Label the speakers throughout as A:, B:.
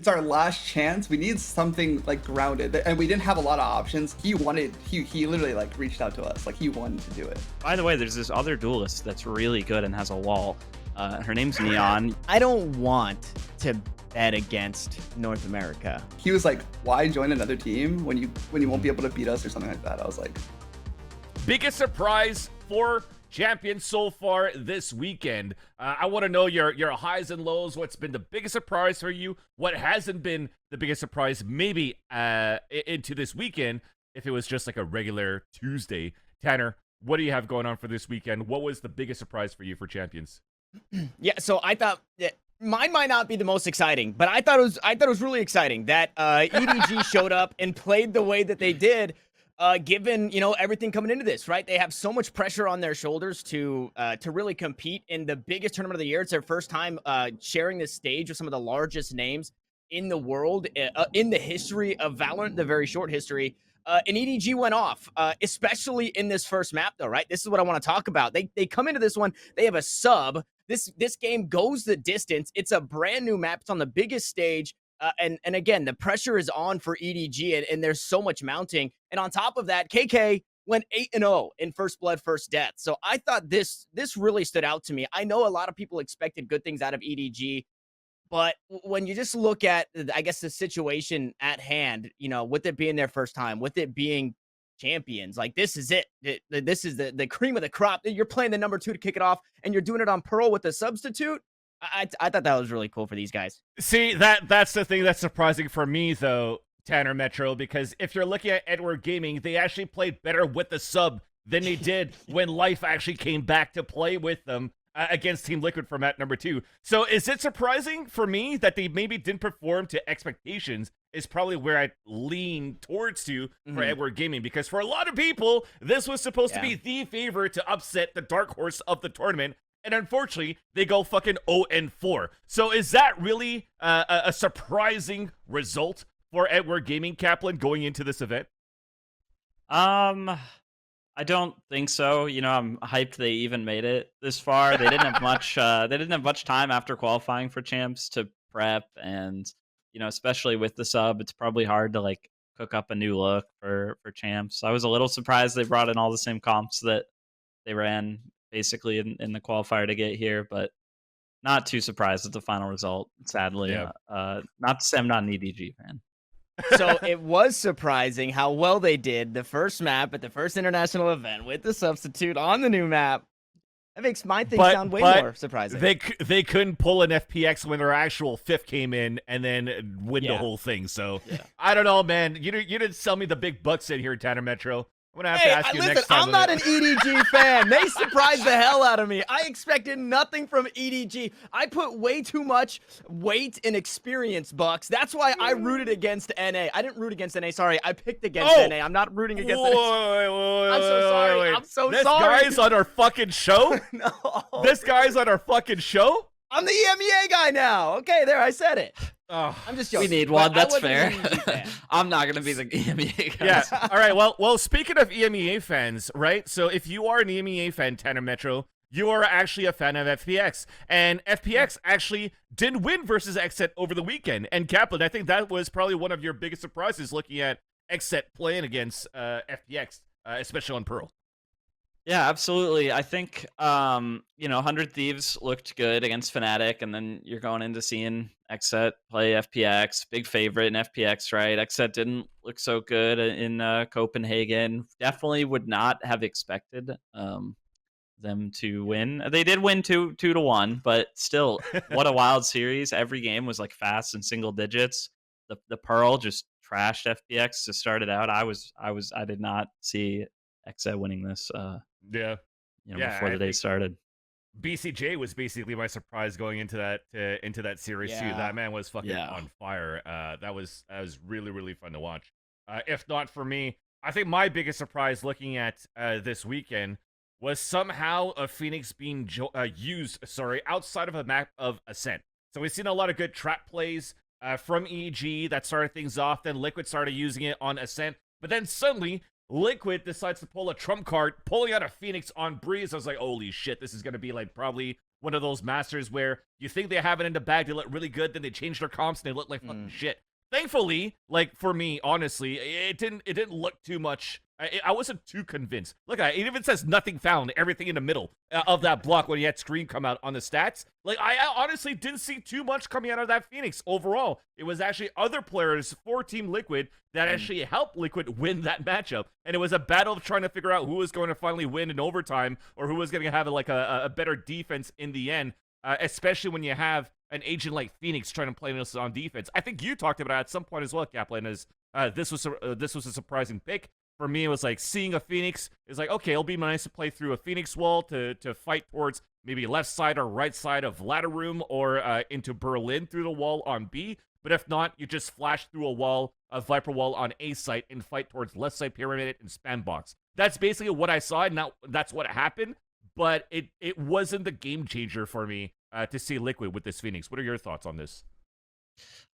A: It's our last chance. We need something like grounded, and we didn't have a lot of options. He literally like reached out to us, like he wanted to do it.
B: By the way, there's this other duelist that's really good and has a wall. Her name's Neon.
C: I don't want to bet against North America.
A: He was like, "Why join another team when you won't be able to beat us or something like that?" I was like,
D: biggest surprise for Champions so far this weekend. I want to know your highs and lows. What's been the biggest surprise for you? What hasn't been the biggest surprise maybe into this weekend if it was just like a regular Tuesday? Tanner, what do you have going on for this weekend? What was the biggest surprise for you for Champions?
C: Yeah, so I thought mine might not be the most exciting, but I thought it was really exciting that EDG showed up and played the way that they did. Given, you know, everything coming into this, right? They have so much pressure on their shoulders to really compete in the biggest tournament of the year. It's their first time sharing this stage with some of the largest names in the world, in the history of Valorant, the very short history. And EDG went off, especially in this first map, though, right? This is what I want to talk about. They come into this one, they have a sub. This game goes the distance. It's a brand new map. It's on the biggest stage. And again, the pressure is on for EDG, and there's so much mounting. And on top of that, KK went 8-0 in First Blood, First Death. So I thought this really stood out to me. I know a lot of people expected good things out of EDG, but when you just look at, I guess, the situation at hand, you know, with it being their first time, with it being champions, like this is it. This is the cream of the crop. You're playing the number 2 to kick it off, and you're doing it on Pearl with a substitute. I thought that was really cool for these guys.
D: See, that's the thing that's surprising for me, though, Tanner Metro, because if you're looking at Edward Gaming, they actually played better with the sub than they did when Life actually came back to play with them against Team Liquid for map number 2. So is it surprising for me that they maybe didn't perform to expectations is probably where I lean towards to for Edward Gaming, because for a lot of people, this was supposed to be the favorite to upset the dark horse of the tournament. And unfortunately, they go fucking 0-4. So is that really a surprising result for Edward Gaming, Kaplan, going into this event?
B: I don't think so. You know, I'm hyped they even made it this far. They didn't have much. They didn't have much time after qualifying for champs to prep, and you know, especially with the sub, it's probably hard to like cook up a new look for champs. I was a little surprised they brought in all the same comps that they ran basically in the qualifier to get here, but not too surprised with the final result, sadly.
D: Yeah.
B: Not to say I'm not an EDG fan.
C: So it was surprising how well they did the first map at the first international event with the substitute on the new map. That makes my thing sound way more surprising.
D: They couldn't pull an FPX when their actual fifth came in and then win the whole thing. So I don't know, man. You didn't sell me the big bucks in here, Tanner Metro. I'm gonna have to ask you
C: listen,
D: next time.
C: I'm not an EDG fan. They surprised the hell out of me. I expected nothing from EDG. I put way too much weight and experience, Bucks. That's why I rooted against NA. I didn't root against NA. Sorry, I picked against NA. I'm not rooting against NA. I'm so sorry. I'm so
D: this
C: sorry.
D: This guy's on our fucking show?
C: No.
D: This guy's on our fucking show?
C: I'm the EMEA guy now. Okay, there, I said it.
D: Oh,
C: I'm just joking.
E: We need one. That's fair.
C: Fan.
E: I'm not gonna be the EMEA guy.
D: Yeah. All right. Well. Speaking of EMEA fans, right? So if you are an EMEA fan, Tanner Metro, you are actually a fan of FPX, and FPX actually did win versus XSET over the weekend. And Kaplan, I think that was probably one of your biggest surprises, looking at XSET playing against FPX, especially on Pearl.
B: Yeah, absolutely. I think, you know, 100 Thieves looked good against Fnatic, and then you're going into seeing XSET play FPX, big favorite in FPX, right? XSET didn't look so good in Copenhagen. Definitely would not have expected them to win. They did win 2-1, but still, what a wild series. Every game was like fast and single digits. The Pearl just trashed FPX to start it out. I did not see XSET winning this. Before the day started.
D: BCJ was basically my surprise going into that series too. That man was fucking on fire. That was really, really fun to watch. If not for me, I think my biggest surprise looking at this weekend was somehow a Phoenix being used outside of a map of Ascent. So we've seen a lot of good trap plays from EG that started things off. Then Liquid started using it on Ascent, but then suddenly Liquid decides to pull a trump card, pulling out a Phoenix on Breeze. I was like, holy shit, this is going to be like probably one of those masters where you think they have it in the bag, they look really good, then they change their comps and they look like fucking shit. Thankfully, like for me, honestly, it didn't look too much. I wasn't too convinced. Look, it even says nothing found, everything in the middle of that block when you had Scream come out on the stats. Like, I honestly didn't see too much coming out of that Phoenix overall. It was actually other players for Team Liquid that actually helped Liquid win that matchup. And it was a battle of trying to figure out who was going to finally win in overtime or who was going to have like a better defense in the end, especially when you have an agent like Phoenix trying to play this on defense. I think you talked about it at some point as well, Kaplan, as this was a surprising pick. For me, it was like seeing a Phoenix is like, okay, it'll be nice to play through a Phoenix wall to fight towards maybe left side or right side of ladder room or into Berlin through the wall on B. But if not, you just flash through a Viper wall on A site and fight towards left side pyramid and spam box. That's basically what I saw, and that's what happened. But it wasn't the game changer for me to see Liquid with this Phoenix. What are your thoughts on this?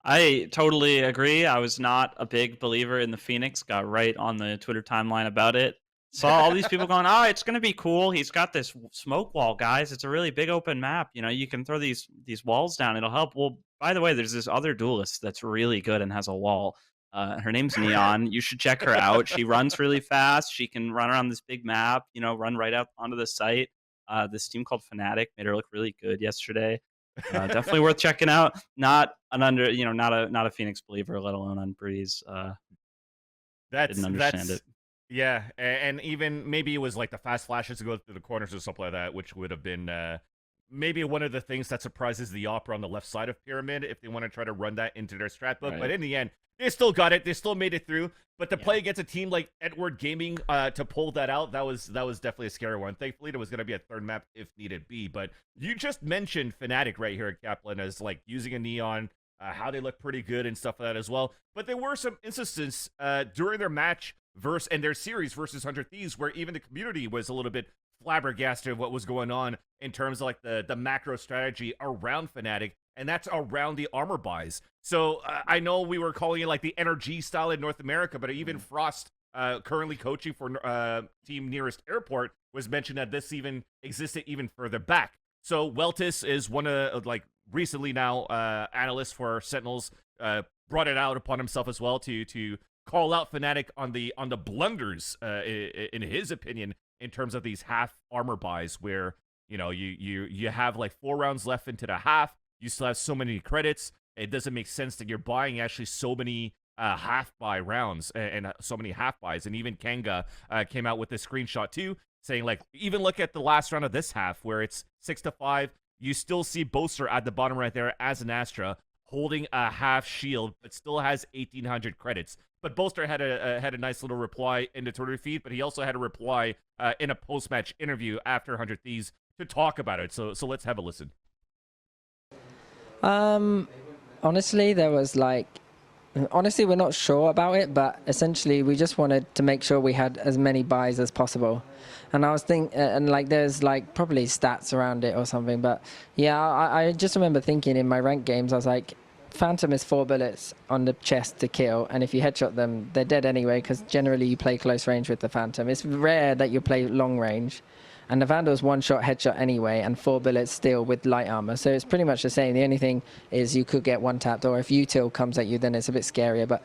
B: I totally agree. I was not a big believer in the Phoenix. Got right on the Twitter timeline about it. Saw all these people going, "Oh, it's going to be cool. He's got this smoke wall, guys. It's a really big open map. You know, you can throw these walls down. It'll help." Well, by the way, there's this other duelist that's really good and has a wall. Her name's Neon. You should check her out. She runs really fast. She can run around this big map. You know, run right out onto the site. This team called Fnatic made her look really good yesterday. Definitely worth checking out. Not a Phoenix believer, let alone on Breeze. Didn't understand it.
D: Yeah, and even maybe it was like the fast flashes to go through the corners or something like that, which would have been maybe one of the things that surprises the Opera on the left side of Pyramid if they want to try to run that into their strat book. Right. But in the end, they still got it. They still made it through. But to play against a team like Edward Gaming to pull that out, that was definitely a scary one. Thankfully, there was going to be a third map if needed be. But you just mentioned Fnatic right here at Kaplan as like using a Neon, how they look pretty good and stuff like that as well. But there were some instances during their match and their series versus 100 Thieves where even the community was a little bit flabbergasted of what was going on in terms of like the macro strategy around Fnatic, and that's around the armor buys. So I know we were calling it like the NRG style in North America, but even Frost, currently coaching for Team Nearest Airport, was mentioned that this even existed even further back. So Weltis is one of like recently now analysts for Sentinels, brought it out upon himself as well to call out Fnatic on the blunders in his opinion in terms of these half armor buys where you have like 4 rounds left into the half, you still have so many credits, it doesn't make sense that you're buying actually so many half buy rounds and so many half buys. And even Kanga came out with this screenshot too, saying like, even look at the last round of this half where it's 6-5, you still see Boaster at the bottom right there as an Astra holding a half shield but still has 1,800 credits. But Boaster had a nice little reply in the Twitter feed, but he also had a reply in a post-match interview after 100 Thieves to talk about it. So let's have a listen.
F: Honestly, we're not sure about it, but essentially we just wanted to make sure we had as many buys as possible. And I was thinking, and like there's like probably stats around it or something, but yeah, I just remember thinking in my ranked games, I was like, Phantom is 4 bullets on the chest to kill, and if you headshot them, they're dead anyway, because generally you play close range with the Phantom. It's rare that you play long range, and the Vandal's 1-shot headshot anyway, and 4 bullets still with light armor, so it's pretty much the same. The only thing is you could get one-tapped, or if util comes at you, then it's a bit scarier, but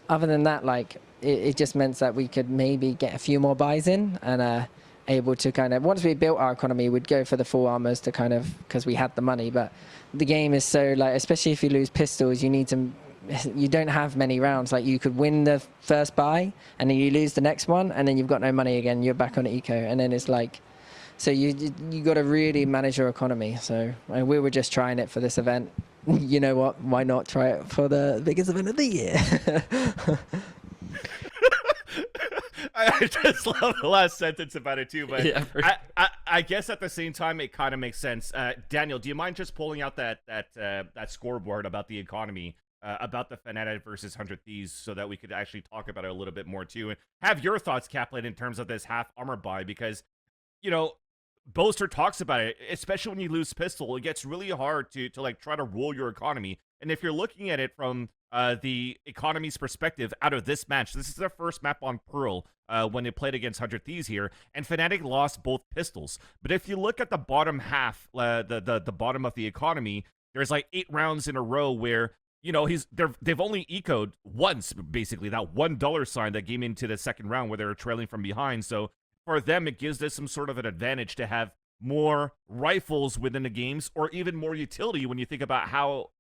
F: other than that, like, it just meant that we could maybe get a few more buys in, and able to kind of, once we built our economy, we'd go for the full armors to kind of, because we had the money. But the game is so, like, especially if you lose pistols, you don't have many rounds. Like, you could win the first buy and then you lose the next one and then you've got no money again, you're back on eco, and then it's like, so you got to really manage your economy. So we were just trying it for this event. You know what, why not try it for the biggest event of the year?
D: I just love the last sentence about it too, but
B: yeah,
D: I guess at the same time it kind of makes sense. Daniel, do you mind just pulling out that scoreboard about the economy, about the Fnatic versus 100 Thieves, so that we could actually talk about it a little bit more too, and have your thoughts, Kaplan, in terms of this half armor buy? Because Boaster talks about it, especially when you lose pistol, it gets really hard to like try to roll your economy And if you're looking at it from the economy's perspective out of this match, this is their first map on Pearl when they played against 100 Thieves here, and Fnatic lost both pistols. But if you look at the bottom half, the bottom of the economy, there's like 8 rounds in a row where, you know, they've only ecoed once, basically, that $1 sign that came into the second round where they were trailing from behind. So for them, it gives this some sort of an advantage to have more rifles within the games, or even more utility when you think about how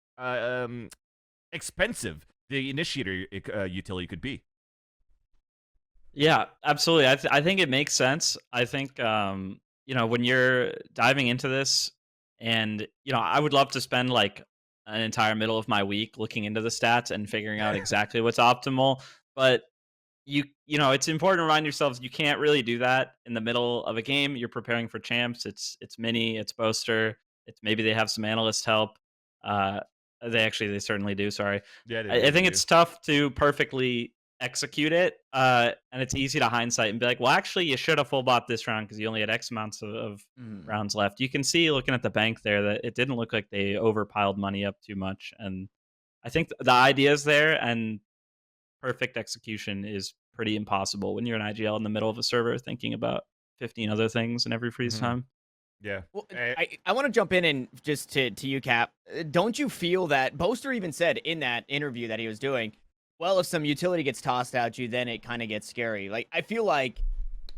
D: expensive the initiator utility could be.
B: Yeah, absolutely. I think it makes sense. I think you know, when you're diving into this, and you know, I would love to spend like an entire middle of my week looking into the stats and figuring out exactly what's optimal. But you know, it's important to remind yourselves you can't really do that in the middle of a game. You're preparing for champs. It's Mini, it's Boaster. It's maybe they have some analyst help. They certainly do. Sorry.
D: Yeah,
B: I think it's tough to perfectly execute it, and it's easy to hindsight and be like, well, actually, you should have full bot this round because you only had X amounts of rounds left. You can see looking at the bank there that it didn't look like they overpiled money up too much, and I think the idea is there, and perfect execution is pretty impossible when you're an IGL in the middle of a server thinking about 15 other things in every freeze time.
D: Yeah.
C: Well, I want to jump in and just to you, Cap. Don't you feel that Boaster even said in that interview that he was doing, well, if some utility gets tossed at you, then it kind of gets scary. Like, I feel like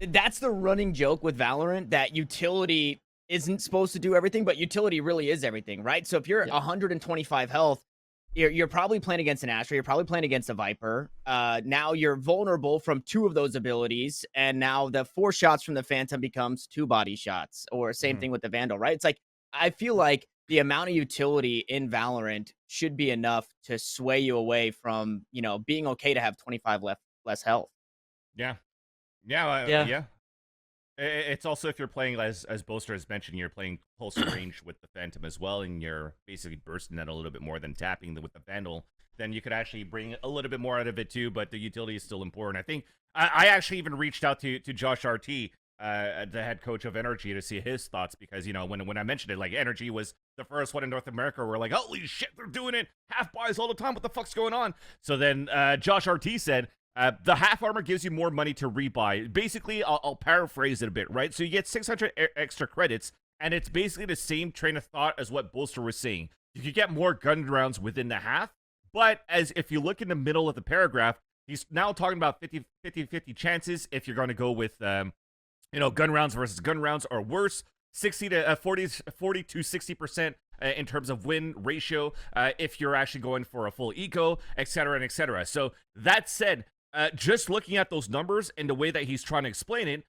C: that's the running joke with Valorant, that utility isn't supposed to do everything, but utility really is everything, right? So if you're 125 health, you're probably playing against an Astra, you're probably playing against a Viper. Now you're vulnerable from 2 of those abilities, and now the 4 shots from the Phantom becomes 2 body shots, or same thing with the Vandal, right? It's like, I feel like the amount of utility in Valorant should be enough to sway you away from, you know, being okay to have 25 less health.
D: Yeah. It's also, if you're playing, as Boaster has mentioned, you're playing close range with the Phantom as well, and you're basically bursting that a little bit more than tapping with the Vandal, then you could actually bring a little bit more out of it too, but the utility is still important. I think I actually even reached out to Josh RT, the head coach of Energy, to see his thoughts, because, you know, when I mentioned it, like, Energy was the first one in North America where we're like, holy shit, they're doing it half buys all the time, what the fuck's going on? So then Josh RT said, the half armor gives you more money to rebuy. Basically, I'll paraphrase it a bit, right? So you get 600 extra credits, and it's basically the same train of thought as what Boaster was saying. You could get more gun rounds within the half, but as if you look in the middle of the paragraph, he's now talking about 50-50 chances if you're going to go with, you know, gun rounds versus gun rounds, or worse, 40 to 60% in terms of win ratio if you're actually going for a full eco, etc. and etc. So that said, just looking at those numbers and the way that he's trying to explain it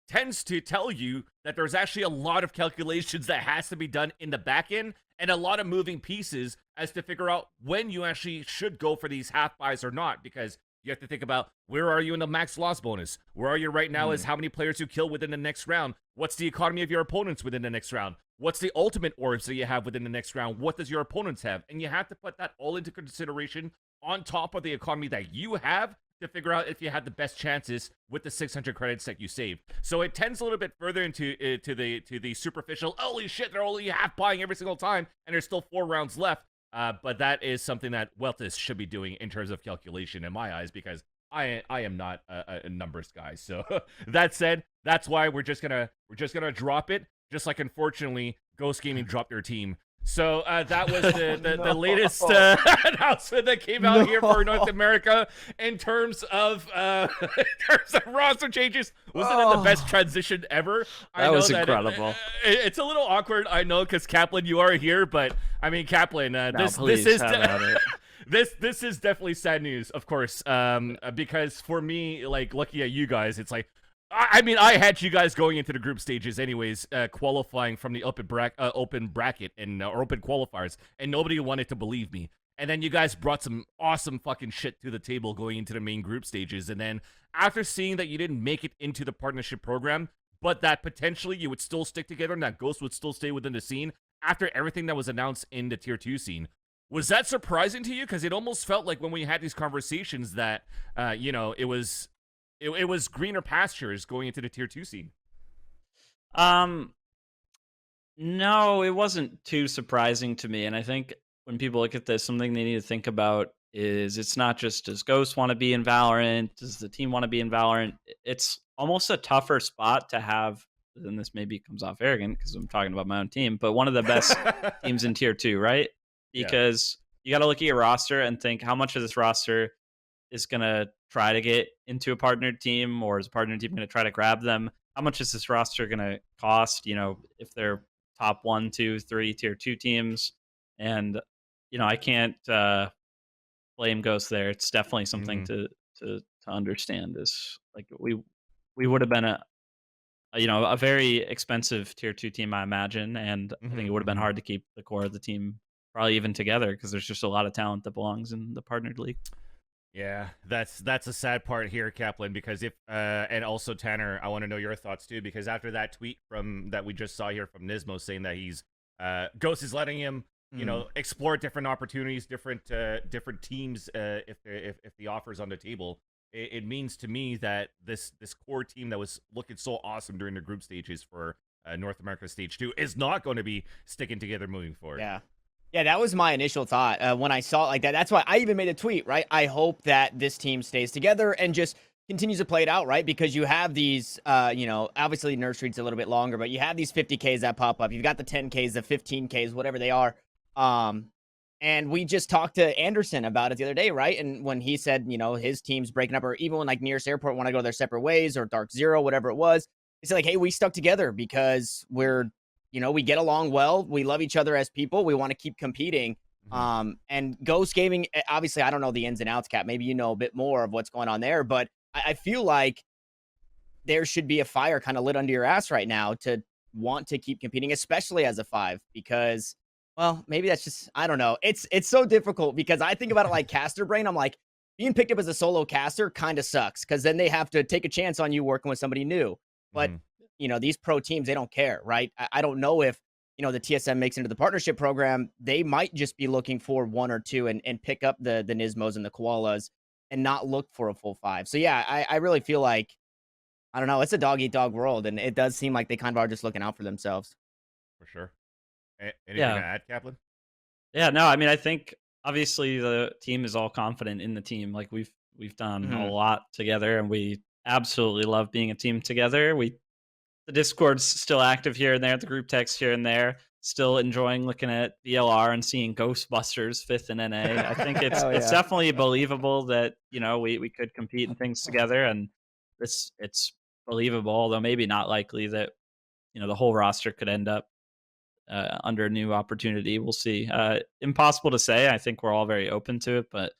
D: tends to tell you that there's actually a lot of calculations that has to be done in the back end, and a lot of moving pieces as to figure out when you actually should go for these half buys or not, because you have to think about, where are you in the max loss bonus? Where are you right now is how many players you kill within the next round? What's the economy of your opponents within the next round? What's the ultimate orbs that you have within the next round? What does your opponents have? And you have to put that all into consideration on top of the economy that you have to figure out if you had the best chances with the 600 credits that you saved. So it tends a little bit further into to the superficial, holy shit, they're only half buying every single time, and there's still 4 rounds left. But that is something that Weltis should be doing in terms of calculation in my eyes, because I am not a numbers guy. So that said, that's why we're just gonna drop it, just like, unfortunately, Ghost Gaming dropped their team. So that was the latest announcement that came out here for North America in terms of roster changes. Wasn't it the best transition ever?
B: That was incredible.
D: It's a little awkward, I know, because Kaplan, you are here, but I mean, Kaplan, this is definitely sad news, of course, because for me, like, looking at you guys, it's like, I mean, I had you guys going into the group stages anyways, qualifying from the open bracket and or open qualifiers, and nobody wanted to believe me. And then you guys brought some awesome fucking shit to the table going into the main group stages. And then after seeing that you didn't make it into the partnership program, but that potentially you would still stick together and that Ghost would still stay within the scene after everything that was announced in the tier 2 scene, was that surprising to you? Because it almost felt like when we had these conversations that, you know, it was greener pastures going into the tier 2 scene.
B: No, it wasn't too surprising to me, and I think when people look at this, something they need to think about is it's not just does Ghost want to be in Valorant, does the team want to be in Valorant? It's almost a tougher spot to have. And this maybe comes off arrogant because I'm talking about my own team, but one of the best teams in tier 2, right? Because you got to look at your roster and think how much of this roster is going to try to get into a partnered team, or is a partnered team going to try to grab them? How much is this roster going to cost? If they're top 1, 2, 3 tier 2 teams, and I can't blame Ghost there. It's definitely something to understand. Is like we would have been a very expensive tier 2 team, I imagine, and I think it would have been hard to keep the core of the team probably even together because there's just a lot of talent that belongs in the partnered league.
D: Yeah, that's a sad part here, Kaplan, because if and also Tanner, I want to know your thoughts too, because after that tweet that we just saw here from Nismo saying that he's Ghost is letting him explore different opportunities, different teams if the offer's on the table. It means to me that this core team that was looking so awesome during the group stages for North America Stage 2 is not going to be sticking together moving forward.
C: Yeah, that was my initial thought when I saw it like that. That's why I even made a tweet, right? I hope that this team stays together and just continues to play it out, right? Because you have these, obviously Nerf Street's a little bit longer, but you have these 50Ks that pop up. You've got the 10Ks, the 15Ks, whatever they are. And we just talked to Anderson about it the other day, right? And when he said, his team's breaking up, or even when like Nearest Airport want to go their separate ways, or Dark Zero, whatever it was, he said like, hey, we stuck together because we get along well. We love each other as people. We want to keep competing. And Ghost Gaming, obviously, I don't know the ins and outs, Cap. Maybe you know a bit more of what's going on there, but I feel like there should be a fire kind of lit under your ass right now to want to keep competing, especially as a 5, because, well, maybe that's just, I don't know. It's so difficult because I think about it like caster brain. I'm like, being picked up as a solo caster kind of sucks because then they have to take a chance on you working with somebody new. But, these pro teams, they don't care, right? I don't know if, the TSM makes into the partnership program, they might just be looking for 1 or 2 and pick up the Nismos and the Koalas and not look for a full 5. So, yeah, I really feel like, I don't know, it's a dog-eat-dog world, and it does seem like they kind of are just looking out for themselves.
D: For sure. Anything to add, Kaplan?
B: Yeah, no, I mean, I think obviously the team is all confident in the team. Like we've done a lot together, and we absolutely love being a team together. The Discord's still active here and there, the group text here and there. Still enjoying looking at VLR and seeing Ghostbusters 5th in NA. I think it's definitely believable that we could compete in things together, and it's believable, although maybe not likely that the whole roster could end up under a new opportunity. We'll see. Impossible to say. I think we're all very open to it, but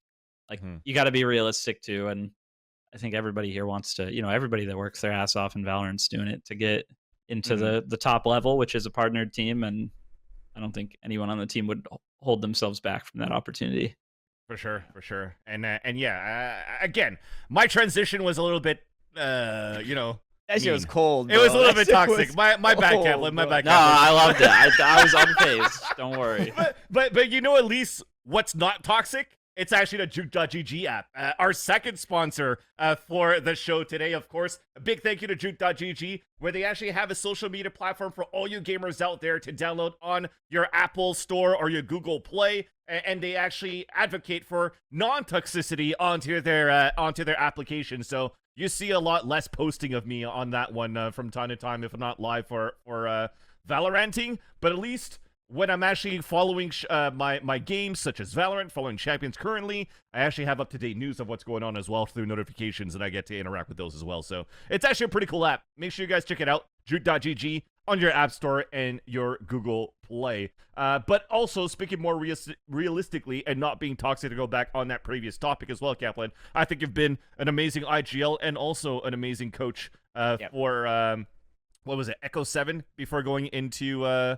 B: you got to be realistic too. And I think everybody here wants to, everybody that works their ass off in Valorant's doing it to get into the top level, which is a partnered team. And I don't think anyone on the team would hold themselves back from that opportunity.
D: For sure. And again, my transition was a little bit,
C: That shit was cold.
D: It was a little bit toxic. My bad, Kaplan. My bad, Kaplan.
B: No, I loved it. I was unfazed. Don't worry.
D: But at least what's not toxic? It's actually the Juke.gg app, our second sponsor for the show today, of course. A big thank you to Juke.gg, where they actually have a social media platform for all you gamers out there to download on your Apple Store or your Google Play, and they actually advocate for non-toxicity onto their application. So you see a lot less posting of me on that one from time to time, if not live for Valoranting, but at least when I'm actually following my games, such as Valorant, following Champions currently, I actually have up-to-date news of what's going on as well through notifications, and I get to interact with those as well. So it's actually a pretty cool app. Make sure you guys check it out, Juke.gg, on your App Store and your Google Play. But also, speaking more realistically and not being toxic, to go back on that previous topic as well, Kaplan, I think you've been an amazing IGL and also an amazing coach for, what was it, Echo 7, before going into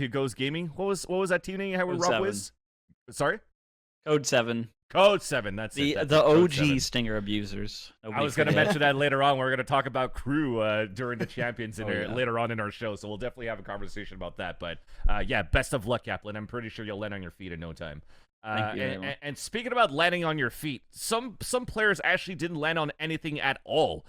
D: Ghost Gaming. What was that team name you had with Rob Wiz? Sorry?
B: Code 7.
D: Code 7, that's
B: the
D: it.
B: The OG Stinger abusers.
D: I was going to mention that later on. We're going to talk about crew during the Champions later on in our show, so we'll definitely have a conversation about that. But yeah, best of luck, Kaplan. I'm pretty sure you'll land on your feet in no time.
B: Thank you very much.
D: And speaking about landing on your feet, some players actually didn't land on anything at all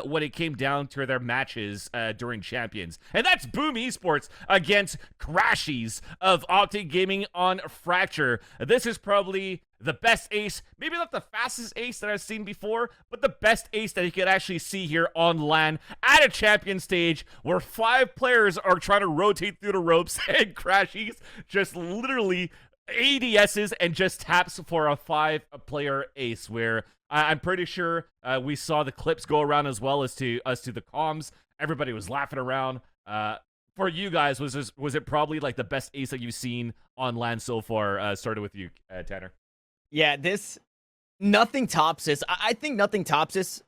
D: when it came down to their matches during Champions. And that's Boom Esports against Crashies of Optic Gaming on Fracture. This is probably the best ace, maybe not the fastest ace that I've seen before, but the best ace that you could actually see here on LAN at a champion stage where 5 players are trying to rotate through the ropes and Crashies just literally ADSs and just taps for a 5-player ace, where I'm pretty sure we saw the clips go around as well as to the comms. Everybody was laughing around. For you guys, was it probably like the best ace that you've seen on LAN so far? Started with you, Tanner.
C: Yeah, nothing tops this. I think nothing tops this.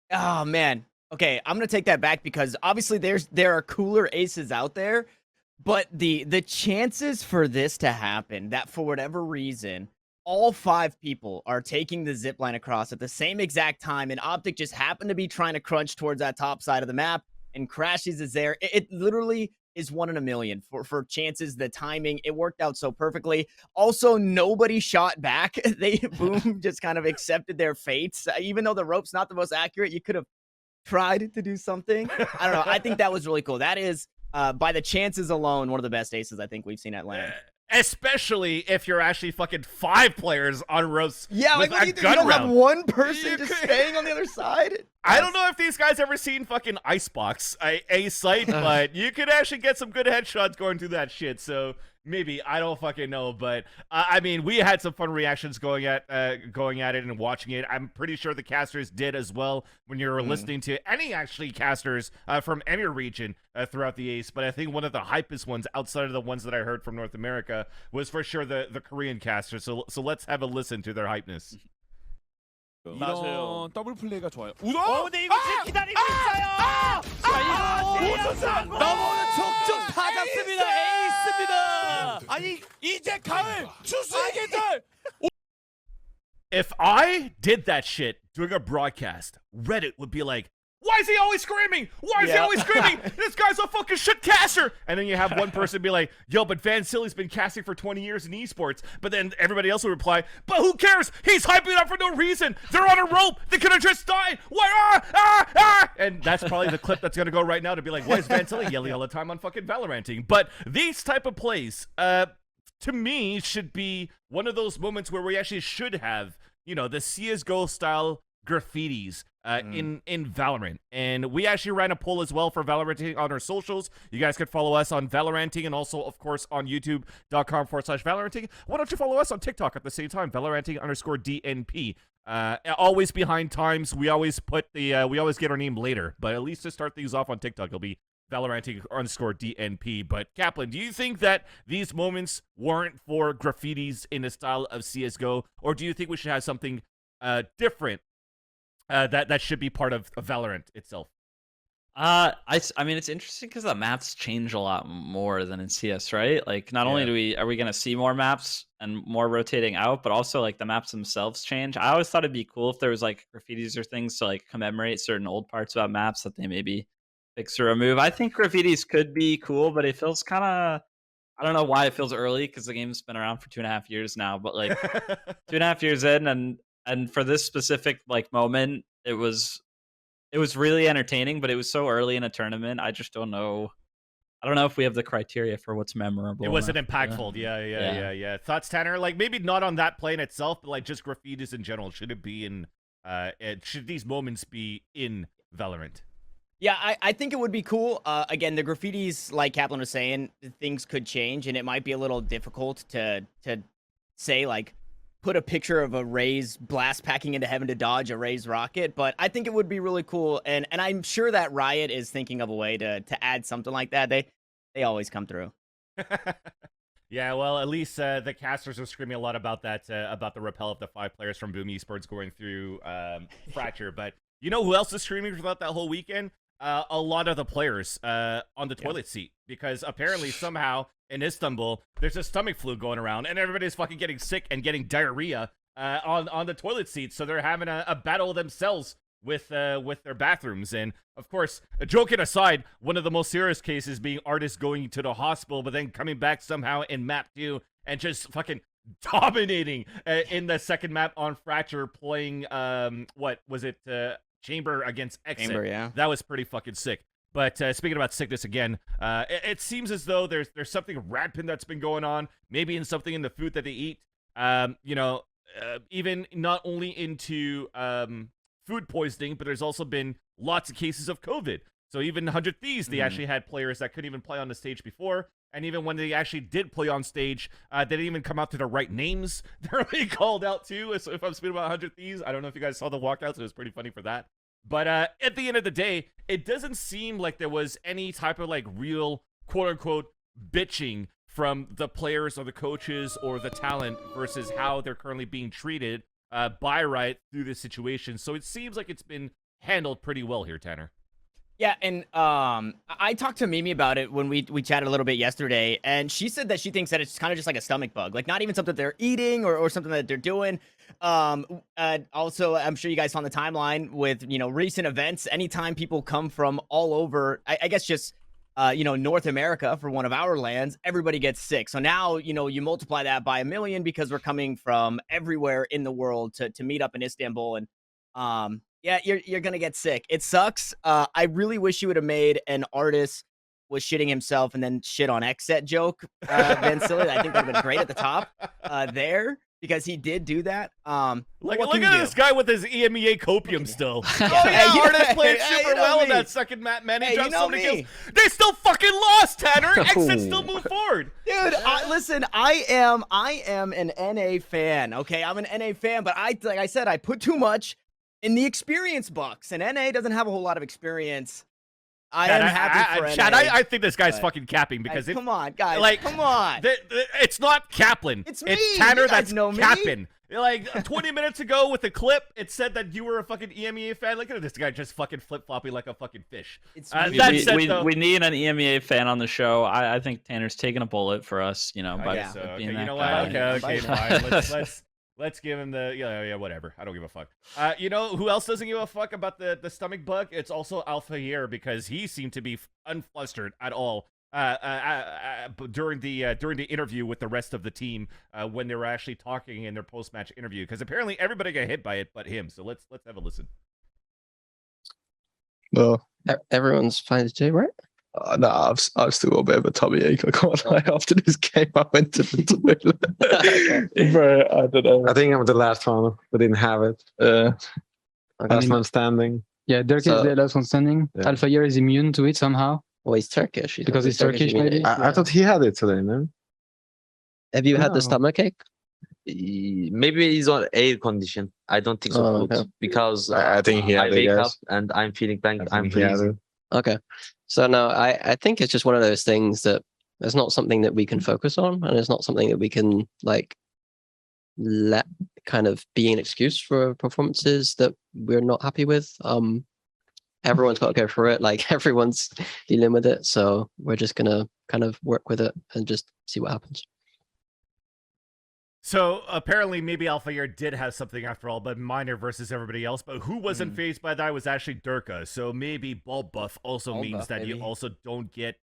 C: Oh man. Okay, I'm gonna take that back because obviously there are cooler aces out there. But the chances for this to happen, that for whatever reason, all 5 people are taking the zipline across at the same exact time, and Optic just happened to be trying to crunch towards that top side of the map, and Crashies is there. It literally is 1 in a million for chances. The timing, it worked out so perfectly. Also, nobody shot back. They Boom just kind of accepted their fates. Even though the rope's not the most accurate, you could have tried to do something. I don't know. I think that was really cool. That is, by the chances alone, one of the best aces I think we've seen at LAN.
D: Especially if you're actually fucking 5 players on ropes.
C: Yeah,
D: with
C: like
D: a
C: you
D: gun
C: don't
D: round.
C: have one person just staying on the other side.
D: I don't know if these guys ever seen fucking Icebox, a site, but you could actually get some good headshots going through that shit. So maybe, I don't fucking know, but I mean, we had some fun reactions going at it and watching it. I'm pretty sure the casters did as well when you were listening to any actually casters from any region throughout the Ace. But I think one of the hypest ones outside of the ones that I heard from North America was for sure the Korean casters. So let's have a listen to their hypeness.
G: 이런 더블 플레이가 좋아요.
C: 근데 이거 지금 기다리고 있어요.
G: 너무나 적적 타잡습니다. 에이스입니다. 아니 이제 가을 추수의 계절.
D: If I did that shit during a broadcast, Reddit would be like, why is he always screaming? Why is he always screaming? This guy's a fucking shit caster. And then you have one person be like, yo, but Van Silly's been casting for 20 years in esports. But then everybody else would reply, but who cares? He's hyping up for no reason. They're on a rope. They could have just died. Why? And that's probably the clip that's going to go right now to be like, why is Van Silly yelling all the time on fucking Valoranting? But these type of plays, to me, should be one of those moments where we actually should have, you know, the CSGO style graffitis in Valorant. And we actually ran a poll as well for Valoranting on our socials. You guys could follow us on Valoranting and also, of course, on youtube.com/Valoranting. Why don't you follow us on TikTok at the same time, Valoranting_DNP. Always behind times. We always put we always get our name later, but at least to start things off on TikTok, it'll be Valoranting_DNP. But Kaplan, do you think that these moments warrant for graffitis in the style of CSGO, or do you think we should have something different that should be part of Valorant itself?
B: I mean, it's interesting because the maps change a lot more than in CS, right? Like, not only are we gonna see more maps and more rotating out, but also like the maps themselves change. I always thought it'd be cool if there was like graffitis or things to like commemorate certain old parts about maps that they maybe fix or remove. I think graffitis could be cool, but it feels kind of, I don't know why it feels early because the game's been around for 2.5 years now. But like 2.5 years in, and for this specific like moment, it was really entertaining, but it was so early in a tournament. I just don't know. I don't know if we have the criteria for what's memorable.
D: It wasn't impactful. Yeah. Thoughts, Tanner? Like, maybe not on that plane itself, but like just graffitis in general. Should it be in? Should these moments be in Valorant?
C: Yeah, I think it would be cool. Again, the graffitis, like Kaplan was saying, things could change, and it might be a little difficult to say, like, put a picture of a Raze blast packing into heaven to dodge a Raze rocket, but I think it would be really cool, and I'm sure that Riot is thinking of a way to add something like that. They always come through.
D: Yeah, well, at least the casters are screaming a lot about that, about the rappel of the 5 players from Boom Esports going through Fracture, but you know who else is screaming throughout that whole weekend? A lot of the players on the toilet seat, because apparently somehow in Istanbul there's a stomach flu going around and everybody's fucking getting sick and getting diarrhea on the toilet seats, so they're having a battle themselves with their bathrooms. And of course, joking aside, one of the most serious cases being artists going to the hospital but then coming back somehow in map 2 and just fucking dominating in the second map on Fracture, playing what was it, Chamber against Exit.
C: Chamber, yeah.
D: That was pretty fucking sick. But speaking about sickness again, it seems as though there's something rampant that's been going on, maybe in something in the food that they eat. Even not only into food poisoning, but there's also been lots of cases of COVID. So even 100 Thieves, they actually had players that couldn't even play on the stage before. And even when they actually did play on stage, they didn't even come out to the right names. They're being called out too. So if I'm speaking about 100 Thieves, I don't know if you guys saw the walkouts. It was pretty funny for that. But at the end of the day, it doesn't seem like there was any type of like real quote unquote bitching from the players or the coaches or the talent versus how they're currently being treated by Riot through this situation. So it seems like it's been handled pretty well here, Tanner.
C: Yeah, and I talked to Mimi about it when we chatted a little bit yesterday, and she said that she thinks that it's kind of just like a stomach bug, like not even something they're eating or something that they're doing. Also, I'm sure you guys saw on the timeline with, recent events, anytime people come from all over, I guess just, North America for one of our lands, everybody gets sick. So now, you multiply that by 1 million because we're coming from everywhere in the world to meet up in Istanbul. And yeah, you're gonna get sick. It sucks. I really wish you would have made an artist was shitting himself and then shit on Xset joke, Van Silly. I think that would have been great at the top there because he did do that.
D: Look at this guy with his EMEA copium still. Artist played super well in that second map, man. He dropped so many kills. They still fucking lost, Tanner. Exit still moved forward.
C: Dude, listen, I am an NA fan. Okay, I'm an NA fan, but like I said, I put too much in the experience box, and NA doesn't have a whole lot of experience. I am happy for
D: Chad,
C: NA.
D: I think this guy's fucking capping because
C: come on, guys, come on.
D: It's not Kaplan.
C: It's me.
D: Tanner
C: you guys
D: that's
C: know me.
D: capping. Like 20 minutes ago with a clip, it said that you were a fucking EMEA fan. Look at this guy just fucking flip-flopping like a fucking fish.
B: We need an EMEA fan on the show. I think Tanner's taking a bullet for us, being
D: Okay, you
B: that
D: know
B: guy.
D: what? Okay, fine. Let's give him the yeah, whatever. I don't give a fuck. You know who else doesn't give a fuck about the stomach bug? It's also Alphayer because he seemed to be unflustered at all during the interview with the rest of the team when they were actually talking in their post-match interview, because apparently everybody got hit by it but him. So let's have a listen.
H: Well,
I: Everyone's fine today, right?
H: no, I've still got a bit of a tummy ache. I can't lie. After this game, I went to the toilet. Bro, I don't know.
J: I think I'm the last one who didn't have it. Last man standing.
K: Yeah, Dirk is the last one standing.
J: Yeah.
K: Alphayer is immune to it somehow.
I: Well, he's Turkish.
K: Because he's Turkish, maybe?
J: I thought he had it today, man.
I: Have you had
K: No.
I: the stomach ache?
L: Maybe he's on air condition. I don't think so,
I: Oh, okay.
L: because
J: I think he
L: I
J: had it,
L: wake up
J: guys.
L: and I'm feeling blank.
J: I
L: I'm
J: think he had
L: freezing.
J: it.
I: Okay. So no, I think it's just one of those things that it's not something that we can focus on, and it's not something that we can like let kind of be an excuse for performances that we're not happy with. Everyone's got to go through it. Like everyone's dealing with it. So we're just gonna kind of work with it and just see what happens.
D: So apparently maybe Alphayer did have something after all, but minor versus everybody else. But who wasn't phased by that was actually Durka. So maybe ball buff also
C: Ball
D: means
C: buff,
D: that you
C: maybe.
D: also don't get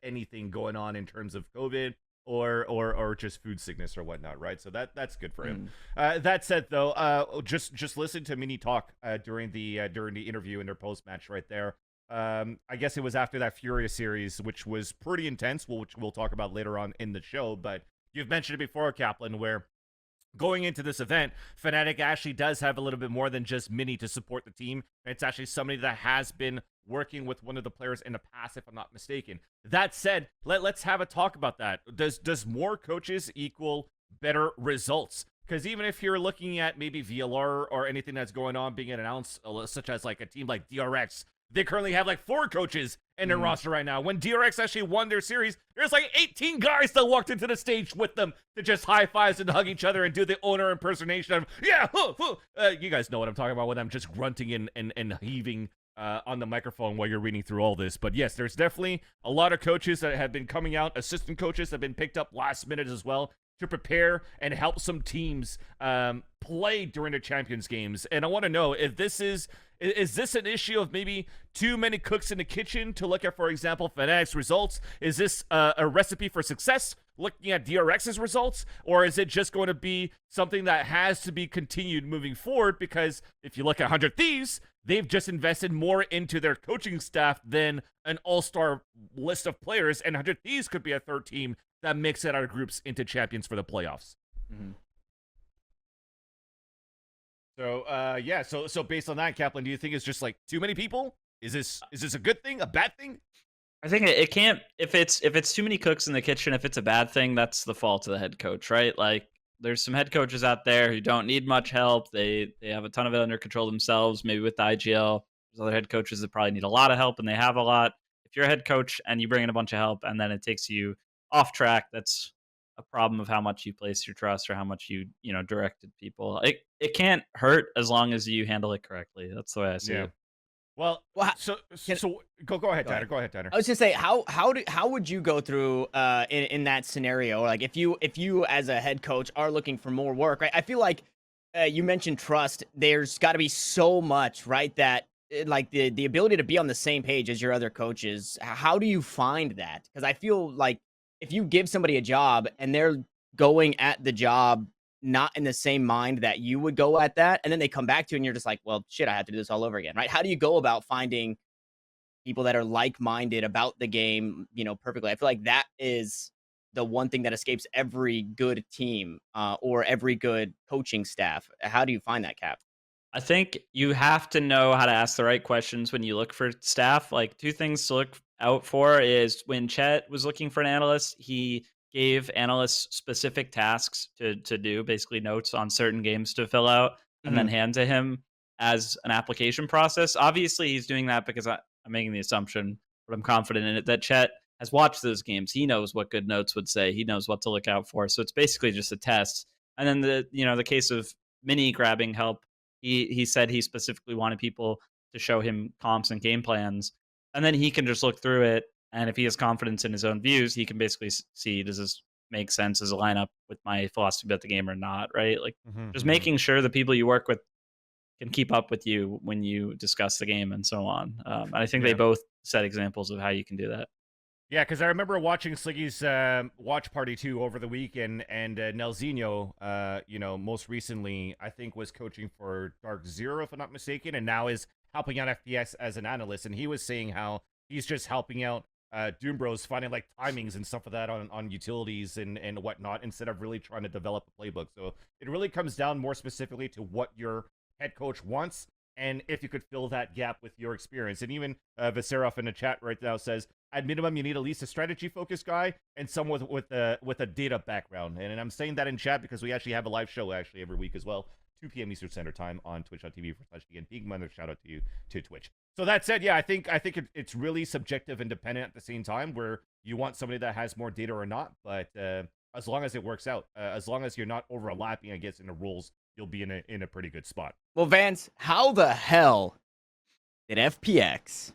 D: anything going on in terms of COVID or just food sickness or whatnot, right? So that's good for him. That said, though, just listen to Mini talk during the interview in their post match right there. I guess it was after that Furious series, which was pretty intense, which we'll talk about later on in the show. But you've mentioned it before, Kaplan, where going into this event, Fnatic actually does have a little bit more than just Mini to support the team. It's actually somebody that has been working with one of the players in the past, if I'm not mistaken. That said, let's have a talk about that. Does more coaches equal better results? Because even if you're looking at maybe VLR or anything that's going on being announced, such as like a team like DRX, they currently have like 4 coaches in their roster right now. When DRX actually won their series, there's like 18 guys that walked into the stage with them to just high fives and hug each other and do the owner impersonation of, yeah, you guys know what I'm talking about when I'm just grunting and heaving on the microphone while you're reading through all this. But yes, there's definitely a lot of coaches that have been coming out, assistant coaches that have been picked up last minute as well to prepare and help some teams play during the Champions games. And I want to know if this is this an issue of maybe too many cooks in the kitchen to look at, for example, Fnatic's results? Is this a recipe for success? looking at DRX's results, or is it just going to be something that has to be continued moving forward? Because if you look at 100 Thieves, they've just invested more into their coaching staff than an all-star list of players, and 100 Thieves could be a third team that makes it out of groups into champions for the playoffs.
C: Mm-hmm.
D: So, yeah, so based on that, Kaplan, do you think it's just like too many people? Is this a good thing, a bad thing?
B: I think it can't. If it's too many cooks in the kitchen, if it's a bad thing, that's the fault of the head coach, right? Like, there's some head coaches out there who don't need much help. They have a ton of it under control themselves. Maybe with the IGL, there's other head coaches that probably need a lot of help, and they have a lot. If you're a head coach and you bring in a bunch of help, and then it takes you off track, that's a problem of how much you place your trust or how much you directed people. It can't hurt as long as you handle it correctly. That's the way I see it.
D: Well, so go ahead, Tanner. Go ahead, Tanner.
C: I was just say, how would you go through in that scenario? Like, if you as a head coach are looking for more work, right? I feel like you mentioned trust. There's got to be so much, right? That like the ability to be on the same page as your other coaches. How do you find that? Because I feel like if you give somebody a job and they're going at the job not in the same mind that you would go at that, and then they come back to you and you're just like, well, shit, I have to do this all over again, right? How do you go about finding people that are like-minded about the game, perfectly? I feel like that is the one thing that escapes every good team or every good coaching staff. How do you find that, Cap?
B: I think you have to know how to ask the right questions when you look for staff. Like, two things to look out for is when Chet was looking for an analyst, he gave analysts specific tasks to do, basically notes on certain games to fill out and then hand to him as an application process. Obviously, he's doing that because I'm making the assumption, but I'm confident in it, that Chet has watched those games. He knows what good notes would say. He knows what to look out for. So it's basically just a test. And then the case of Mini grabbing help, he said he specifically wanted people to show him comps and game plans, and then he can just look through it. And if he has confidence in his own views, he can basically see, does this make sense as a lineup with my philosophy about the game or not, right? Like, just making sure the people you work with can keep up with you when you discuss the game and so on. And I think they both set examples of how you can do that.
D: Yeah, because I remember watching Sliggy's watch party too over the weekend, and Nelzinho, most recently, I think was coaching for Dark Zero, if I'm not mistaken, and now is helping out FPS as an analyst. And he was saying how he's just helping out Doom Bros, finding like timings and stuff of that on utilities and whatnot, instead of really trying to develop a playbook. So it really comes down more specifically to what your head coach wants, and if you could fill that gap with your experience. And even Viserov in the chat right now says, at minimum, you need at least a strategy-focused guy and someone with a data background. And I'm saying that in chat because we actually have a live show every week as well, 2 p.m. Eastern Standard Time on twitch.tv/DN. Big mother shout out to you to Twitch. So that said, yeah, I think it's really subjective and dependent at the same time, where you want somebody that has more data or not. But as long as it works out, as long as you're not overlapping, I guess, in the rules, you'll be in a pretty good spot.
C: Well, Vance, how the hell did FPX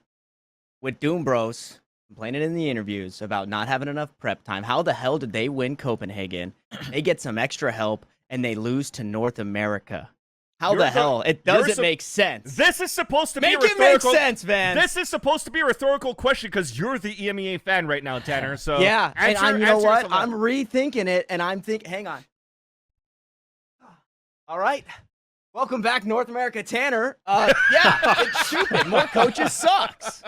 C: with Doom Bros complaining in the interviews about not having enough prep time, how the hell did they win Copenhagen? They get some extra help and they lose to North America. How the hell? It doesn't make sense.
D: This is supposed to be
C: a
D: rhetorical.
C: Make it make sense, Vance.
D: This is supposed to be a rhetorical question because you're the EMEA fan right now, Tanner. So
C: yeah, and you know what? I'm
D: that.
C: rethinking it, and I'm thinking. Hang on. All right. Welcome back, North America, Tanner. Yeah, it's stupid. More coaches sucks.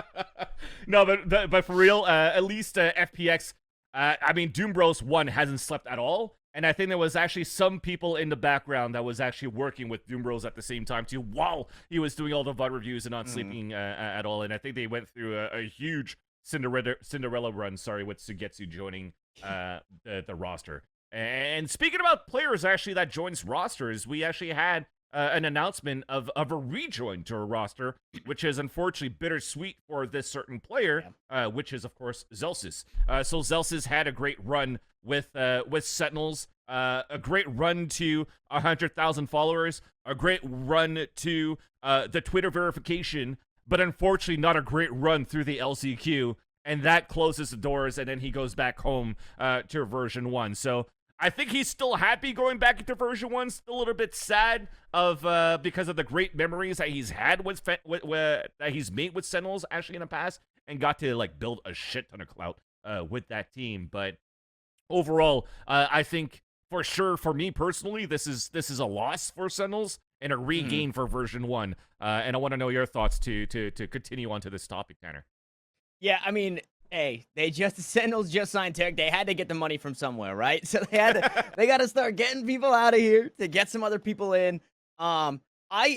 D: No, but for real, at least FPX. I mean, Doom Bros 1 hasn't slept at all. And I think there was actually some people in the background that was actually working with Doom Bros at the same time too, while he was doing all the VOD reviews and not sleeping at all. And I think they went through a huge Cinderella run, with Sugetsu joining the roster. And speaking about players actually that joins rosters, we actually had an announcement of a rejoin to a roster, which is unfortunately bittersweet for this certain player, which is, of course, Zellsis. So Zellsis had a great run with Sentinels, a great run to 100,000 followers, a great run to the Twitter verification, but unfortunately not a great run through the LCQ, and that closes the doors, and then he goes back home to version 1. So I think he's still happy going back into version 1, still a little bit sad because of the great memories that he's had that he's made with Sentinels actually in the past, and got to like build a shit ton of clout with that team. But overall, I think for sure, for me personally, this is a loss for Sentinels and a regain for version 1. And I want to know your thoughts to continue on to this topic, Tanner.
C: Yeah, I mean, hey, Sentinels just signed Tech. They had to get the money from somewhere, right? So they got to start getting people out of here to get some other people in. I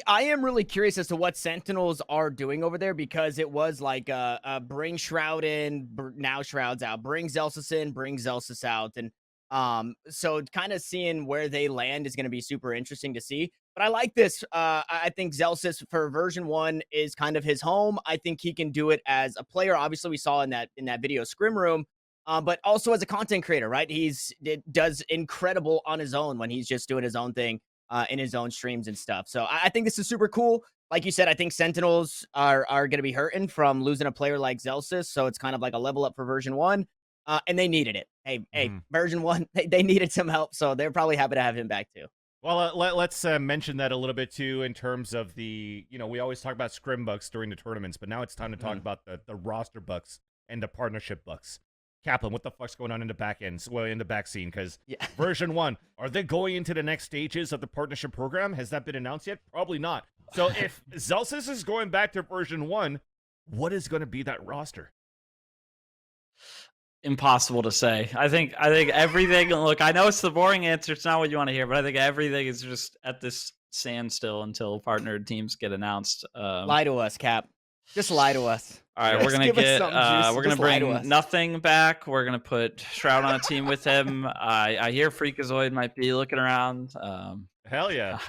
C: am really curious as to what Sentinels are doing over there, because it was like bring Shroud in, now Shroud's out, bring Zellsis in, bring Zellsis out, and so kind of seeing where they land is going to be super interesting to see. But I like this. I think Zellsis for version 1 is kind of his home. I think he can do it as a player. Obviously, we saw in that video Scrim Room, but also as a content creator, right? It does incredible on his own when he's just doing his own thing in his own streams and stuff. So I think this is super cool. Like you said, I think Sentinels are going to be hurting from losing a player like Zellsis. So it's kind of like a level up for version 1. And they needed it. Hey, version 1, they needed some help. So they're probably happy to have him back too.
D: Well, let's mention that a little bit too in terms of the, we always talk about scrim bucks during the tournaments, but now it's time to talk about the roster bucks and the partnership bucks. Kaplan, what the fuck's going on in the back end? Well, in the back scene, because version 1, are they going into the next stages of the partnership program? Has that been announced yet? Probably not. So if Zellsis is going back to version 1, what is going to be that roster?
B: Impossible to say. I think everything. Look, I know it's the boring answer. It's not what you want to hear, but I think everything is just at this standstill until partnered teams get announced.
C: Lie to us, Cap. Just lie to us.
B: All right, we're gonna bring nothing back. We're gonna put Shroud on a team with him. I hear Freakazoid might be looking around.
D: Hell yeah!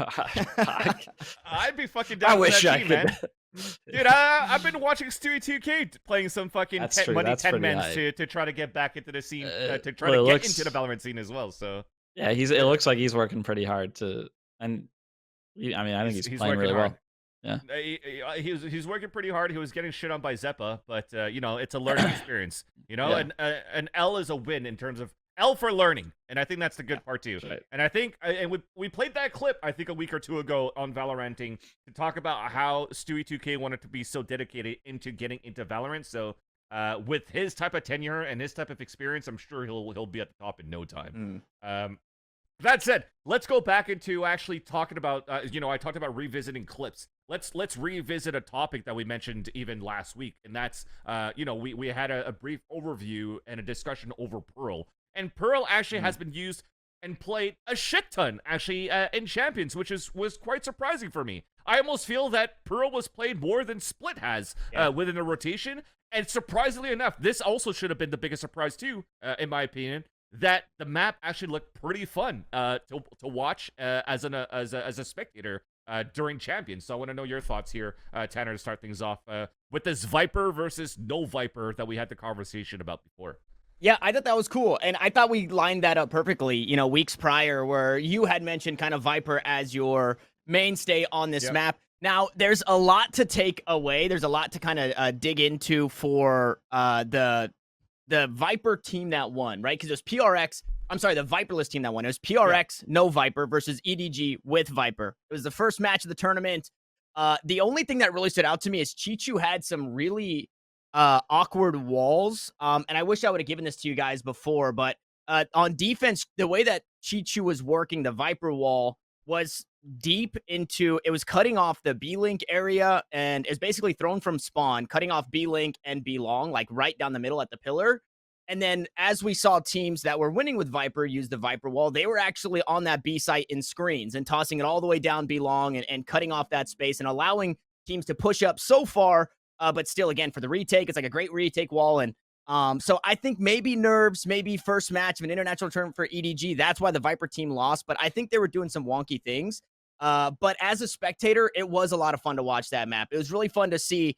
D: I'd be fucking down with
B: wish
D: that
B: I
D: team,
B: could.
D: man. Dude, I've been watching Stewie 2K playing some fucking money 10 men to try to get back into the scene, to try to get into the Valorant scene as well. So
B: yeah, it looks like he's working pretty hard to, and I mean, I think he's playing really
D: hard.
B: Well.
D: Yeah, he's working pretty hard. He was getting shit on by Zeppa, but it's a learning experience. And an L is a win in terms of L for learning, and I think that's the good part too.
B: Right.
D: And I think, and we played that clip I think a week or two ago on Valoranting to talk about how Stewie 2K wanted to be so dedicated into getting into Valorant. So with his type of tenure and his type of experience, I'm sure he'll be at the top in no time. That said, let's go back into actually talking about I talked about revisiting clips. Let's revisit a topic that we mentioned even last week, and that's we had a brief overview and a discussion over Pearl. And Pearl actually has been used and played a shit ton, actually, in Champions, which was quite surprising for me. I almost feel that Pearl was played more than Split has within the rotation. And surprisingly enough, this also should have been the biggest surprise too, in my opinion, that the map actually looked pretty fun to watch as a spectator during Champions. So I want to know your thoughts here, Tanner, to start things off with this Viper versus no Viper that we had the conversation about before.
C: Yeah, I thought that was cool. And I thought we lined that up perfectly, weeks prior, where you had mentioned kind of Viper as your mainstay on this map. Now, there's a lot to take away. There's a lot to kind of dig into for the Viper team that won, right? Because it was PRX. I'm sorry, the Viperless team that won. It was PRX, no Viper, versus EDG with Viper. It was the first match of the tournament. The only thing that really stood out to me is Chichu had some really awkward walls. And I wish I would have given this to you guys before, but on defense, the way that Chichu was working the Viper wall was deep into, it was cutting off the B-Link area, and it's basically thrown from spawn, cutting off B-Link and B-Long, like right down the middle at the pillar. And then as we saw teams that were winning with Viper use the Viper wall, they were actually on that B site in screens and tossing it all the way down B-Long and cutting off that space and allowing teams to push up so far. But still, again, for the retake, it's like a great retake wall. And so I think maybe nerves, maybe first match of an international tournament for EDG. That's why the Viper team lost. But I think they were doing some wonky things. But as a spectator, it was a lot of fun to watch that map. It was really fun to see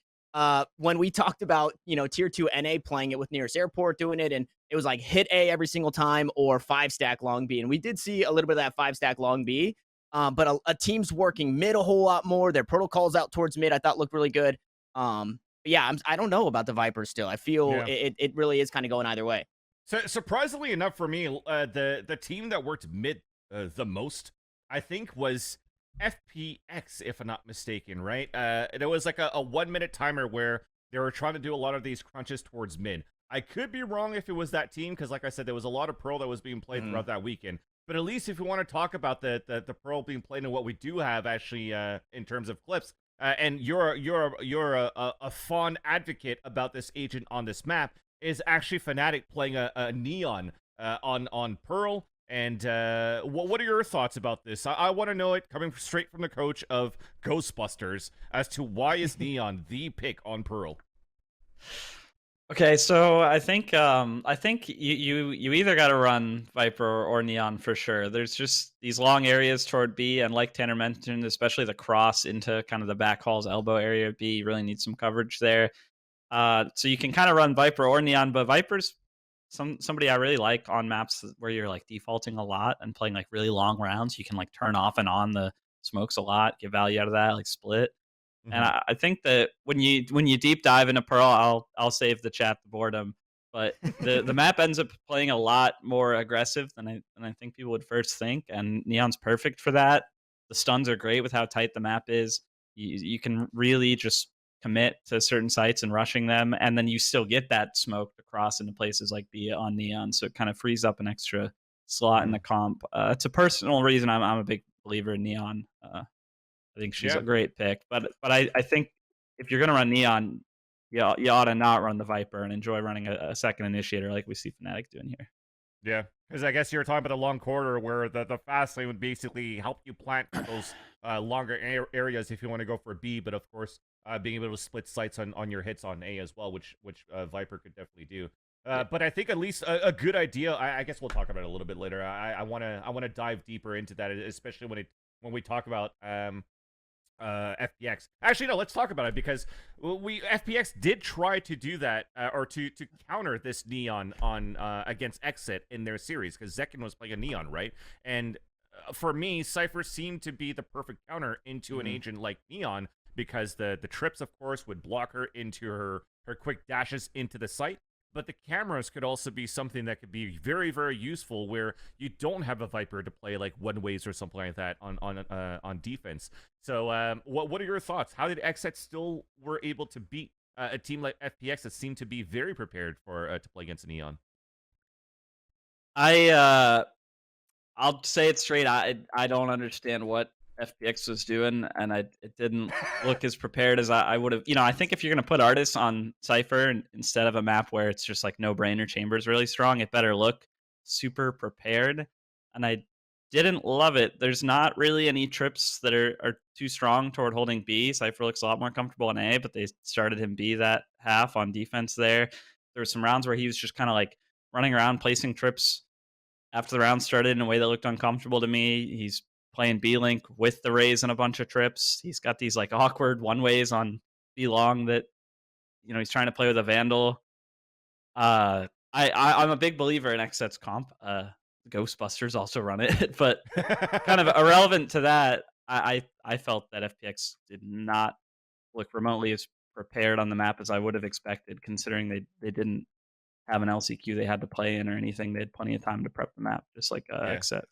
C: when we talked about, tier 2 NA playing it with Nearest Airport doing it. And it was like hit A every single time or 5-stack long B. And we did see a little bit of that 5-stack long B. But a team's working mid a whole lot more. Their protocols out towards mid I thought looked really good. Yeah, I don't know about the Vipers still. I feel it really is kind of going either way.
D: So surprisingly enough for me, the team that worked mid the most, I think, was FPX, if I'm not mistaken, right? There was like a 1-minute timer where they were trying to do a lot of these crunches towards mid. I could be wrong if it was that team, because like I said, there was a lot of Pearl that was being played throughout that weekend. But at least if we want to talk about the Pearl being played and what we do have actually in terms of clips, and you're a fond advocate about this agent on this map, is actually Fnatic playing a Neon on Pearl. And what are your thoughts about this? I want to know it coming straight from the coach of Ghostbusters as to why is Neon the pick on Pearl.
B: Okay, so I think you either got to run Viper or Neon for sure. There's just these long areas toward B, and like Tanner mentioned, especially the cross into kind of the back halls elbow area of B, you really need some coverage there. So you can kind of run Viper or Neon, but Viper's somebody I really like on maps where you're like defaulting a lot and playing like really long rounds. You can like turn off and on the smokes a lot, get value out of that, like split. And I think that when you deep dive into Pearl, I'll save the chat the boredom, but the map ends up playing a lot more aggressive than I think people would first think, and Neon's perfect for that. The stuns are great with how tight the map is. You can really just commit to certain sites and rushing them, and then you still get that smoke to cross into places like B on Neon, so it kind of frees up an extra slot in the comp. It's a personal reason I'm a big believer in Neon. I think she's a great pick, but I think if you're gonna run Neon, you ought to not run the Viper and enjoy running a second initiator like we see Fnatic doing here.
D: Yeah, because I guess you were talking about the long corridor where the fast lane would basically help you plant those longer areas if you want to go for B, but of course being able to split sites on your hits on A as well, which Viper could definitely do. But I think at least a good idea. I guess we'll talk about it a little bit later. I want to dive deeper into that, especially when we talk about FPX. Actually, no, let's talk about it, because FPX did try to do that or to counter this Neon on against Exit in their series, because Zekin was playing a Neon, right? And for me, Cypher seemed to be the perfect counter into an agent like Neon, because the trips, of course, would block her into her quick dashes into the site. But the cameras could also be something that could be very, very useful, where you don't have a Viper to play like one ways or something like that on defense. So what are your thoughts? How did Exet still were able to beat a team like FPX that seemed to be very prepared for to play against Neon?
B: I'll say it straight. I don't understand what FPX was doing, and it didn't look as prepared as I would have. I think if you're going to put artists on Cypher instead of a map where it's just like no-brainer chambers really strong, it better look super prepared. And I didn't love it. There's not really any trips that are too strong toward holding B. Cypher looks a lot more comfortable in A, but they started him B that half on defense there. There were some rounds where he was just kind of like running around placing trips after the round started in a way that looked uncomfortable to me. He's playing B-Link with the Raze and a bunch of trips. He's got these like awkward one-ways on B-Long that, he's trying to play with a Vandal. I'm a big believer in Xset's comp. Ghostbusters also run it, but kind of irrelevant to that, I felt that FPX did not look remotely as prepared on the map as I would have expected, considering they didn't have an LCQ they had to play in or anything. They had plenty of time to prep the map, just like Xset.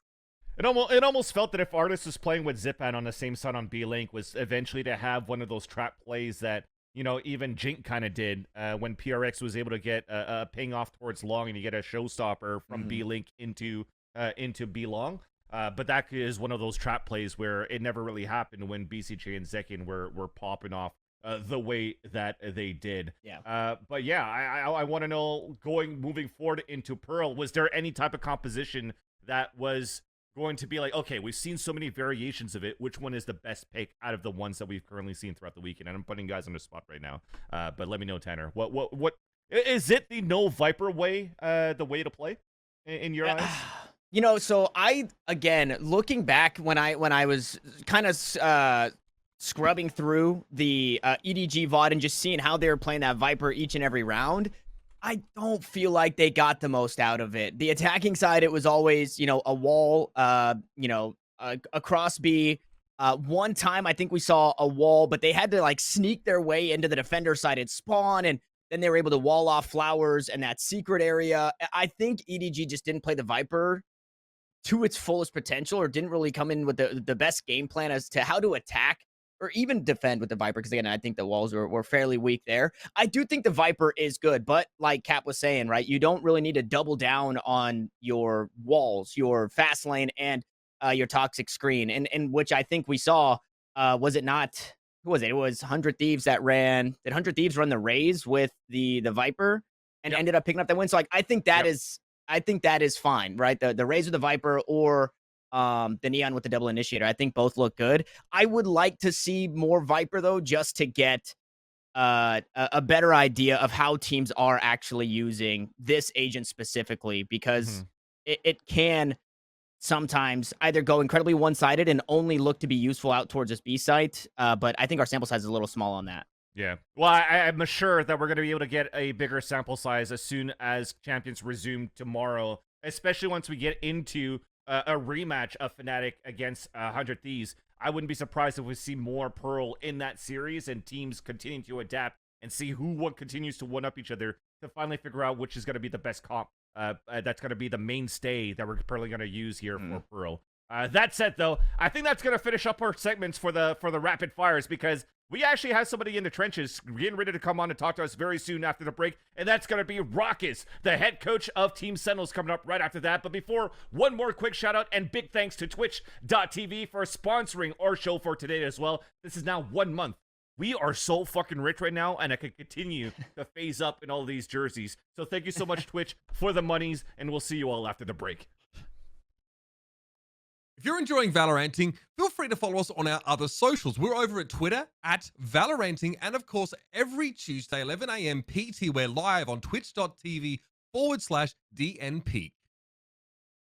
D: It almost felt that if Artis was playing with Zipan on the same side on B-Link, was eventually to have one of those trap plays that, even Jink kind of did when PRX was able to get a ping off towards Long and you get a showstopper from B-Link into B-Long. But that is one of those trap plays where it never really happened when BCJ and Zekin were popping off the way that they did.
C: Yeah.
D: But yeah, I want to know, moving forward into Pearl, was there any type of composition that was going to be like, okay, we've seen so many variations of it, which one is the best pick out of the ones that we've currently seen throughout the weekend? And I'm putting guys on the spot right now, but let me know, Tanner. What is it? The no Viper way, the way to play in your eyes?
C: So I, again, looking back when I was kind of scrubbing through the EDG VOD and just seeing how they were playing that Viper each and every round, I don't feel like they got the most out of it. The attacking side, it was always, a wall, across B. One time, I think we saw a wall, but they had to like sneak their way into the defender side and spawn, and then they were able to wall off flowers and that secret area. I think EDG just didn't play the Viper to its fullest potential, or didn't really come in with the best game plan as to how to attack or even defend with the Viper, because again, I think the walls were fairly weak there. I do think the Viper is good, but like Cap was saying, right, you don't really need to double down on your walls, your fast lane, and your toxic screen, and which I think we saw. Was it not? Who was it? It was 100 Thieves that ran. Did 100 Thieves run the Raze with the Viper and ended up picking up that win? So like, I think that is fine, right? The Raze with the Viper or the Neon with the double initiator. I think both look good. I would like to see more Viper though, just to get a better idea of how teams are actually using this agent specifically, because it can sometimes either go incredibly one-sided and only look to be useful out towards this B site, but I think our sample size is a little small on that.
D: Yeah. Well, I'm sure that we're going to be able to get a bigger sample size as soon as Champions resume tomorrow, especially once we get into a rematch of Fnatic against 100 Thieves. I wouldn't be surprised if we see more Pearl in that series and teams continuing to adapt and see who continues to one-up each other to finally figure out which is going to be the best comp. That's going to be the mainstay that we're probably going to use here for Pearl. That said, though, I think that's going to finish up our segments for the rapid fires, because we actually have somebody in the trenches getting ready to come on and talk to us very soon after the break, and that's going to be Rawkus, the head coach of Team Sentinels, coming up right after that. But before, one more quick shout out and big thanks to Twitch.tv for sponsoring our show for today as well. This is now 1 month. We are so fucking rich right now, and I could continue to phase up in all of these jerseys. So thank you so much, Twitch, for the monies, and we'll see you all after the break.
M: If you're enjoying Valoranting, feel free to follow us on our other socials. We're over at Twitter @Valoranting, and of course, every Tuesday, 11 a.m. PT, we're live on twitch.tv/DNP.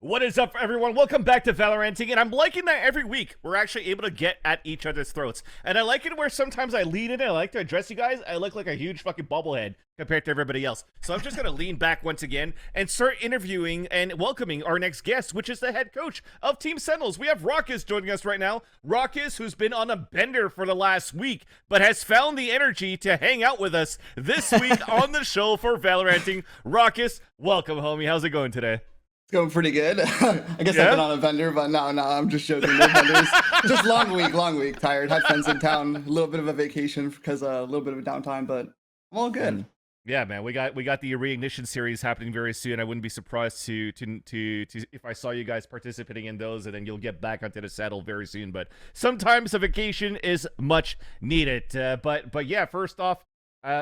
D: What is up, everyone? Welcome back to Valoranting, and I'm liking that every week we're actually able to get at each other's throats. And I like it where sometimes I lean in and I like to address you guys. I look like a huge fucking bobblehead compared to everybody else. So I'm just going to lean back once again and start interviewing and welcoming our next guest, which is the head coach of Team Sentinels. We have Rawkus joining us right now. Rawkus, who's been on a bender for the last week, but has found the energy to hang out with us this week on the show for Valoranting. Rawkus, welcome, homie. How's it going today?
A: It's going pretty good. I guess I've been on a vendor, but no, I'm just joking. No vendors. Just long week, tired. Had friends in town, a little bit of a vacation because a little bit of a downtime, but I'm all good.
D: Yeah, man, we got the reignition series happening very soon. I wouldn't be surprised to if I saw you guys participating in those, and then you'll get back onto the saddle very soon. But sometimes a vacation is much needed. But yeah, first off,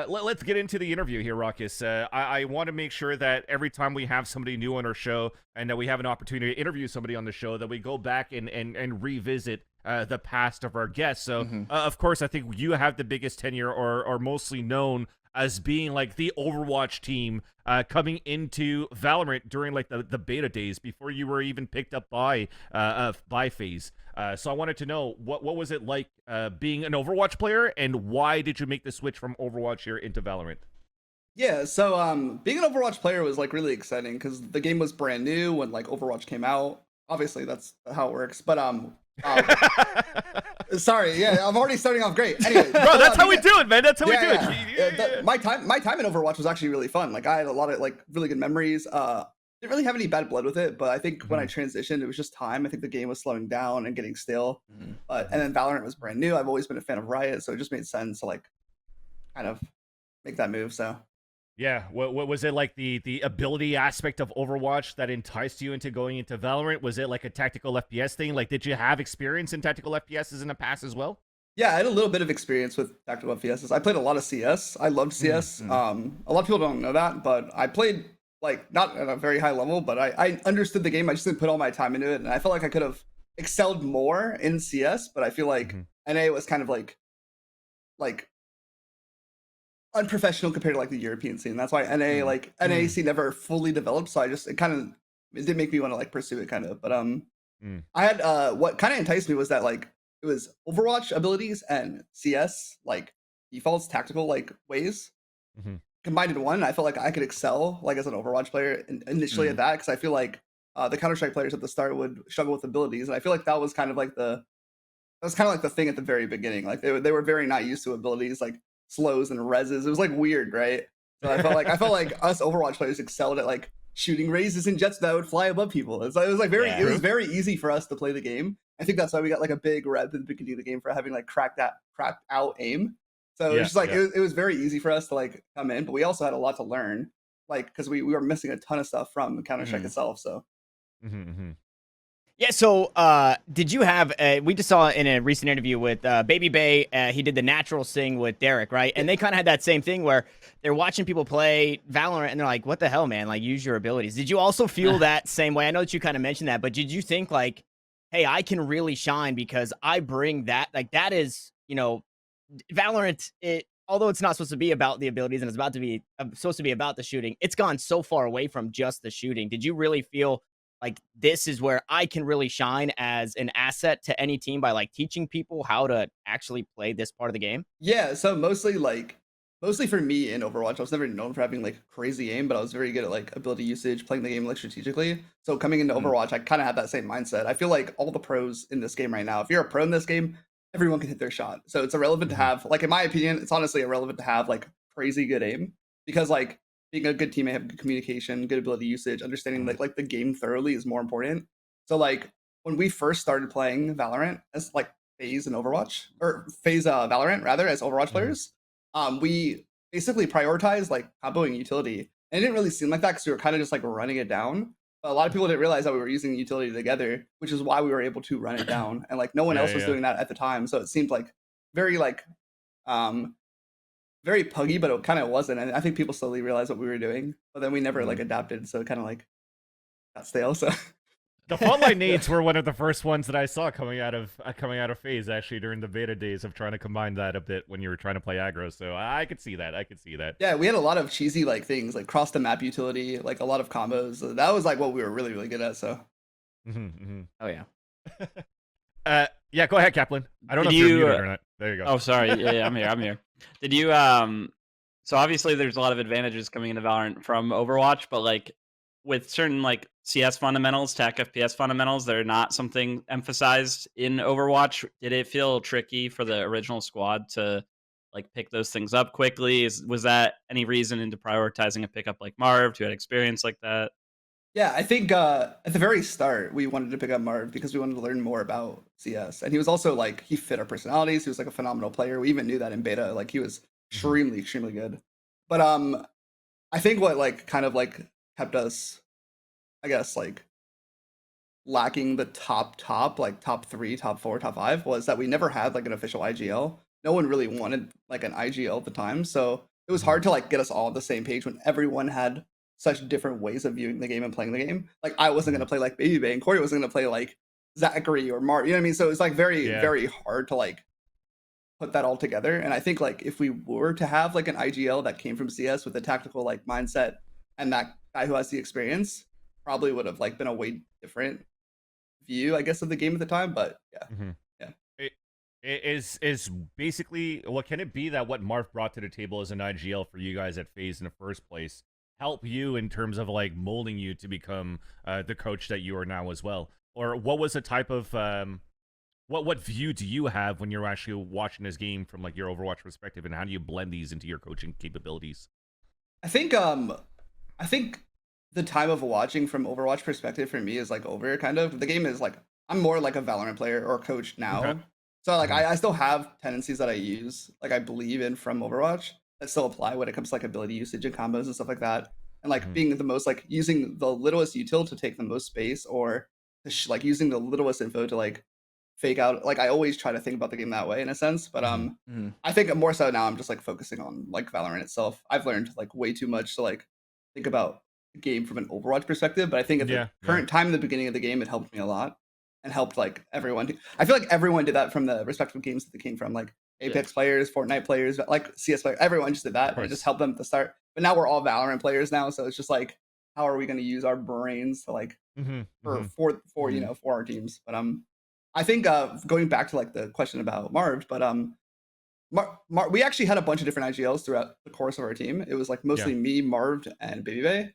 D: let's get into the interview here, Rawkus. I want to make sure that every time we have somebody new on our show and that we have an opportunity to interview somebody on the show, that we go back and revisit the past of our guests. So, of course, I think you have the biggest tenure or mostly known as being like the Overwatch team coming into Valorant during like the beta days before you were even picked up by FaZe. So I wanted to know what was it like being an Overwatch player, and why did you make the switch from Overwatch here into Valorant?
A: Yeah, so being an Overwatch player was like really exciting because the game was brand new when like Overwatch came out. Obviously, that's how it works. But sorry, yeah, I'm already starting off great. Anyway,
D: bro, that's how we do it, man. That's how we do it.
A: My time in Overwatch was actually really fun. Like I had a lot of like really good memories. Didn't really have any bad blood with it, but I think when I transitioned, it was just time. I think the game was slowing down and getting stale. And then Valorant was brand new. I've always been a fan of Riot, so it just made sense to like kind of make that move. So
D: yeah, what was it like the ability aspect of Overwatch that enticed you into going into Valorant? Was it like a tactical FPS thing? Like, did you have experience in tactical FPSs in the past as well?
A: Yeah, I had a little bit of experience with tactical FPSs. I played a lot of CS. I loved CS. A lot of people don't know that, but I played like not at a very high level, but I understood the game. I just didn't put all my time into it, and I felt like I could have excelled more in CS. But I feel like NA was kind of like unprofessional compared to like the European scene. That's why NA scene never fully developed. So it did make me want to like pursue it kind of. But I had what kind of enticed me was that like it was Overwatch abilities and CS like defaults tactical like ways combined into one. I felt like I could excel like as an Overwatch player initially at that, because I feel like the Counter-Strike players at the start would struggle with abilities, and I feel like that was kind of like the thing at the very beginning. Like they were very not used to abilities like slows and reses. It was like weird, right? So I felt like us Overwatch players excelled at like shooting raises and jets that would fly above people. It was very easy for us to play the game. I think that's why we got like a big rep at the beginning of the game for having like cracked out aim. So it was just like it was very easy for us to like come in, but we also had a lot to learn, like because we were missing a ton of stuff from Counter-Strike itself. So
C: yeah. So did you have? We just saw in a recent interview with Baby Bay. He did the natural sing with Derek, right? And they kind of had that same thing where they're watching people play Valorant and they're like, "What the hell, man? Like, use your abilities." Did you also feel that same way? I know that you kind of mentioned that, but did you think like, "Hey, I can really shine because I bring that." Like that is, Valorant. Although it's not supposed to be about the abilities and it's supposed to be about the shooting, it's gone so far away from just the shooting. Did you really feel like this is where I can really shine as an asset to any team by like teaching people how to actually play this part of the game?
A: Yeah, so mostly for me in Overwatch, I was never known for having like crazy aim, but I was very good at like ability usage, playing the game like strategically. So coming into Overwatch, I kind of had that same mindset. I feel like all the pros in this game right now, if you're a pro in this game, everyone can hit their shot. So it's irrelevant to have, like in my opinion, it's honestly irrelevant to have like crazy good aim, because like being a good teammate, have good communication, good ability usage, understanding like the game thoroughly is more important. So like when we first started playing Valorant as like FaZe and Overwatch, or FaZe Valorant rather, as Overwatch players, we basically prioritized like comboing utility. And it didn't really seem like that because we were kind of just like running it down. But a lot of people didn't realize that we were using utility together, which is why we were able to run it down. And like no one else was doing that at the time. So it seemed like very like very puggy, but it kind of wasn't. And I think people slowly realized what we were doing, but then we never like adapted. So it kind of like got stale. So
D: the frontline nades were one of the first ones that I saw coming out of FaZe, actually, during the beta days of trying to combine that a bit when you were trying to play aggro. So I could see that.
A: Yeah, we had a lot of cheesy like things, like cross the map utility, like a lot of combos. So that was like what we were really, really good at. So
C: oh yeah.
D: Yeah, go ahead, Kaplan. I don't know if you're muted or not. There you go.
B: Oh, sorry. Yeah, I'm here. Did you so obviously there's a lot of advantages coming into Valorant from Overwatch, but like with certain like CS fundamentals, TAC FPS fundamentals, they're not something emphasized in Overwatch. Did it feel tricky for the original squad to like pick those things up quickly? Was that any reason into prioritizing a pickup like Marv, who had experience like that?
A: Yeah, I think at the very start we wanted to pick up Marv because we wanted to learn more about CS, and he was also like he fit our personalities. He was like a phenomenal player. We even knew that in beta. Like he was extremely good. But I think what like kind of like kept us, I guess, like lacking the top like top 3, top 4, top 5 was that we never had like an official IGL. No one really wanted like an IGL at the time, so it was hard to like get us all on the same page when everyone had such different ways of viewing the game and playing the game. Like I wasn't gonna play like Baby Bay, and Corey wasn't gonna play like Zachary or Mark. You know what I mean? So it's like very hard to like put that all together. And I think like if we were to have like an IGL that came from CS with a tactical like mindset, and that guy who has the experience, probably would have like been a way different view, I guess, of the game at the time. But yeah.
D: Is basically, what can it be that what Marv brought to the table as an IGL for you guys at FaZe in the first place help you in terms of like molding you to become the coach that you are now as well? Or what was the type of what view do you have when you're actually watching this game from like your Overwatch perspective, and how do you blend these into your coaching capabilities?
A: I think the time of watching from Overwatch perspective for me is like over, kind of. The game is like, I'm more like a Valorant player or coach now.
D: Okay.
A: So like I still have tendencies that I use, like I believe in from Overwatch, that still apply when it comes to like ability usage and combos and stuff like that. And like being the most like using the littlest util to take the most space, or like using the littlest info to like fake out. Like I always try to think about the game that way in a sense. But I think more so now I'm just like focusing on like Valorant itself. I've learned like way too much to like think about the game from an Overwatch perspective. But I think at the current time in the beginning of the game, it helped me a lot. And helped like everyone. I feel like everyone did that from the respective games that they came from, like Apex players, Fortnite players, like CS players. Everyone just did that. And it just helped them at the start. But now we're all Valorant players now, so it's just like, how are we going to use our brains to like for our teams? But I think going back to like the question about Marv, but we actually had a bunch of different IGLs throughout the course of our team. It was like mostly me, Marv, and Baby Bay.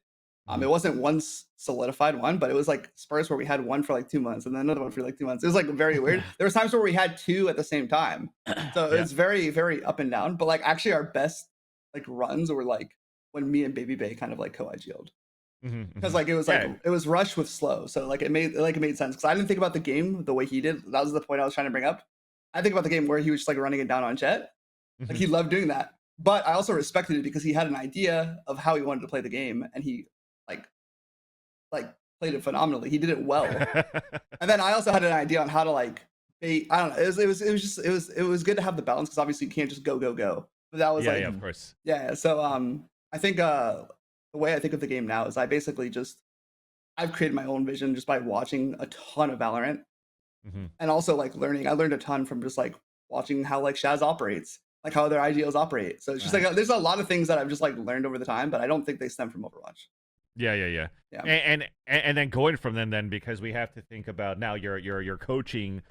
A: It wasn't one solidified one, but it was like spurts where we had one for like 2 months and then another one for like 2 months. It was like very weird. There was times where we had 2 at the same time. So it's very, very up and down. But like actually our best like runs were like when me and Baby Bay kind of like co-IGL'd. because like it was like it was rushed with slow, so like it made sense because I didn't think about the game the way he did. That was the point I was trying to bring up. I think about the game where he was just like running it down on Jet, like he loved doing that. But I also respected it because he had an idea of how he wanted to play the game, and he like played it phenomenally. He did it well. And then I also had an idea on how to like bait. I don't know. It was good to have the balance because obviously you can't just go. But that was like
D: of course.
A: Yeah. So I think the way I think of the game now is I basically I've created my own vision just by watching a ton of Valorant, and also like learning. I learned a ton from just like watching how like Shaz operates, like how other IGLs operate. So it's just like there's a lot of things that I've just like learned over the time, but I don't think they stem from Overwatch.
D: Yeah. And then going from them, then because we have to think about now your coaching,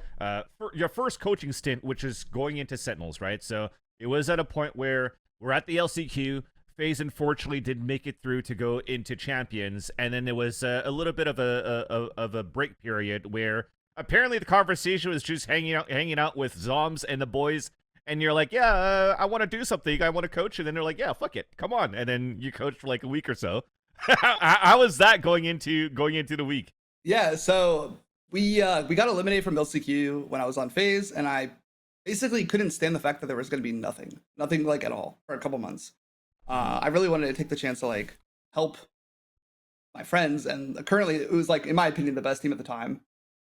D: your first coaching stint, which is going into Sentinels, right? So it was at a point where we're at the LCQ. FaZe unfortunately didn't make it through to go into Champions, and then there was a little bit of a break period where apparently the conversation was just hanging out with Zoms and the boys. And you're like, I want to do something. I want to coach. And then they're like, yeah, fuck it, come on. And then you coach for like a week or so. How was that going into the week?
A: Yeah, so we got eliminated from LCQ when I was on FaZe, and I basically couldn't stand the fact that there was going to be nothing like at all for a couple months. I really wanted to take the chance to like help my friends, and currently it was like, in my opinion, the best team at the time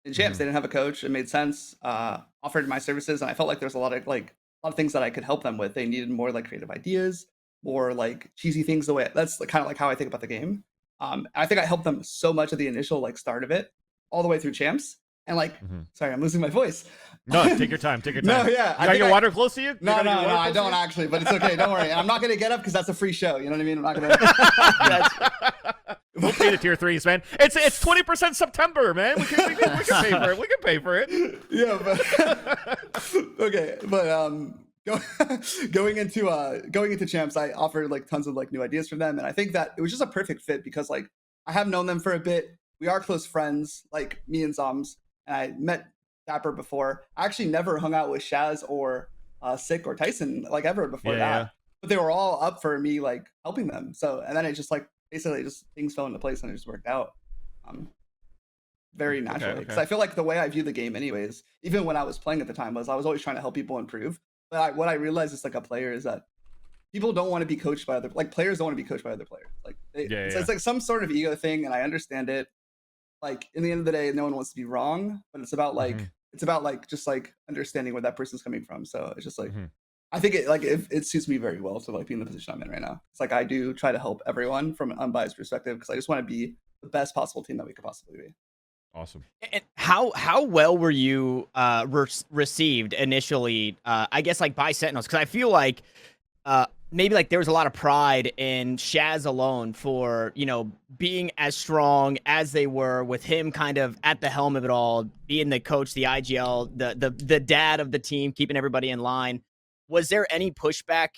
A: in Champs. They didn't have a coach. It made sense. Offered my services, and I felt like there's a lot of things that I could help them with. They needed more like creative ideas, more like cheesy things. That's kind of like how I think about the game. I think I helped them so much at the initial like start of it, all the way through Champs. And like, sorry, I'm losing my voice.
D: No, take your time. Take your time.
A: No, yeah.
D: You got your water close to you?
A: No, I don't actually, but it's okay. Don't worry. And I'm not going to get up because that's a free show. You know what I mean? I'm not going to.
D: We'll pay the tier 3s, man. It's 20% September, man. We can pay for it. We can pay for it.
A: Yeah, but okay, but going into Champs, I offered like tons of like new ideas for them, and I think that it was just a perfect fit because like I have known them for a bit. We are close friends, like me and Zoms, and I met Dapper before. I actually never hung out with Shaz or Sick or Tyson like ever before that, but they were all up for me like helping them. So and then it just like basically just things fell into place and it just worked out very naturally. Because I feel like the way I view the game, anyways, even when I was playing at the time, was I was always trying to help people improve. But what I realized as like a player is that people don't want to be coached by players don't want to be coached by other players. Like it's like some sort of ego thing, and I understand it. Like in the end of the day, no one wants to be wrong, but it's about like just like understanding where that person's coming from. So it's just like I think it suits me very well to like be in the position I'm in right now. It's like I do try to help everyone from an unbiased perspective because I just want to be the best possible team that we could possibly be.
D: Awesome.
C: And how well were you received initially? I guess like by Sentinels, because I feel like maybe like there was a lot of pride in Shaz alone for being as strong as they were, with him kind of at the helm of it all, being the coach, the IGL, the dad of the team, keeping everybody in line. Was there any pushback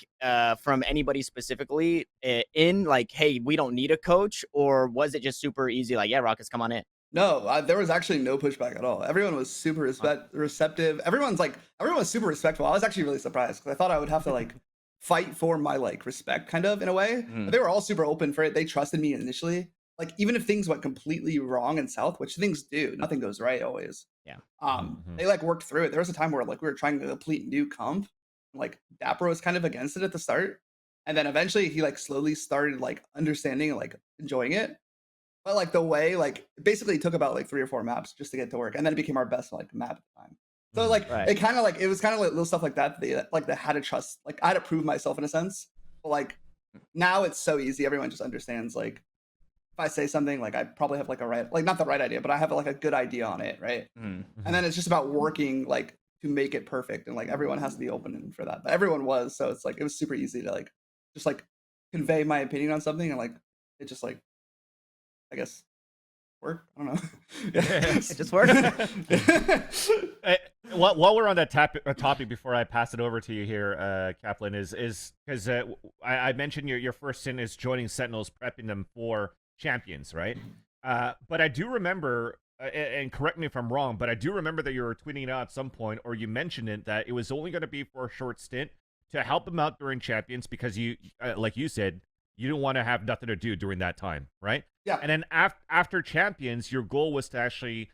C: from anybody specifically in like, hey, we don't need a coach, or was it just super easy? Like, yeah, Rawkus, come on in.
A: No, there was actually no pushback at all. Everyone was super receptive. Everyone was super respectful. I was actually really surprised because I thought I would have to like fight for my like respect kind of in a way. But they were all super open for it. They trusted me initially. Like even if things went completely wrong and south, which things do, nothing goes right always.
C: Yeah.
A: They like worked through it. There was a time where like we were trying to complete new comp. Like Dapper was kind of against it at the start, and then eventually he like slowly started like understanding and like enjoying it. But like the way like it basically took about like 3 or 4 maps just to get to work, and then it became our best like map at the time. So like it kind of like it was kind of like little stuff like that. They had to trust. Like I had to prove myself in a sense. But like now it's so easy. Everyone just understands. Like if I say something, like I probably have like not the right idea, but I have like a good idea on it, right? And then it's just about working like to make it perfect, and like everyone has to be open for that. But everyone was, so it's like it was super easy to like just like convey my opinion on something, and like it just like I guess work. I don't know.
C: It just worked.
D: While we're on that topic, before I pass it over to you here, Kaplan, is because I mentioned your first stint is joining Sentinels, prepping them for Champions, right? But I do remember, and correct me if I'm wrong, but I do remember that you were tweeting it out at some point, or you mentioned it, that it was only going to be for a short stint to help them out during Champions because you, like you said, you didn't want to have nothing to do during that time, right?
A: Yeah.
D: And then after Champions, your goal was to actually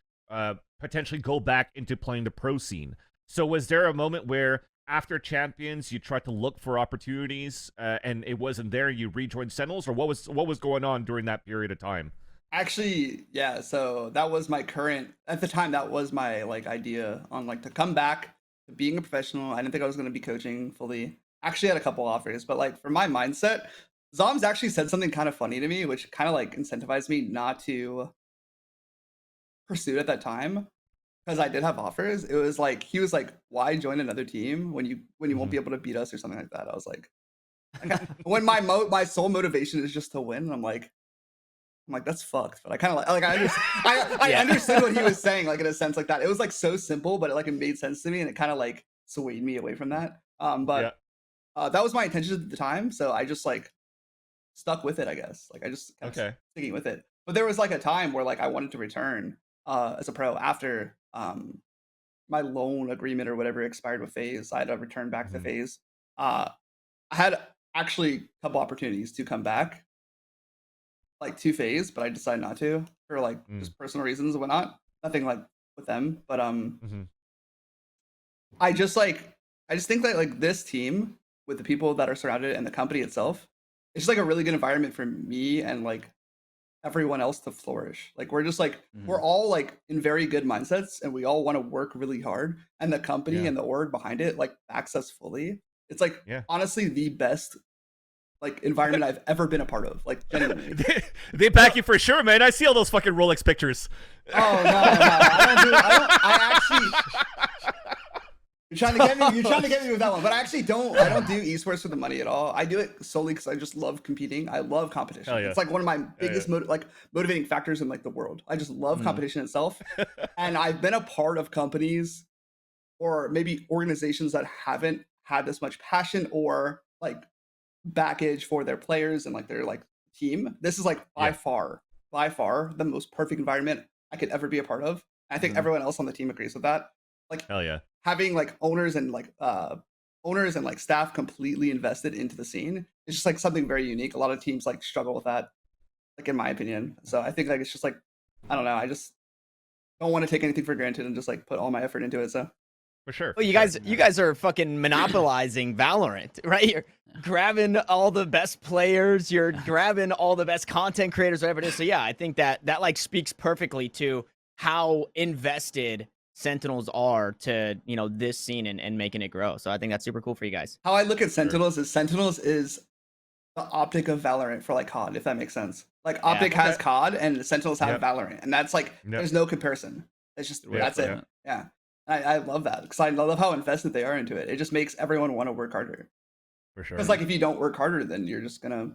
D: potentially go back into playing the pro scene. So was there a moment where after Champions you tried to look for opportunities and it wasn't there, you rejoined Sentinels, or what was going on during that period of time?
A: Actually, yeah, so that was my current, at the time, that was my like idea on like to come back to being a professional. I didn't think I was going to be coaching fully. Actually had a couple offers, but like for my mindset, Zoms actually said something kind of funny to me, which kind of like incentivized me not to pursue it at that time, because I did have offers. It was like, he was like, why join another team when you won't be able to beat us or something like that. I was like, when my sole motivation is just to win, and I'm like, that's fucked. But I kind of I understood what he was saying, like in a sense like that. It was like so simple, but it made sense to me, and it kind of like swayed me away from that. But that was my intention at the time, so I just like stuck with it, I guess. Like I just kept sticking with it. But there was like a time where like I wanted to return as a pro after my loan agreement or whatever expired with FaZe. I had to return back to FaZe. I had actually a couple opportunities to come back, like to FaZe, but I decided not to for like just personal reasons and whatnot. Nothing like with them, but I just think that like this team with the people that are surrounded and the company itself, it's just like a really good environment for me and like everyone else to flourish. Like we're just like we're all like in very good mindsets, and we all want to work really hard, and the company and the org behind it like backs us fully. It's like honestly the best like environment I've ever been a part of. Like genuinely,
D: they back you for sure, man. I see all those fucking Rolex pictures.
A: Oh no, I actually. You're trying to get me with that one, but I actually don't. I don't do esports for the money at all. I do it solely because I just love competing. I love competition. It's like one of my biggest motivating factors in like the world. I just love competition itself, and I've been a part of companies or maybe organizations that haven't had this much passion or like baggage for their players and like their like team. This is like by far the most perfect environment I could ever be a part of. I think everyone else on the team agrees with that. Like
D: hell yeah.
A: Having like owners and like staff completely invested into the scene, it's just like something very unique. A lot of teams like struggle with that, like in my opinion. So I think like it's just like, I don't know, I just don't want to take anything for granted and just like put all my effort into it. So
D: for sure.
C: Well, you guys are fucking monopolizing Valorant, right? You're grabbing all the best players, you're grabbing all the best content creators, whatever it is. So yeah, I think that like speaks perfectly to how invested Sentinels are to this scene and making it grow. So I think that's super cool for you guys.
A: How I look at Sentinels is the optic of Valorant for like COD, if that makes sense. Like Optic has COD and Sentinels have Valorant, and that's like there's no comparison. It's just that's it. Yeah. I love that because I love how invested they are into it. It just makes everyone want to work harder.
D: For sure.
A: Because like if you don't work harder, then you're just gonna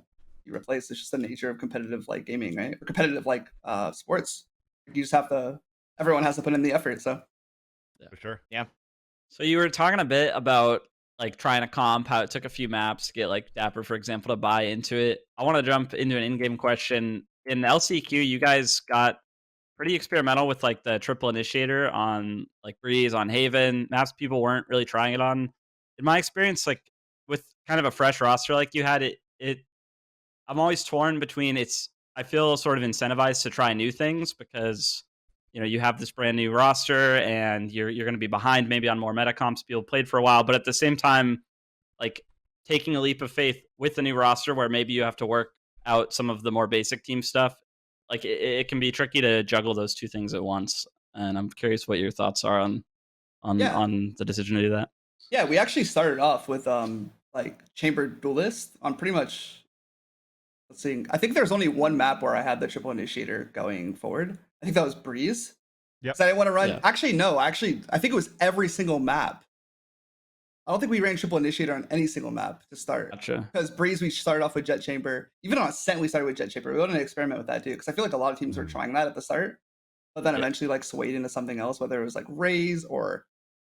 A: be replaced. It's just the nature of competitive like gaming, right? Or competitive like sports. You just have to. Everyone has to put in the effort. So.
D: For sure.
C: Yeah.
B: So you were talking a bit about like trying to comp, how it took a few maps to get like Dapper, for example, to buy into it. I want to jump into an in-game question. In LCQ, you guys got pretty experimental with like the triple initiator on like Breeze, on Haven. Maps people weren't really trying it on. In my experience, like with kind of a fresh roster like you had, I'm always torn between I feel sort of incentivized to try new things because you have this brand new roster and you're going to be behind maybe on more meta comps people played for a while, but at the same time, like taking a leap of faith with the new roster where maybe you have to work out some of the more basic team stuff, like it can be tricky to juggle those two things at once. And I'm curious what your thoughts are on the decision to do that.
A: Yeah, we actually started off with like Chamber Duelist on pretty much. Let's see. I think there's only one map where I had the triple initiator going forward. I think that was Breeze.
D: Yeah.
A: So I didn't want to run. Yeah. Actually, no. I think it was every single map. I don't think we ran triple initiator on any single map to start.
B: Gotcha.
A: Because Breeze, we started off with Jet Chamber. Even on Ascent, we started with Jet Chamber. We wanted to experiment with that too, because I feel like a lot of teams were trying that at the start, but then eventually like swayed into something else, whether it was like Raze or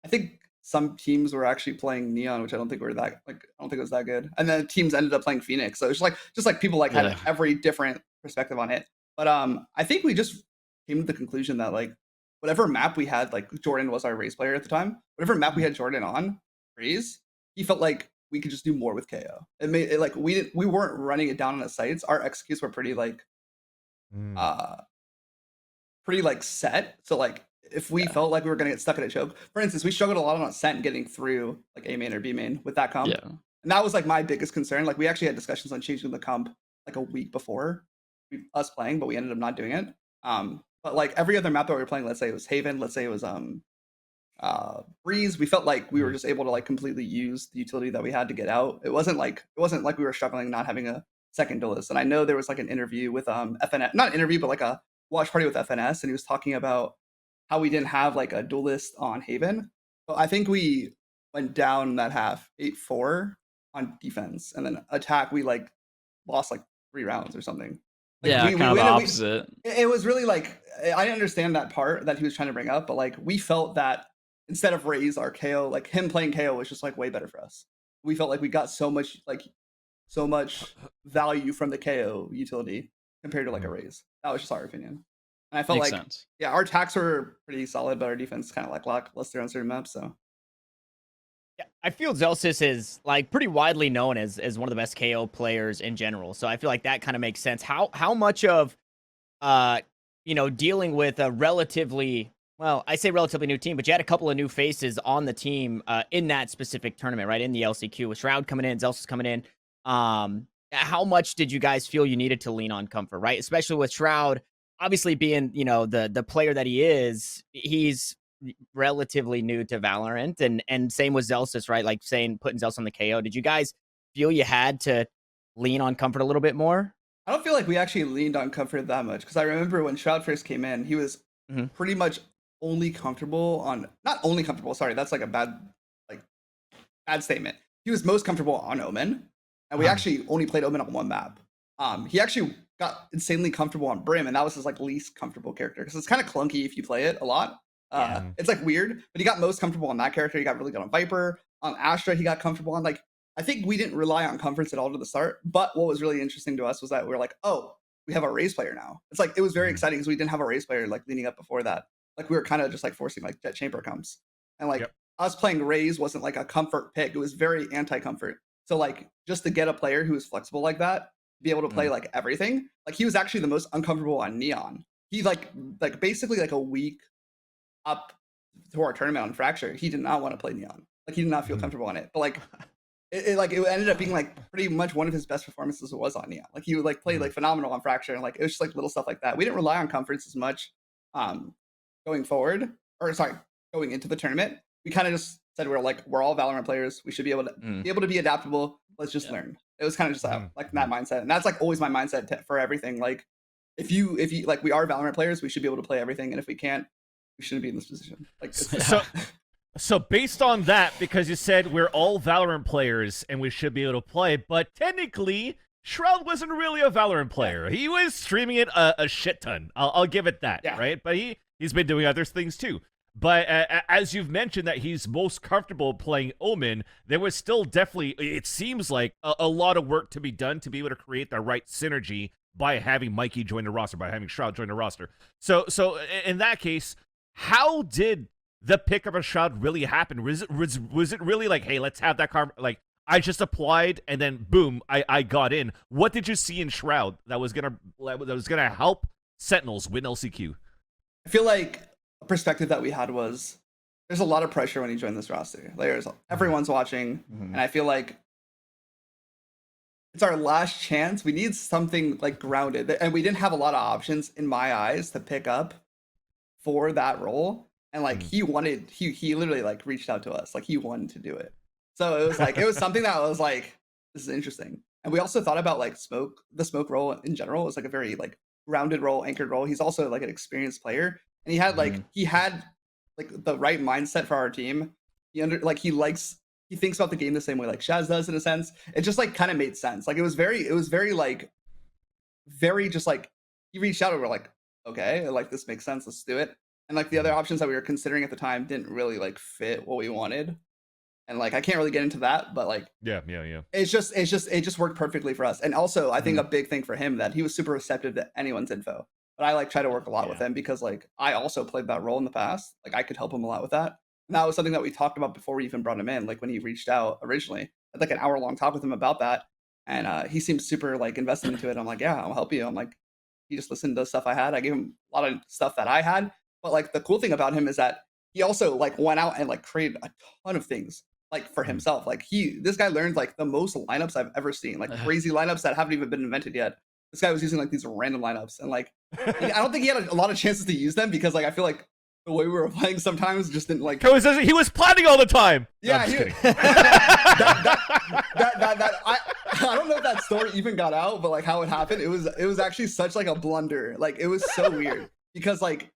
A: I think some teams were actually playing Neon, which I don't think it was that good. And then teams ended up playing Phoenix. So it's just like people like had every different perspective on it. But I think we just came to the conclusion that like whatever map we had, like Jordan was our Raze player at the time. Whatever map we had Jordan on Raze, he felt like we could just do more with KO. It made it like we weren't running it down on the sites. Our executes were pretty like pretty like set. So like if we felt like we were gonna get stuck in a choke, for instance, we struggled a lot on Sent getting through like A main or B main with that comp.
B: Yeah.
A: And that was like my biggest concern. Like we actually had discussions on changing the comp like a week before us playing, but we ended up not doing it. But like every other map that we were playing, let's say it was Haven, let's say it was Breeze, we felt like we were just able to like completely use the utility that we had to get out. It wasn't like we were struggling not having a second duelist. And I know there was like an interview with FNS, not an interview, but like a watch party with FNS, and he was talking about how we didn't have like a duelist on Haven. But I think we went down that half 8-4 on defense, and then attack we like lost like 3 rounds or something. Like,
B: Yeah, kind of the opposite.
A: It was really like, I understand that part that he was trying to bring up, but like we felt that instead of Raze, our KO, like him playing KO was just like way better for us. We felt like we got so much value from the KO utility compared to like a Raze. That was just our opinion. And I felt
B: Makes
A: like,
B: sense.
A: yeah, our attacks were pretty solid, but our defense kind of like lackluster on certain maps. So
C: Yeah, I feel Zellsis is like pretty widely known as one of the best KO players in general. So I feel like that kind of makes sense. How much of dealing with a relatively, well, I say relatively new team, but you had a couple of new faces on the team in that specific tournament, right? In the LCQ with Shroud coming in, Zellsis coming in. How much did you guys feel you needed to lean on comfort, right? Especially with Shroud, obviously being, the player that he is, he's relatively new to Valorant, and same with Zellsis, right? Like putting Zellsis on the KO. Did you guys feel you had to lean on comfort a little bit more?
A: I don't feel like we actually leaned on comfort that much, because I remember when Shroud first came in, he was pretty much only comfortable on, not only comfortable, sorry, that's like a bad statement. He was most comfortable on Omen, and we actually only played Omen on one map. He actually got insanely comfortable on Brim, and that was his like least comfortable character, because it's kind of clunky if you play it a lot. It's like weird, but he got most comfortable on that character. He got really good on Viper. On Astra, he got comfortable on like, I think we didn't rely on comforts at all to the start. But what was really interesting to us was that we were like, oh, we have a Raze player now. It's like, it was very exciting because we didn't have a Raze player like leading up before that. Like we were kind of just like forcing like Jet Chamber comps, and like us playing Raze wasn't like a comfort pick. It was very anti-comfort. So like just to get a player who was flexible like that, be able to play like everything. Like he was actually the most uncomfortable on Neon. He like basically like a week up to our tournament on Fracture, he did not want to play Neon. Like he did not feel comfortable on it. But like it ended up being like pretty much one of his best performances was on Neon. Like he would like play like phenomenal on Fracture, and like it was just like little stuff like that. We didn't rely on comforts as much going forward, or sorry, going into the tournament. We kind of just said we're all Valorant players. We should be able to be adaptable. Let's just learn. It was kind of just like that mindset, and that's like always my mindset for everything. Like if you like, we are Valorant players, we should be able to play everything, and if we can't, we shouldn't be in this position. Like
D: so based on that, because you said we're all Valorant players and we should be able to play, but technically Shroud wasn't really a Valorant player. He was streaming it a shit ton. I'll give it that, right? But he's been doing other things too. But as you've mentioned that he's most comfortable playing Omen, there was still definitely, it seems like, a lot of work to be done to be able to create the right synergy by having Mikey join the roster, by having Shroud join the roster. So in that case, how did the pick of a Shroud really happen? Was it really like, hey, let's have that like I just applied and then boom, I got in? What did you see in Shroud that was gonna help Sentinels win LCQ?
A: I feel like a perspective that we had was there's a lot of pressure when you join this roster. Everyone's watching, and I feel like it's our last chance. We need something like grounded, and we didn't have a lot of options in my eyes to pick up for that role. And like he literally like reached out to us, like he wanted to do it. So it was like it was something that was like, this is interesting. And we also thought about like the smoke role in general is like a very like grounded role, anchored role. He's also like an experienced player, and he had like the right mindset for our team. He thinks about the game the same way like Shaz does in a sense. It just like kind of made sense. Like it was very just like he reached out and we're like, okay, like this makes sense, let's do it. And like the other options that we were considering at the time didn't really like fit what we wanted. And like I can't really get into that, but like it just worked perfectly for us. And also I think a big thing for him that he was super receptive to anyone's info. But I like try to work a lot with him because like I also played that role in the past. Like I could help him a lot with that. And that was something that we talked about before we even brought him in. Like when he reached out originally, I had like an hour-long talk with him about that. And he seemed super like invested into it. I'm like, yeah, I'll help you. I'm like, he just listened to stuff I had. I gave him a lot of stuff that I had. But like the cool thing about him is that he also like went out and like created a ton of things like for himself. Like this guy learned like the most lineups I've ever seen, like crazy lineups that haven't even been invented yet. This guy was using like these random lineups, and like I don't think he had a lot of chances to use them because like I feel like the way we were playing sometimes just didn't like.
D: He was planning all the time.
A: Yeah,
D: no,
A: I don't know if that story even got out, but like how it happened, it was actually such like a blunder. Like it was so weird because like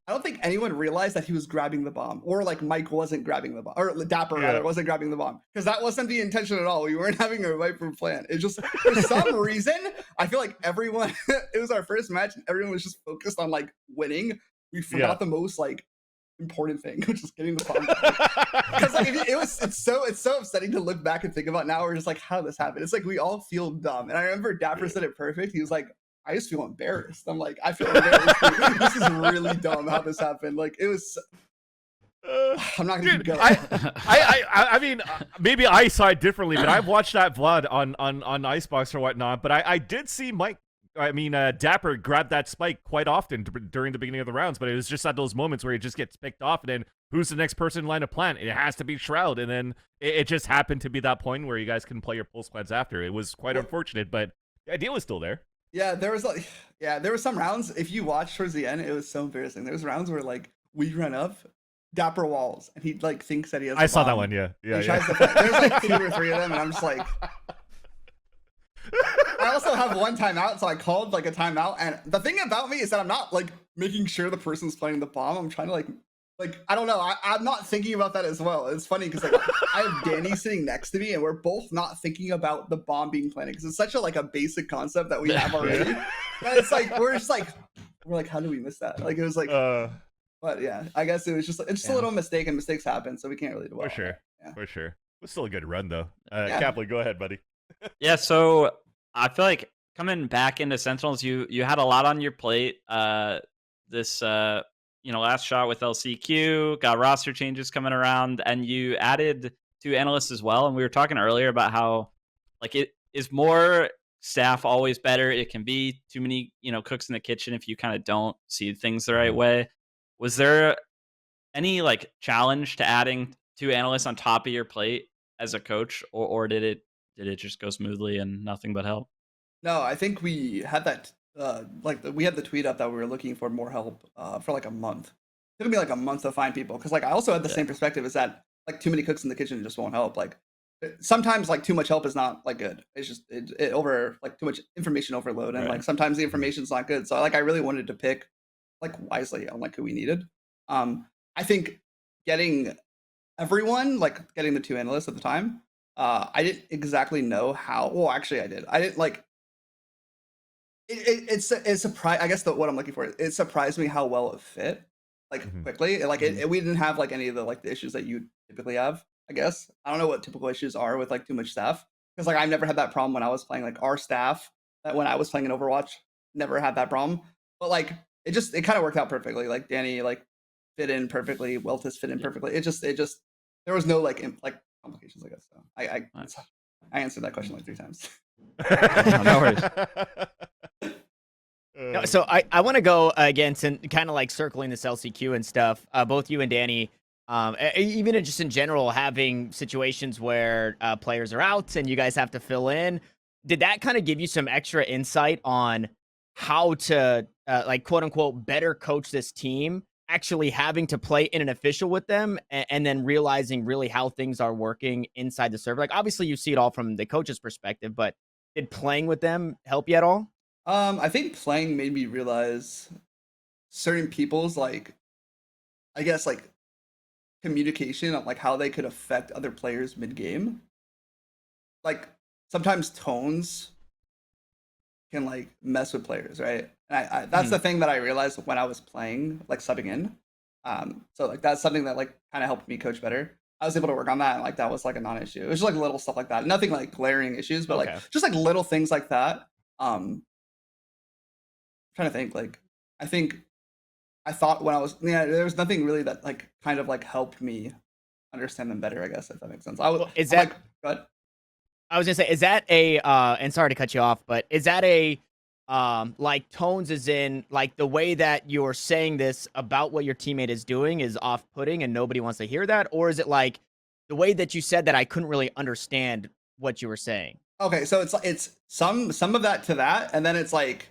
A: I don't think anyone realized that he was grabbing the bomb, or like Mike wasn't grabbing the bomb, or Dapper rather wasn't grabbing the bomb, because that wasn't the intention at all. We weren't having a Viper plan. It just for some reason I feel like everyone. It was our first match, and everyone was just focused on like winning. We forgot the most like important thing, which is getting the bomb. Because like it's so upsetting to look back and think about now. We're just like, how did this happen? It's like we all feel dumb. And I remember Dapper said it perfect. He was like, I just feel embarrassed. I'm like, I feel embarrassed. This is really dumb how this happened. Like it was. I'm not gonna keep going.
D: I mean, maybe I saw it differently, but I've watched that VOD on Icebox or whatnot. But I did see Dapper grab that spike quite often during the beginning of the rounds, but it was just at those moments where it just gets picked off, and then who's the next person in line of plant? It has to be Shroud, and then it just happened to be that point where you guys can play your pulse plans after. It was quite unfortunate, but the idea was still there.
A: Yeah, there were some rounds. If you watch towards the end, it was so embarrassing. There was rounds where like we run up, Dapper walls, and he like thinks that he has.
D: I saw that one. Yeah.
A: There's like 2 or 3 of them, and I'm just like. I also have one timeout, so I called like a timeout. And the thing about me is that I'm not like making sure the person's playing the bomb. I'm trying to like I don't know. I'm not thinking about that as well. It's funny because like I have Danny sitting next to me, and we're both not thinking about the bomb being planted because it's such a basic concept that we have already. But it's like we're like, how do we miss that? Like it was like. But yeah, I guess it was just a little mistake, and mistakes happen, so we can't really do
D: For sure. It was still a good run though.
A: Yeah.
D: Kaplan, go ahead, buddy.
B: Yeah, so I feel like coming back into Sentinels, you had a lot on your plate. This last shot with LCQ, got roster changes coming around, and you added 2 analysts as well. And we were talking earlier about how like it is more staff always better. It can be too many, cooks in the kitchen if you kind of don't see things the right way. Was there any like challenge to adding 2 analysts on top of your plate as a coach, or did it just go smoothly and nothing but help?
A: No, I think we had that we had the tweet up that we were looking for more help for like a month. It took me like a month to find people because like I also had the same perspective as that like too many cooks in the kitchen just won't help. Like sometimes like too much help is not like good. It's just it over like too much information overload, and like sometimes the information's not good. So like I really wanted to pick like wisely on like who we needed. I think getting everyone, like getting the 2 analysts at the time, I didn't exactly know how. Well, actually I did. I didn't like it's surprised. I guess what I'm looking for, it surprised me how well it fit like quickly. Like we didn't have like any of the like the issues that you typically have. I guess I don't know what typical issues are with like too much staff, because like I've never had that problem when I was playing. Like our staff that when I was playing in Overwatch never had that problem, but like it kind of worked out perfectly. Like Danny like fit in perfectly, Weltis fit in perfectly. It just there was no like complications, I guess. So I answered that question like 3 times.
B: No worries.
C: No, so I want to go against and kind of like circling this LCQ and stuff. Both you and Danny, even just in general, having situations where players are out and you guys have to fill in. Did that kind of give you some extra insight on how to like quote unquote better coach this team? Actually having to play in an official with them and then realizing really how things are working inside the server. Like obviously you see it all from the coach's perspective, but did playing with them help you at all?
A: I think playing made me realize certain people's like, I guess like communication on like how they could affect other players mid-game. Like sometimes tones can like mess with players, right? And that's the thing that I realized when I was playing, like subbing in. So like that's something that like kind of helped me coach better. I was able to work on that, and like that was like a non-issue. It was just like little stuff like that. Nothing like glaring issues, but like just like little things like that. I'm trying to think, like I thought when I was there was nothing really that like kind of like helped me understand them better, I guess, if that makes sense. I was I was gonna say, is that a and sorry to cut you off, but is that a
C: like tones is in like the way that you're saying this about what your teammate is doing is off-putting and nobody wants to hear that, or is it like the way that you said that I couldn't really understand what you were saying?
A: Okay, so it's some of that to that, and then it's like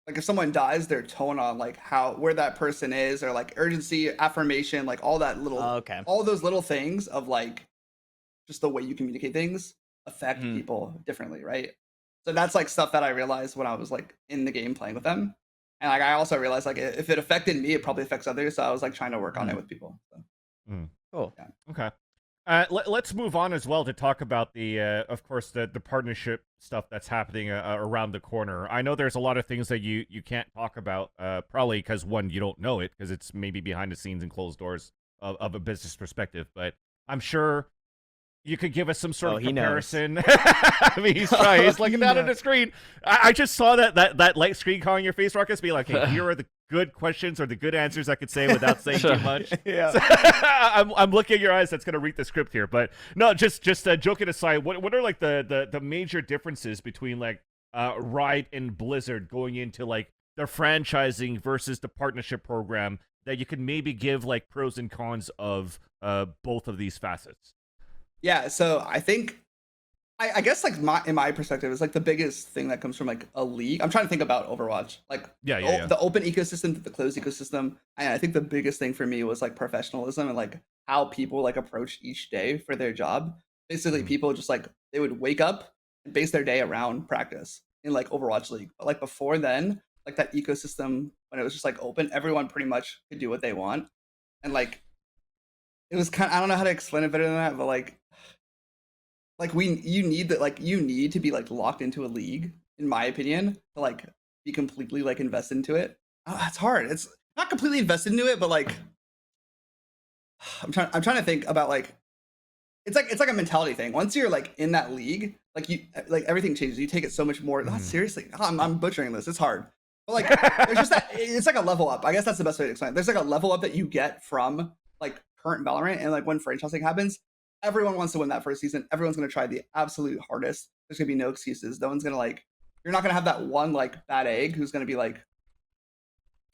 A: if someone dies, their tone on like where that person is, or like urgency, affirmation, like all that little all those little things of like just the way you communicate things affect people differently, right? So that's like stuff that I realized when I was like in the game playing with them. And like I also realized like if it affected me, it probably affects others. So I was like trying to work on it with people. So.
C: Cool.
A: Yeah.
D: Okay. Let's move on as well to talk about the, of course, the partnership stuff that's happening around the corner. I know there's a lot of things that you can't talk about, probably because one, you don't know it because it's maybe behind the scenes and closed doors of a business perspective. But I'm sure you could give us some sort of comparison. I mean, he's trying. He's looking down at the screen. I just saw that light screen calling your face, Rawkus, be like, hey, here are the good questions or the good answers I could say without saying too much.
C: Yeah.
D: So, I'm looking at your eyes. That's going to read the script here. But no, just joking aside, what are like the major differences between like Riot and Blizzard going into like the franchising versus the partnership program that you can maybe give like pros and cons of both of these facets?
A: Yeah, so I think, I guess like in my perspective, it's like the biggest thing that comes from like a league. I'm trying to think about Overwatch, like the open ecosystem to the closed ecosystem. And I think the biggest thing for me was like professionalism and like how people like approach each day for their job. Basically, people just like they would wake up and base their day around practice in like Overwatch League. But like before then, like that ecosystem when it was just like open, everyone pretty much could do what they want, and like it was kind of, I don't know how to explain it better than that, but like you need to be like locked into a league, in my opinion, to like be completely like invested into it. It's hard. It's not completely invested into it, but like I'm trying to think about like it's like a mentality thing. Once you're like in that league, like everything changes. You take it so much more. Not seriously. I'm butchering this. It's hard. But like there's just that it's like a level up. I guess that's the best way to explain it. There's like a level up that you get from like current Valorant, and like when franchising happens, everyone wants to win that first season. Everyone's going to try the absolute hardest. There's going to be no excuses. No one's going to like, you're not going to have that one like bad egg who's going to be like,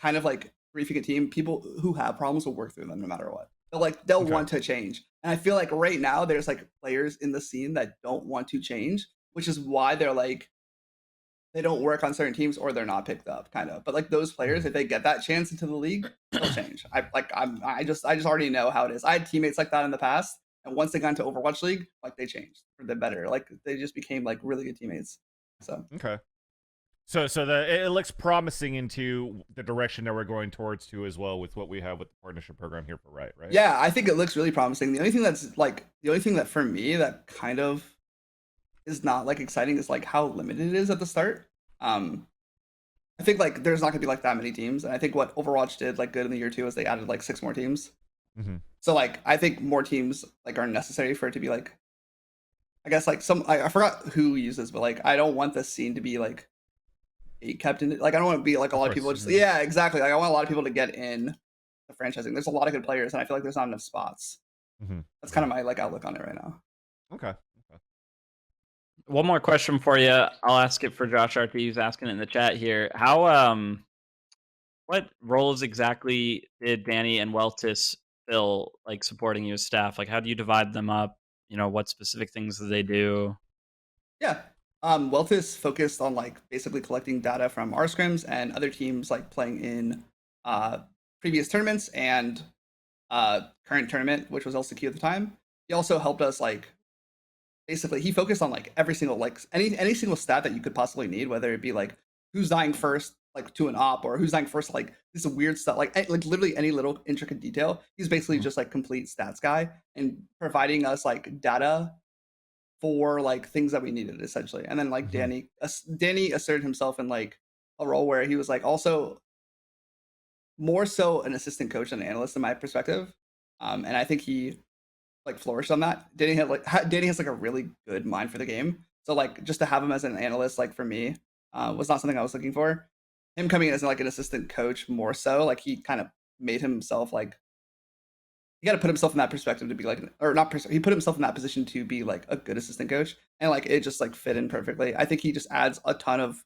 A: kind of like griefing a team. People who have problems will work through them no matter what. They'll want to change. And I feel like right now there's like players in the scene that don't want to change, which is why they're like, they don't work on certain teams or they're not picked up kind of. But like those players, if they get that chance into the league, they'll change. I just already know how it is. I had teammates like that in the past. And once they got into Overwatch League, like they changed for the better. Like they just became like really good teammates. So
D: okay, so it looks promising into the direction that we're going towards too, as well with what we have with the partnership program here for Riot, right?
A: Yeah, I think it looks really promising. The only thing that for me that kind of is not like exciting is like how limited it is at the start. I think like there's not gonna be like that many teams, and I think what Overwatch did like good in the year 2 is they added like 6 more teams. So like I think more teams like are necessary for it to be like, I guess like I forgot who uses, but like I don't want the scene to be like kept in, like I don't want to be like a lot of people just exactly, like I want a lot of people to get in the franchising. There's a lot of good players, and I feel like there's not enough spots. That's kind of my like outlook on it right now.
D: Okay.
B: One more question for you. I'll ask it for Josh RT, who's asking it in the chat here. How what roles exactly did Danny and Weltis fill, like supporting you as staff? Like how do you divide them up? You know, what specific things do they do?
A: Yeah. Weltis focused on like basically collecting data from our scrims and other teams like playing in previous tournaments and current tournament, which was LCQ at the time. He also helped us like basically he focused on like every single like any single stat that you could possibly need, whether it be like who's dying first like to an op, or who's dying first like this weird stuff, like literally any little intricate detail. He's basically just like complete stats guy and providing us like data for like things that we needed essentially. And then like Danny asserted himself in like a role where he was like also more so an assistant coach than an analyst in my perspective. And I think he like flourished on that. Danny has like a really good mind for the game. So like just to have him as an analyst, like for me, was not something I was looking for. Him coming in as like an assistant coach more so, like he kind of made himself like, he got to put himself in that perspective to be like, or not, he put himself in that position to be like a good assistant coach, and like it just like fit in perfectly. I think he just adds a ton of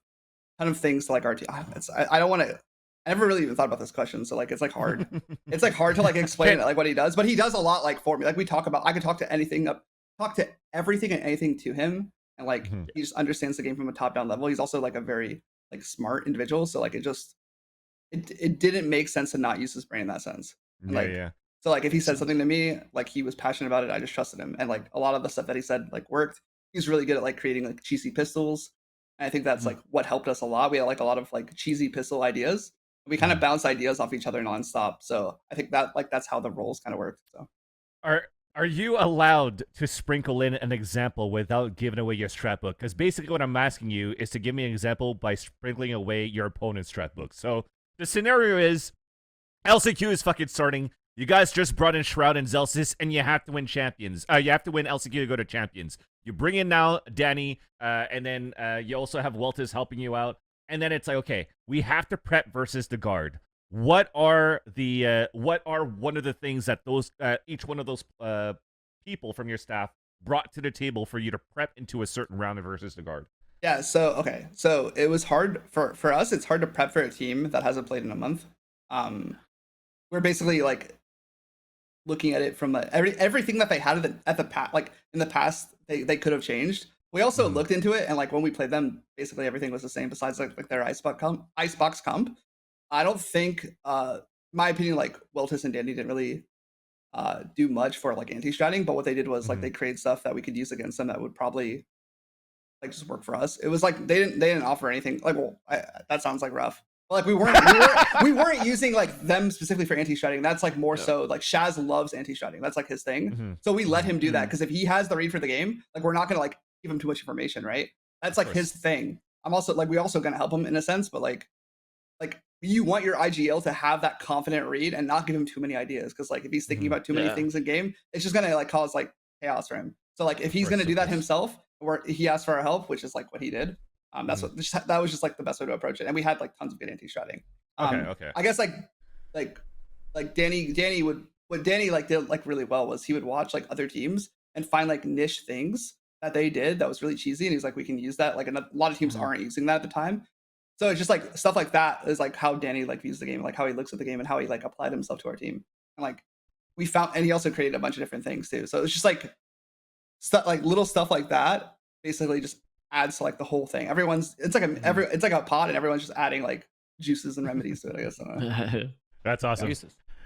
A: ton of things to like our team. I don't want to. I never really even thought about this question, so like it's like hard. It's like hard to like explain like what he does, but he does a lot like for me. Like we talk about, I could talk to everything and anything to him, and like he just understands the game from a top down level. He's also like a very like smart individual, so like it didn't make sense to not use his brain in that sense. And, like, so like if he said something to me, like he was passionate about it, I just trusted him, and like a lot of the stuff that he said like worked. He's really good at like creating like cheesy pistols. And I think that's like what helped us a lot. We had like a lot of like cheesy pistol ideas. We kind of bounce ideas off each other nonstop. So I think that like that's how the roles kind of work. So
D: are you allowed to sprinkle in an example without giving away your strat book? Because basically what I'm asking you is to give me an example by sprinkling away your opponent's strat book. So the scenario is LCQ is fucking starting. You guys just brought in Shroud and Zellsis, and you have to win champions. You have to win LCQ to go to champions. You bring in now Danny, and then you also have Weltis helping you out. And then it's like, okay, we have to prep versus the guard. What are one of the things that those each one of those people from your staff brought to the table for you to prep into a certain round versus the guard?
A: Yeah, so okay. So it was hard for us, it's hard to prep for a team that hasn't played in a month. We're basically like looking at it from everything that they had at the past, like in the past, they could have changed. We also looked into it, and like when we played them, basically everything was the same besides like their icebox comp. I don't think, my opinion, like Weltis and Danny didn't really do much for like anti-stratting, but what they did was like they created stuff that we could use against them that would probably like just work for us. It was like they didn't offer anything. Like, well, that sounds like rough. But, like we weren't using like them specifically for anti-stratting. That's like more so like Shaz loves anti-stratting. That's like his thing. So we let him do that because if he has the read for the game, like we're not gonna like give him too much information, right? That's like his thing. I'm also like we also gonna help him in a sense, but like you want your IGL to have that confident read and not give him too many ideas, because like if he's thinking about too many things in game, it's just gonna like cause like chaos for him. So like if he's gonna do that himself, or he asked for our help, which is like what he did, that was just like the best way to approach it. And we had like tons of good anti-stratting.
D: Okay.
A: I guess like Danny would, what Danny like did like really well was he would watch like other teams and find like niche things that they did that was really cheesy, and he's like, we can use that. Like a lot of teams aren't using that at the time. So it's just like stuff like that is like how Danny like views the game, like how he looks at the game and how he like applied himself to our team. And like we found, and he also created a bunch of different things too. So it's just like stuff like little stuff like that basically just adds to like the whole thing. It's like a pot, and everyone's just adding like juices and remedies to it, I guess. I don't know.
D: That's awesome.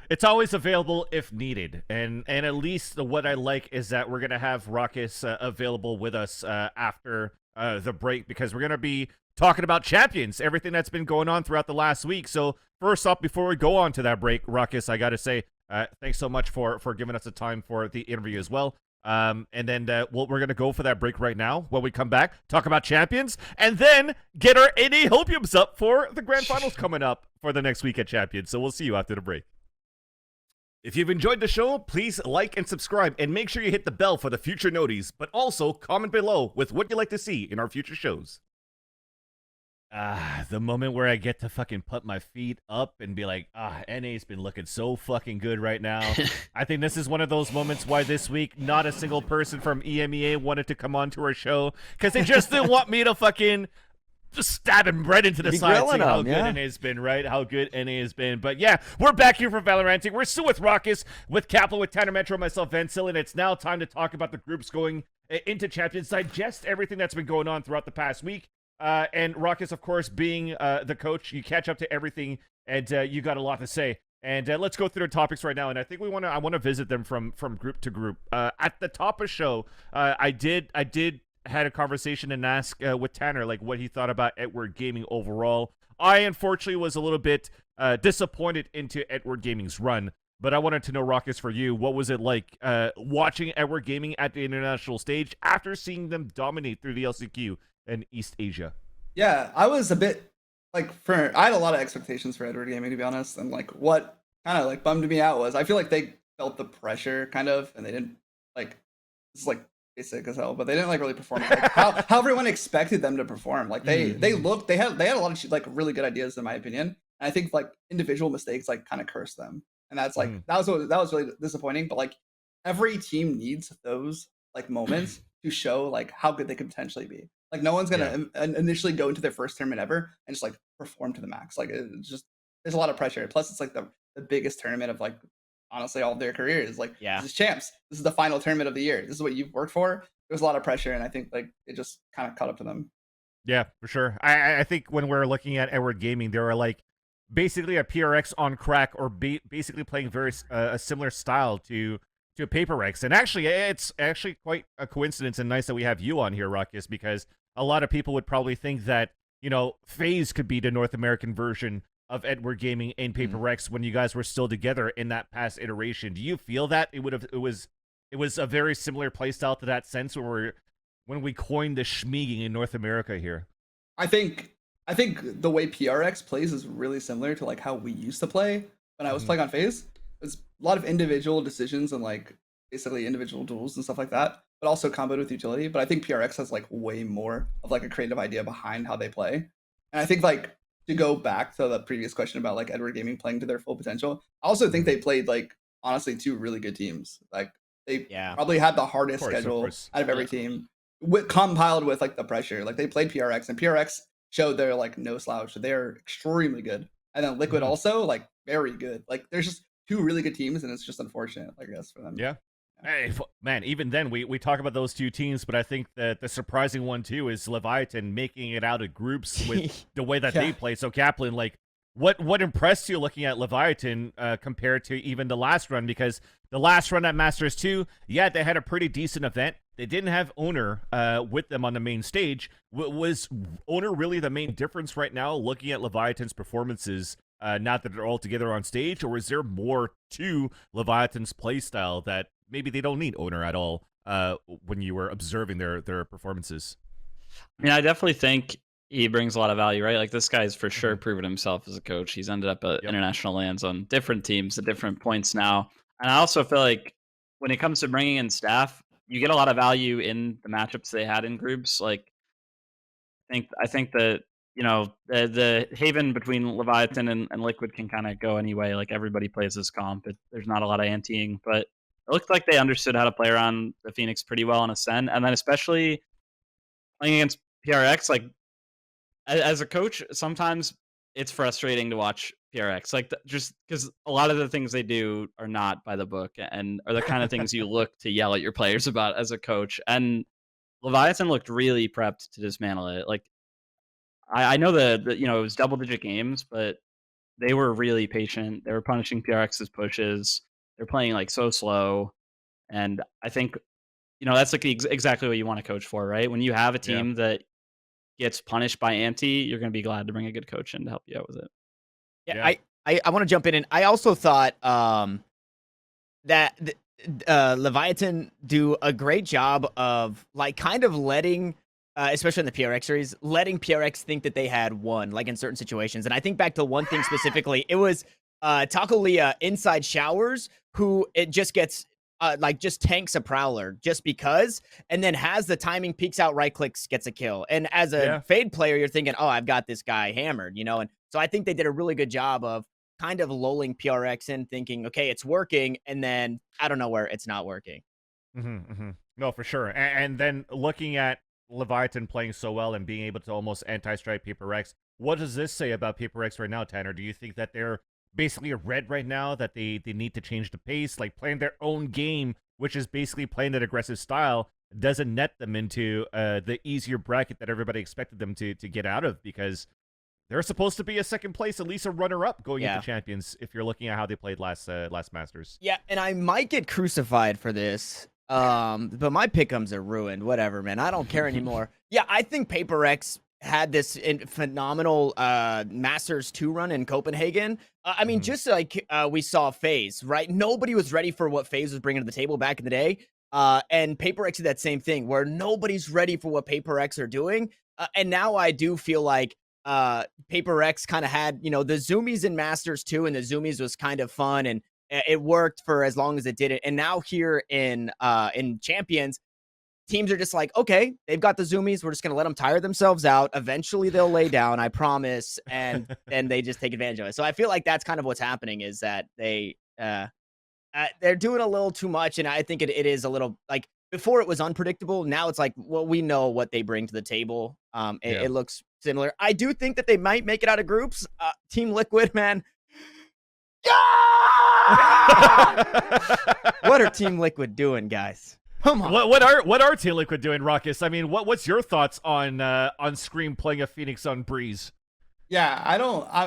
D: It's always available if needed, and at least what I like is that we're gonna have Rawkus available with us after the break, because we're gonna be talking about champions, everything that's been going on throughout the last week. So first off, before we go on to that break, Rawkus, I gotta say thanks so much for giving us the time for the interview as well. And then we're gonna go for that break right now. When we come back, talk about champions, and then get our NA hopiums up for the grand finals coming up for the next week at Champions. So we'll see you after the break. If you've enjoyed the show, please like and subscribe, and make sure you hit the bell for the future noties, but also comment below with what you'd like to see in our future shows. The moment where I get to fucking put my feet up and be like, NA's been looking so fucking good right now. I think this is one of those moments why this week not a single person from EMEA wanted to come on to our show, because they just didn't want me to fucking just stab him right into the side, saying how good NA has been, right? How good NA has been. But yeah, we're back here for Valoranting. We're still with Rawkus, with Kaplan, with Tanner Metro, myself, Vancil, and it's now time to talk about the groups going into Champions, digest everything that's been going on throughout the past week. And Rawkus, of course, being the coach, you catch up to everything, and you got a lot to say. And let's go through the topics right now. And I think I want to visit them from group to group. At the top of show, I did had a conversation and ask with Tanner like what he thought about Edward Gaming overall. I unfortunately was a little bit disappointed into Edward Gaming's run. But I wanted to know, Rawkus, for you, what was it like watching Edward Gaming at the international stage after seeing them dominate through the LCQ and East Asia?
A: Yeah, I was a bit like I had a lot of expectations for Edward Gaming, to be honest, and like what kind of like bummed me out was I feel like they felt the pressure kind of, and they didn't like, it's like basic as hell, but they didn't like really perform like how everyone expected them to perform. Like they had a lot of like really good ideas in my opinion, and I think like individual mistakes like kind of cursed them, and that's like that was really disappointing. But like every team needs those like moments to show like how good they could potentially be. Like no one's gonna initially go into their first tournament ever and just like perform to the max. Like it's just there's a lot of pressure. Plus, it's like the biggest tournament of like honestly all of their careers. Like this is champs. This is the final tournament of the year. This is what you've worked for. There's a lot of pressure, and I think like it just kind of caught up to them.
D: Yeah, for sure. I think when we're looking at Edward Gaming, they were like basically a PRX on crack, or basically playing very a similar style to PaperX. And actually, it's actually quite a coincidence and nice that we have you on here, Rawkus, because a lot of people would probably think that, you know, FaZe could be the North American version of Edward Gaming and PaperX when you guys were still together in that past iteration. Do you feel that it was a very similar playstyle to that sense when we coined the schmeeging in North America here?
A: I think the way PRX plays is really similar to like how we used to play when I was playing on FaZe. It's a lot of individual decisions and like basically individual duels and stuff like that, but also comboed with utility. But I think PRX has like way more of like a creative idea behind how they play. And I think like to go back to the previous question about like Edward Gaming playing to their full potential, I also think they played like honestly 2 really good teams. Like they probably had the hardest schedule out of every team, compiled with like the pressure. Like they played PRX, and PRX showed they're like no slouch. They're extremely good. And then Liquid also like very good. Like there's just 2 really good teams, and it's just unfortunate, I guess, for them.
D: Yeah. Hey, man, even then, we talk about those 2 teams, but I think that the surprising one, too, is Leviathan making it out of groups with the way that they play. So, Kaplan, like, what impressed you looking at Leviathan compared to even the last run? Because the last run at Masters 2, yeah, they had a pretty decent event. They didn't have Owner with them on the main stage. Was Owner really the main difference right now, looking at Leviathan's performances, not that they're all together on stage? Or is there more to Leviathan's playstyle that maybe they don't need Owner at all when you were observing their performances?
B: I mean, I definitely think he brings a lot of value, right? Like this guy's for sure proven himself as a coach. He's ended up at international lands on different teams at different points now. And I also feel like when it comes to bringing in staff, you get a lot of value in the matchups they had in groups. Like I think that, you know, the haven between Leviathan and Liquid can kind of go anyway. Like everybody plays this comp. There's not a lot of anteing, but it looked like they understood how to play around the Phoenix pretty well on Ascend. And then especially playing against PRX, like as a coach, sometimes it's frustrating to watch PRX. Like just because a lot of the things they do are not by the book and are the kind of things you look to yell at your players about as a coach. And Leviathan looked really prepped to dismantle it. Like I know that, you know, it was double-digit games, but they were really patient. They were punishing PRX's pushes. They're playing like so slow, and I think, you know, that's like exactly what you want to coach for, right? When you have a team that gets punished by ante, you're going to be glad to bring a good coach in to help you out with it.
C: Yeah. I want to jump in, and I also thought that Leviathan do a great job of like kind of letting, especially in the PRX series, letting PRX think that they had won, like in certain situations. And I think back to one thing specifically, it was Taco Leah inside showers, who it just gets like just tanks a prowler just because, and then has the timing, peeks out, right clicks, gets a kill. And as a Fade player, you're thinking, oh, I've got this guy hammered, you know? And so I think they did a really good job of kind of lulling PRX in, thinking, okay, it's working, and then I don't know where it's not working.
D: No, for sure. And then looking at Leviathan playing so well and being able to almost anti-strike PaperX, what does this say about PaperX right now, Tanner? Do you think that they're basically red right now, that they need to change the pace, like playing their own game, which is basically playing that aggressive style, doesn't net them into the easier bracket that everybody expected them to get out of? Because they're supposed to be a second place, at least a runner-up going into Champions, if you're looking at how they played last Masters.
C: Yeah, and I might get crucified for this, but my pick'ems are ruined. Whatever, man. I don't care anymore. Yeah, I think PaperX had this phenomenal Masters 2 run in Copenhagen. I mean, just like we saw FaZe, right? Nobody was ready for what FaZe was bringing to the table back in the day. And PaperX did that same thing, where nobody's ready for what PaperX are doing. And now I do feel like PaperX kind of had, you know, the zoomies in Masters 2, and the zoomies was kind of fun, and it worked for as long as it did it. And now here in Champions, teams are just like, okay, they've got the zoomies. We're just going to let them tire themselves out. Eventually they'll lay down, I promise. And then they just take advantage of it. So I feel like that's kind of what's happening, is that they're doing a little too much. And I think it is a little like, before it was unpredictable. Now it's like, well, we know what they bring to the table. It looks similar. I do think that they might make it out of groups. Team Liquid, man. What are Team Liquid doing, guys? Come on.
D: What are Team Liquid doing, Rawkus? I mean, what's your thoughts on Scream playing a Phoenix on Breeze?
A: Yeah,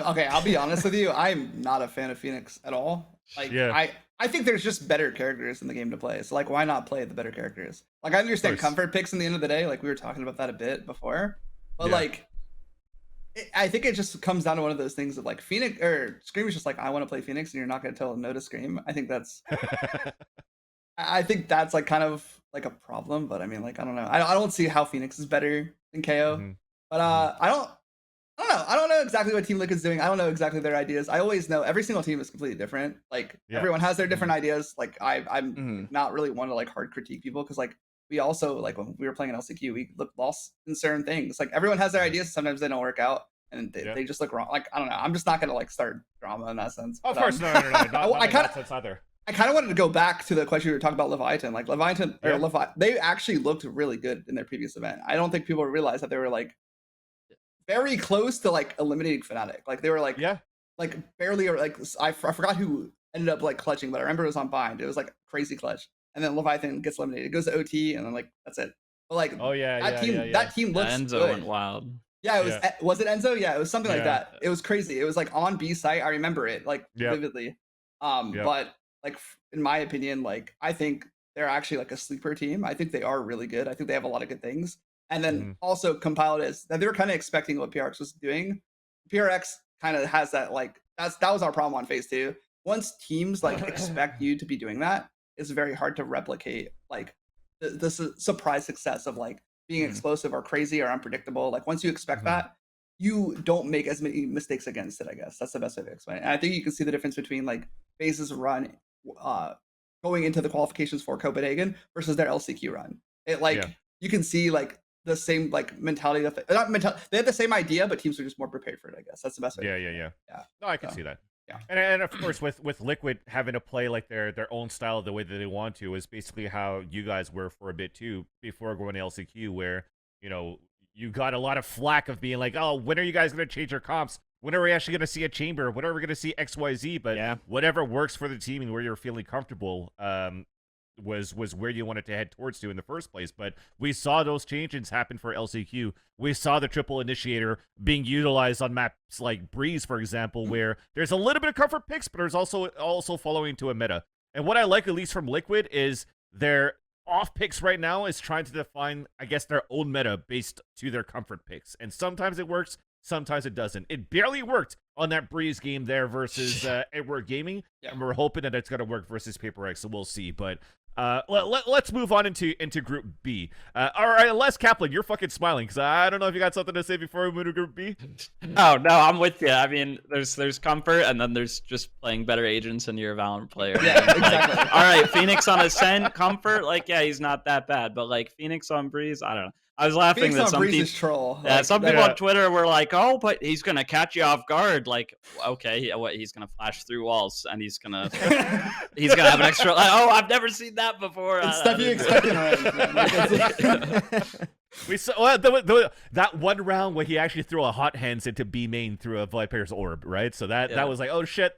A: okay, I'll be honest with you. I'm not a fan of Phoenix at all. Like, I think there's just better characters in the game to play. So, like, why not play the better characters? Like, I understand comfort picks in the end of the day. Like, we were talking about that a bit before. But, like, I think it just comes down to one of those things of, like, Phoenix or Scream is just like, I want to play Phoenix, and you're not going to tell them no to Scream. I think that's... I think that's, like, kind of, like, a problem. But, I mean, like, I don't know. I don't see how Phoenix is better than KO. But I don't know. I don't know exactly what Team Liquid's doing. I don't know exactly their ideas. I always know every single team is completely different. Like everyone has their different ideas. Like I'm not really one to like hard critique people because like we also like when we were playing in LCQ, we looked lost in certain things. Like everyone has their ideas. Sometimes they don't work out and they just look wrong. Like I don't know. I'm just not gonna like start drama in that sense.
D: Of course, no. Not
A: I kind of
D: either.
A: I kind of wanted to go back to the question we were talking about Leviathan. Like Leviathan, they actually looked really good in their previous event. I don't think people realized that they were like very close to like eliminating Fnatic. Like they were like like barely like I forgot who ended up like clutching, but I remember it was on Bind. It was like crazy clutch, and then Leviathan gets eliminated. It goes to OT, and then like that's it. But like that team looks
B: Enzo
A: good.
B: went wild.
A: Yeah, it was. Was it Enzo? Yeah, it was something like that. It was crazy. It was like on B site. I remember it like vividly. But like in my opinion, like I think they're actually like a sleeper team. I think they are really good. I think they have a lot of good things. And then also compiled is that they were kind of expecting what PRX was doing. PRX kind of has that like that was our problem on phase 2. Once teams like expect you to be doing that, it's very hard to replicate like the surprise success of like being explosive or crazy or unpredictable. Like once you expect that, you don't make as many mistakes against it. I guess that's the best way to explain it. And I think you can see the difference between like phases run going into the qualifications for Copenhagen versus their LCQ run. It like you can see like the same like mentality of they had the same idea, but teams are just more prepared for it. I guess that's the best way.
D: Yeah. No, I can see that. Yeah, and of course with Liquid having to play like their own style the way that they want to is basically how you guys were for a bit too before going to LCQ, where you know you got a lot of flack of being like, oh, when are you guys going to change your comps? When are we actually going to see a chamber? When are we going to see XYZ? But whatever works for the team and where you're feeling comfortable was where you wanted to head towards to in the first place. But we saw those changes happen for LCQ. We saw the triple initiator being utilized on maps like Breeze, for example, where there's a little bit of comfort picks, but there's also following to a meta. And what I like, at least from Liquid, is their off picks right now is trying to define, I guess, their own meta based to their comfort picks. And sometimes it works, sometimes it doesn't. It barely worked on that Breeze game there versus Edward Gaming, and we're hoping that it's going to work versus Paper X, so we'll see. But let's move on into Group B. All right, Les Kaplan, you're fucking smiling because I don't know if you got something to say before we move to Group B.
B: No, I'm with you. I mean, there's comfort, and then there's just playing better agents, and you're a Valorant player.
A: Yeah, exactly.
B: Like, all right, Phoenix on Ascent, comfort, like he's not that bad, but like Phoenix on Breeze, I don't know. I was laughing
A: Phoenix
B: that
A: on
B: some
A: Breeze
B: people,
A: is troll.
B: some people on Twitter were like, "Oh, but he's gonna catch you off guard." Like, okay, he's gonna flash through walls and he's gonna have an extra. Like, oh, I've never seen that before.
A: It's stuff you expected already.
D: We saw that one round where he actually threw a hot hands into B main through a Viper's orb, right? So that was like, oh shit,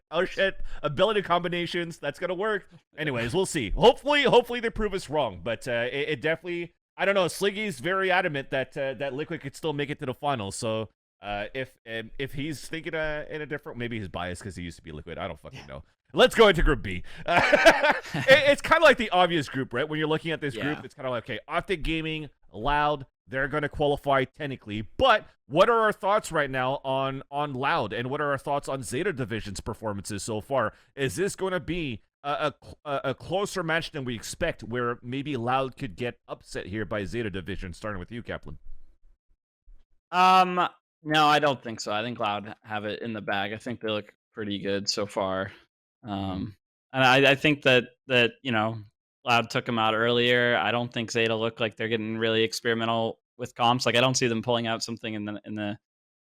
D: ability combinations, that's gonna work. Anyways, we'll see. Hopefully they prove us wrong, but it definitely. I don't know. Sliggy's very adamant that that Liquid could still make it to the finals. So if he's thinking in a different, maybe he's biased because he used to be Liquid. I don't fucking know. Let's go into Group B. It's kind of like the obvious group, right? When you're looking at this group, it's kind of like, okay, Optic Gaming, Loud, they're going to qualify technically. But what are our thoughts right now on Loud, and what are our thoughts on Zeta Division's performances so far? Is this going to be a closer match than we expect, where maybe Loud could get upset here by Zeta Division? Starting with you, Kaplan.
B: No, I don't think so. I think Loud have it in the bag. I think they look pretty good so far. And I think that you know, Loud took him out earlier. I don't think Zeta look like they're getting really experimental with comps. Like I don't see them pulling out something in the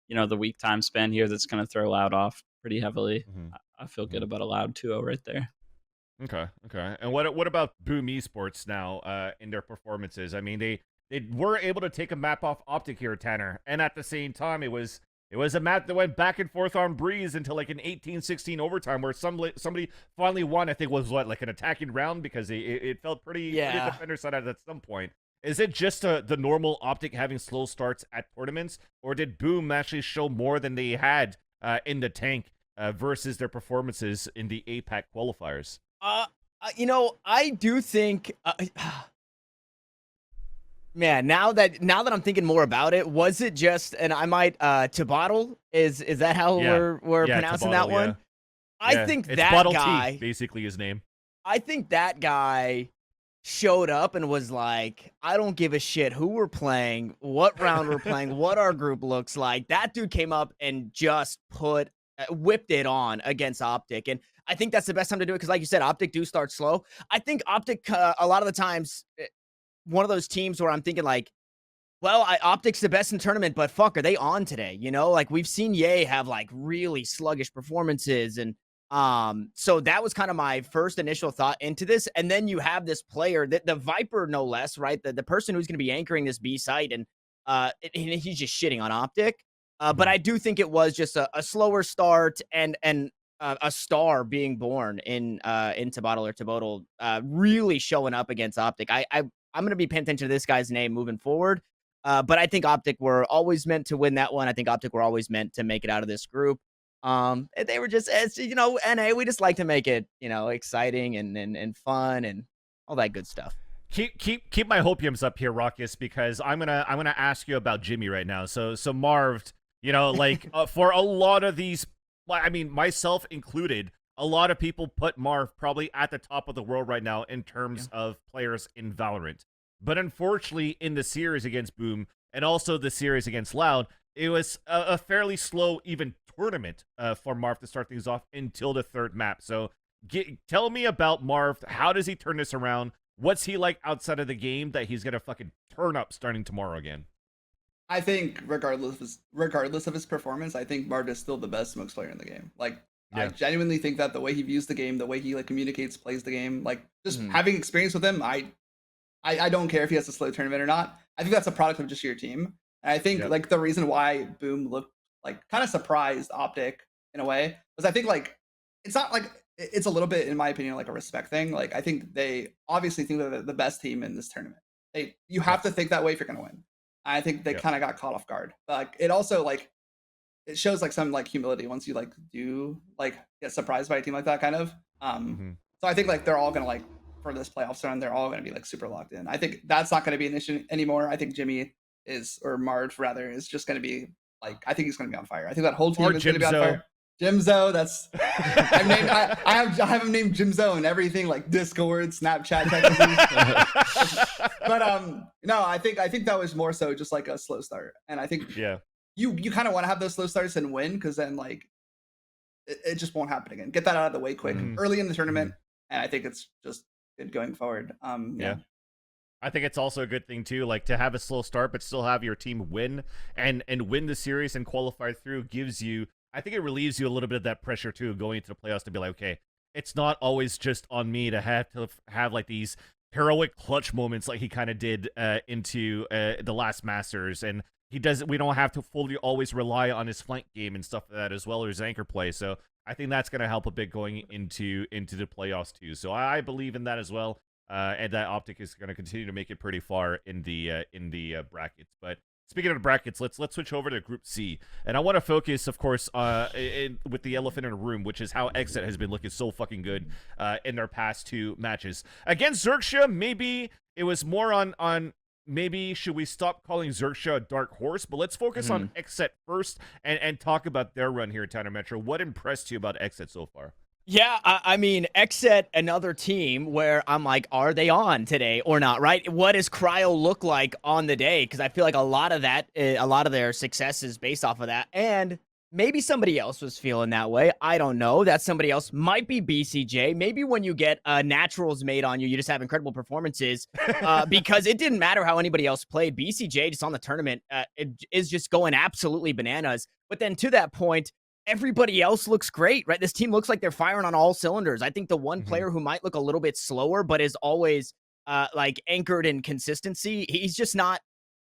B: you know, the week time span here that's going to throw Loud off pretty heavily. I feel good about a Loud 2-0 right there.
D: Okay. And what about Boom Esports now in their performances? I mean, they were able to take a map off Optic here, Tanner, and at the same time, it was a map that went back and forth on Breeze until like an 18-16 overtime, where somebody finally won. I think was like an attacking round, because it felt pretty defender side at some point. Is it just the normal Optic having slow starts at tournaments, or did Boom actually show more than they had in the tank versus their performances in the APAC qualifiers?
C: I do think, man, now that I'm thinking more about it, was it just, and I might, Tabottle, is that how we're pronouncing
D: Tabottle,
C: that one?
D: Yeah.
C: I think
D: it's
C: that
D: Bottle
C: guy,
D: T, basically his name.
C: I think that guy showed up and was like, I don't give a shit who we're playing, what round we're playing, what our group looks like. That dude came up and just whipped it on against Optic. And I think that's the best time to do it, because like you said, Optic do start slow. I think Optic, a lot of the times, one of those teams where I'm thinking like, well, Optic's the best in tournament, but fuck, are they on today? You know, like we've seen Ye have like really sluggish performances. And so that was kind of my first initial thought into this. And then you have this player, the Viper, no less, right? The person who's going to be anchoring this B site, and he's just shitting on Optic. But I do think it was just a slower start, and a star being born in Tabottle, really showing up against Optic. I'm going to be paying attention to this guy's name moving forward. But I think Optic were always meant to win that one. I think Optic were always meant to make it out of this group. They were just, as you know, NA, we just like to make it, you know, exciting and fun and all that good stuff.
D: Keep my hopiums up here, Rawkus, because I'm gonna ask you about Jimmy right now. So Marv, you know, like for a lot of these, I mean, myself included, a lot of people put Marv probably at the top of the world right now in terms of players in Valorant. But unfortunately, in the series against Boom and also the series against Loud, it was a fairly slow, even tournament for Marv to start things off until the third map. So tell me about Marv. How does he turn this around? What's he like outside of the game that he's going to fucking turn up starting tomorrow again?
A: I think regardless of his performance, I think Marv is still the best smokes player in the game. Like, I genuinely think that the way he views the game, the way he like communicates, plays the game, like just having experience with him, I don't care if he has a slow tournament or not. I think that's a product of just your team. And I think like the reason why Boom looked like kind of surprised Optic in a way was, I think like it's not like, it's a little bit, in my opinion, like a respect thing. Like I think they obviously think they're the best team in this tournament. You have to think that way if you're gonna win. I think they kind of got caught off guard. But like, it also like it shows like some like humility once you like do like get surprised by a team like that kind of. So I think like they're all gonna like, for this playoffs run, they're all gonna be like super locked in. I think that's not gonna be an issue anymore. I think Jimmy or Marv rather, is just gonna be like, I think he's gonna be on fire. I think that whole team is gonna be on fire. Jimzo, that's I have him named Jimzo and everything, like Discord, Snapchat, but no, I think that was more so just like a slow start. And I think you kind of want to have those slow starts and win, because then like it just won't happen again. Get that out of the way quick early in the tournament, and I think it's just good going forward.
D: I think it's also a good thing too, like to have a slow start but still have your team win and win the series and qualify through gives you, I think it relieves you a little bit of that pressure too, going into the playoffs, to be like, okay, it's not always just on me to have like these heroic clutch moments like he kind of did into the last Masters, and we don't have to fully always rely on his flank game and stuff like that as well, or his anchor play. So I think that's going to help a bit going into the playoffs too. So I believe in that as well, and that Optic is going to continue to make it pretty far in the brackets. But speaking of the brackets, let's switch over to Group C. And I want to focus, of course, with the elephant in the room, which is how Exit has been looking so fucking good in their past two matches. Against Xerxia, maybe it was more on maybe should we stop calling Xerxia a dark horse? But let's focus on Exit first and talk about their run here at Tanner Metro. What impressed you about Exit so far?
C: Yeah, I mean, Exit, another team where I'm like, are they on today or not, right? What does Cryo look like on the day? Because I feel like a lot of their success is based off of that. And maybe somebody else was feeling that way. I don't know. That somebody else might be BCJ. Maybe when you get naturals made on you, you just have incredible performances because it didn't matter how anybody else played. BCJ just on the tournament it is just going absolutely bananas. But then to that point, everybody else looks great, right? This team looks like they're firing on all cylinders. I think the one player who might look a little bit slower, but is always like anchored in consistency, he's just not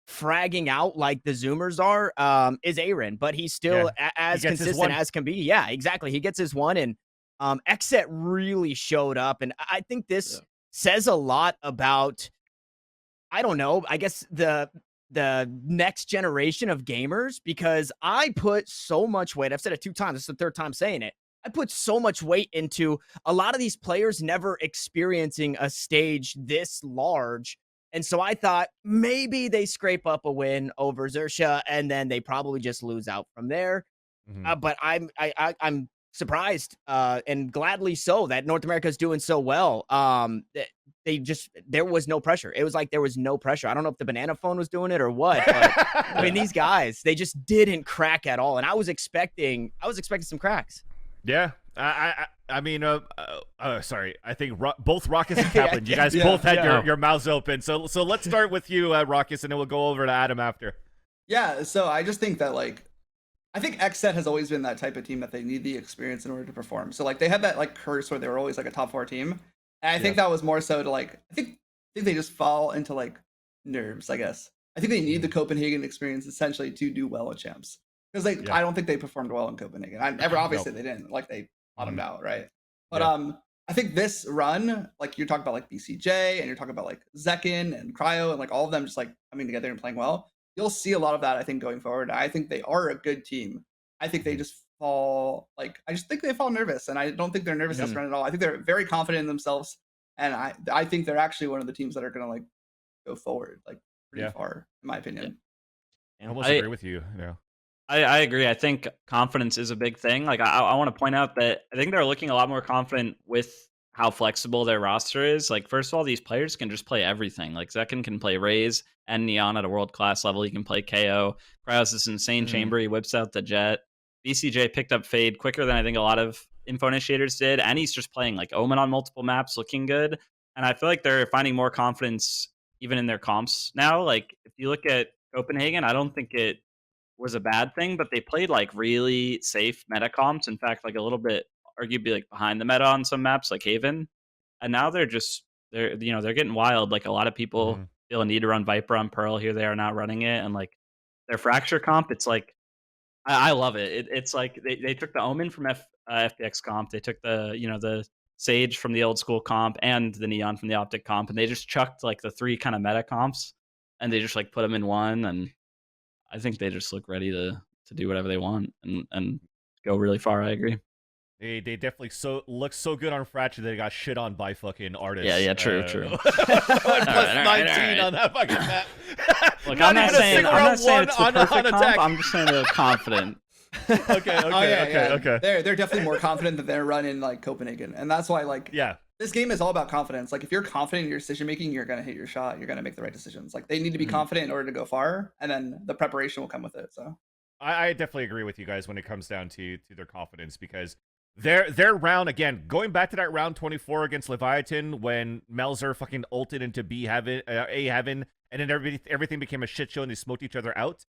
C: fragging out like the Zoomers are, is Aaron, but he's still as consistent as can be. Yeah, exactly. He gets his one, and Xset really showed up, and I think this says a lot about, I don't know, I guess the next generation of gamers, because I put so much weight. I've said it 2 times. This is the 3rd time saying it. I put so much weight into a lot of these players never experiencing a stage this large. And so I thought maybe they scrape up a win over Xerxia, and then they probably just lose out from there. But I'm surprised, and gladly so, that North America is doing so well. There was no pressure. It was like there was no pressure. I don't know if the banana phone was doing it or what, but I mean, these guys, they just didn't crack at all. And I was expecting some cracks.
D: Yeah. I mean, sorry. I think both Rawkus and Kaplan, you guys both had your mouths open. So let's start with you, Rawkus, and then we'll go over to Adam after.
A: Yeah. So I just think that, like, I think Xset has always been that type of team that they need the experience in order to perform. So like they had that like curse where they were always like a top 4 team. And I think that was more so to like, I think they just fall into like nerves, I guess. I think they need the Copenhagen experience essentially to do well at champs. Because I don't think they performed well in Copenhagen. Obviously they didn't. Like they bottomed out, right? But I think this run, like you're talking about like BCJ and you're talking about like Zekin and Cryo and like all of them just like coming together and playing well. You'll see a lot of that, I think, going forward. I think they are a good team. I think they just fall, like, I just think they fall nervous, and I don't think they're nervous this run at all. I think they're very confident in themselves, and I think they're actually one of the teams that are going to, like, go forward, like, pretty far, in my opinion.
D: I almost agree with you. Yeah.
B: I agree. I think confidence is a big thing. Like, I want to point out that I think they're looking a lot more confident with how flexible their roster is. Like, first of all, these players can just play everything. Like, Zekin can play Raze and Neon at a world-class level. He can play KO. Cryos is insane chamber. He whips out the Jet. BCJ picked up Fade quicker than I think a lot of info initiators did. And he's just playing, like, Omen on multiple maps, looking good. And I feel like they're finding more confidence even in their comps now. Like, if you look at Copenhagen, I don't think it was a bad thing, but they played, like, really safe meta comps. In fact, like, a little bit arguably like behind the meta on some maps like Haven, and now they're getting wild. Like a lot of people feel a need to run Viper on Pearl. Here they are not running it, and like their Fracture comp, it's like I love it. It's like they took the Omen from FPX comp, they took the Sage from the old school comp and the Neon from the Optic comp, and they just chucked like the 3 kind of meta comps and they just like put them in one, and I think they just look ready to do whatever they want and go really far. I agree.
D: They definitely look so good on Fracture they got shit on by fucking artists.
B: Yeah, true.
D: +19 on that fucking map.
B: Look, I'm not saying it's the perfect comp. I'm just saying they're confident.
D: Okay.
A: They're definitely more confident that they're running like Copenhagen, and that's why this game is all about confidence. Like if you're confident in your decision making, you're gonna hit your shot. You're gonna make the right decisions. Like they need to be confident in order to go far, and then the preparation will come with it. So
D: I definitely agree with you guys when it comes down to their confidence, because their round, again, going back to that round 24 against Leviathan when Melzer fucking ulted into A heaven, and then everything became a shit show and they smoked each other out,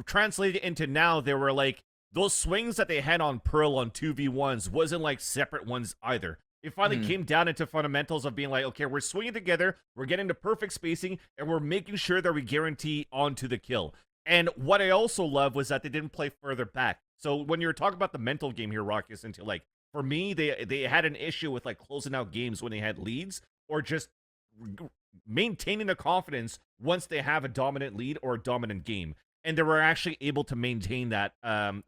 D: translated into now they were like, those swings that they had on Pearl on 2v1s wasn't like separate ones either. It finally came down into fundamentals of being like, okay, we're swinging together, we're getting to perfect spacing, and we're making sure that we guarantee onto the kill. And what I also love was that they didn't play further back. So when you're talking about the mental game here, Rawkus, into like, for me, they had an issue with like closing out games when they had leads, or just maintaining the confidence once they have a dominant lead or a dominant game. And they were actually able to maintain that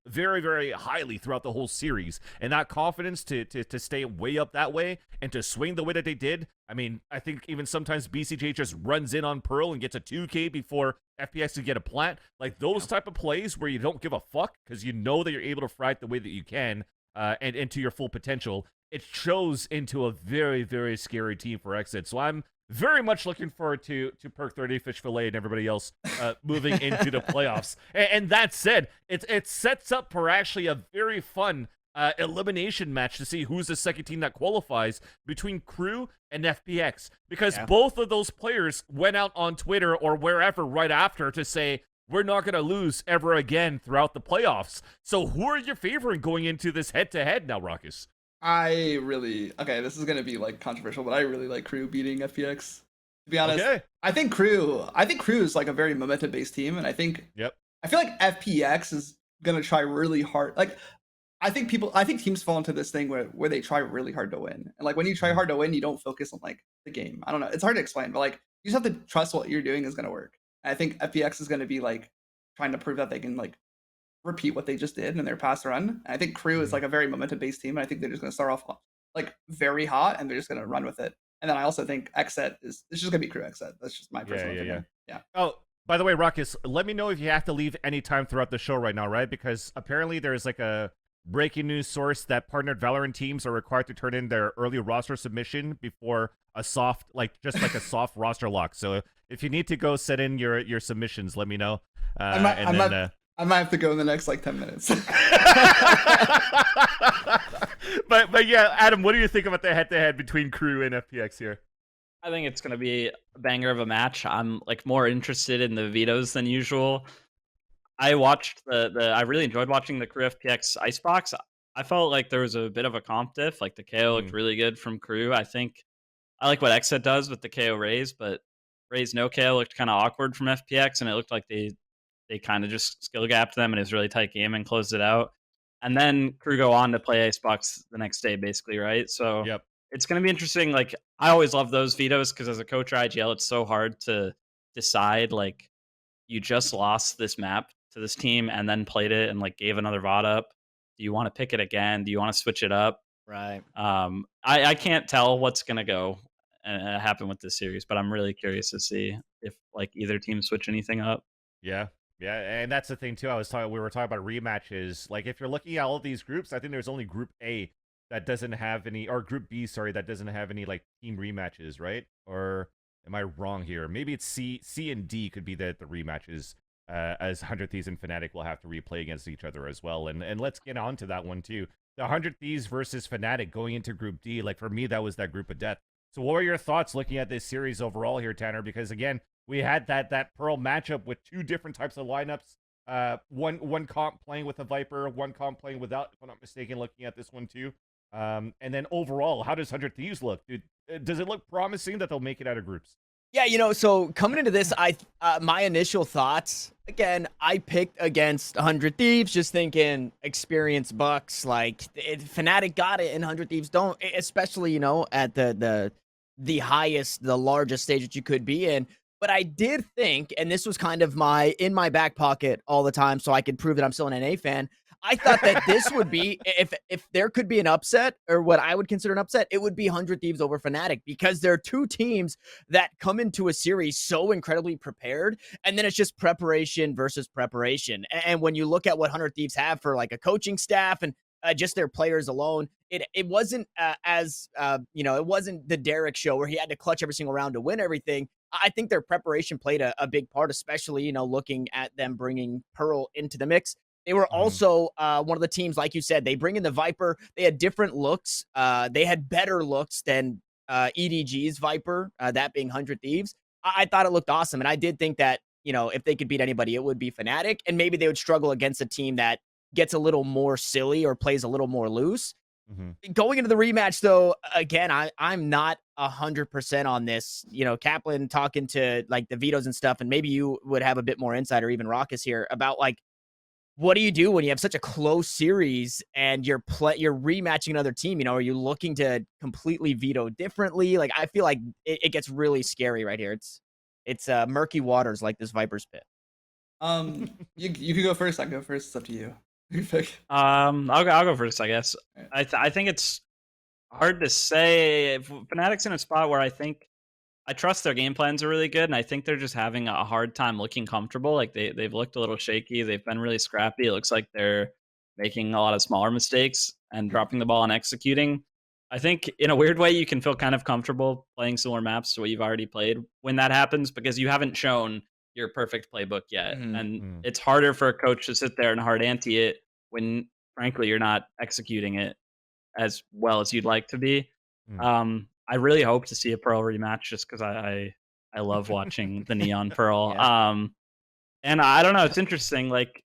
D: very, very highly throughout the whole series. And that confidence to stay way up that way and to swing the way that they did. I mean, I think even sometimes BCJ just runs in on Pearl and gets a 2K before FPX can get a plant. Like those type of plays where you don't give a fuck because you know that you're able to frag the way that you can and into your full potential. It shows into a very, very scary team for Exit. So I'm very much looking forward to Perk 30, Fish Fillet, and everybody else moving into the playoffs. And that said, it sets up for actually a very fun elimination match to see who's the second team that qualifies between Crew and FPX. Because both of those players went out on Twitter or wherever right after to say, we're not going to lose ever again throughout the playoffs. So who are you favoring going into this head-to-head now, Rawkus?
A: Okay, this is gonna be like controversial, but I really like Crew beating FPX. To be honest,
D: Okay.
A: I think Crew is like a very momentum-based team, and I feel like FPX is gonna try really hard. Like, I think teams fall into this thing where they try really hard to win, and like when you try hard to win, you don't focus on like the game. I don't know, it's hard to explain, but like you just have to trust what you're doing is gonna work. And I think FPX is gonna be like trying to prove that they can like repeat what they just did in their past run. And I think Crew is like a very momentum-based team, and I think they're just going to start off like very hot, and they're just going to run with it. And then I also think XSET it's just going to be Crew XSET. That's just my personal opinion. Yeah.
D: Oh, by the way, Rawkus, let me know if you have to leave any time throughout the show right now, right? Because apparently there's like a breaking news source that partnered Valorant teams are required to turn in their early roster submission before a soft, like just like a soft roster lock. So if you need to go set in your submissions, let me know.
A: I might have to go in the next like 10 minutes.
D: but yeah, Adam, what do you think about the head-to-head between Crew and FPX here?
B: I think it's going to be a banger of a match. I'm like more interested in the vetoes than usual. I watched I really enjoyed watching the Crew FPX Icebox. I felt like there was a bit of a comp diff. Like the KO looked really good from Crew. I think I like what XSET does with the KO Raze, but Raze no KO looked kind of awkward from FPX, and it looked like they kind of just skill gapped them, and it was a really tight game and closed it out. And then Crew go on to play Icebox the next day, basically, right? So it's going to be interesting. Like, I always love those vetoes because as a coach at IGL, it's so hard to decide, like, you just lost this map to this team and then played it and, like, gave another VOD up. Do you want to pick it again? Do you want to switch it up?
C: Right.
B: I can't tell what's going to go and happen with this series, but I'm really curious to see if, like, either team switch anything up.
D: Yeah, and that's the thing too. We were talking about rematches. Like if you're looking at all of these groups, I think there's only Group A that doesn't have any, or Group B, sorry, that doesn't have any like team rematches, right? Or am I wrong here? Maybe it's C and D could be the rematches, as 100 Thieves and Fnatic will have to replay against each other as well. And let's get on to that one too. The 100 Thieves versus Fnatic going into Group D. Like for me, that was that group of death. So what are your thoughts looking at this series overall here, Tanner? Because again, we had that Pearl matchup with two different types of lineups. One comp playing with a Viper, one comp playing without, if I'm not mistaken, looking at this one too. And then overall, how does 100 Thieves look? Does it look promising that they'll make it out of groups?
C: Yeah, so coming into this, my initial thoughts, again, I picked against 100 Thieves, just thinking experienced Bucks, like Fnatic got it and 100 Thieves don't, especially, at the highest, the largest stage that you could be in. But I did think, and this was kind of in my back pocket all the time so I could prove that I'm still an NA fan, I thought that this would be, if there could be an upset, or what I would consider an upset, it would be 100 Thieves over Fnatic, because there are two teams that come into a series so incredibly prepared, and then it's just preparation versus preparation. And when you look at what 100 Thieves have for like a coaching staff and just their players alone, it wasn't it wasn't the Derek show where he had to clutch every single round to win everything. I think their preparation played a big part, especially, looking at them bringing Pearl into the mix. They were also one of the teams, like you said, they bring in the Viper. They had different looks. They had better looks than EDG's Viper, that being 100 Thieves. I thought it looked awesome. And I did think that, if they could beat anybody, it would be Fnatic. And maybe they would struggle against a team that gets a little more silly or plays a little more loose. Going into the rematch, though, again, I'm not 100% on this. Kaplan talking to like the vetoes and stuff, and maybe you would have a bit more insight, or even Rawkus here, about like, what do you do when you have such a close series and you're rematching another team? Are you looking to completely veto differently? Like, I feel like it gets really scary right here. It's murky waters like this Viper's Pit.
A: You can go first. I can go first. It's up to you. You pick.
B: I'll go first, I guess. I think it's hard to say. Fnatic's in a spot where I trust their game plans are really good, and I think they're just having a hard time looking comfortable. Like they've looked a little shaky. They've been really scrappy. It looks like they're making a lot of smaller mistakes and dropping the ball and executing. I think in a weird way, you can feel kind of comfortable playing similar maps to what you've already played when that happens, because you haven't shown your perfect playbook yet. And it's harder for a coach to sit there and hard ante it when, frankly, you're not executing it as well as you'd like to be. I really hope to see a Pearl rematch, just because I love watching the Neon Pearl. And I don't know, it's interesting, like,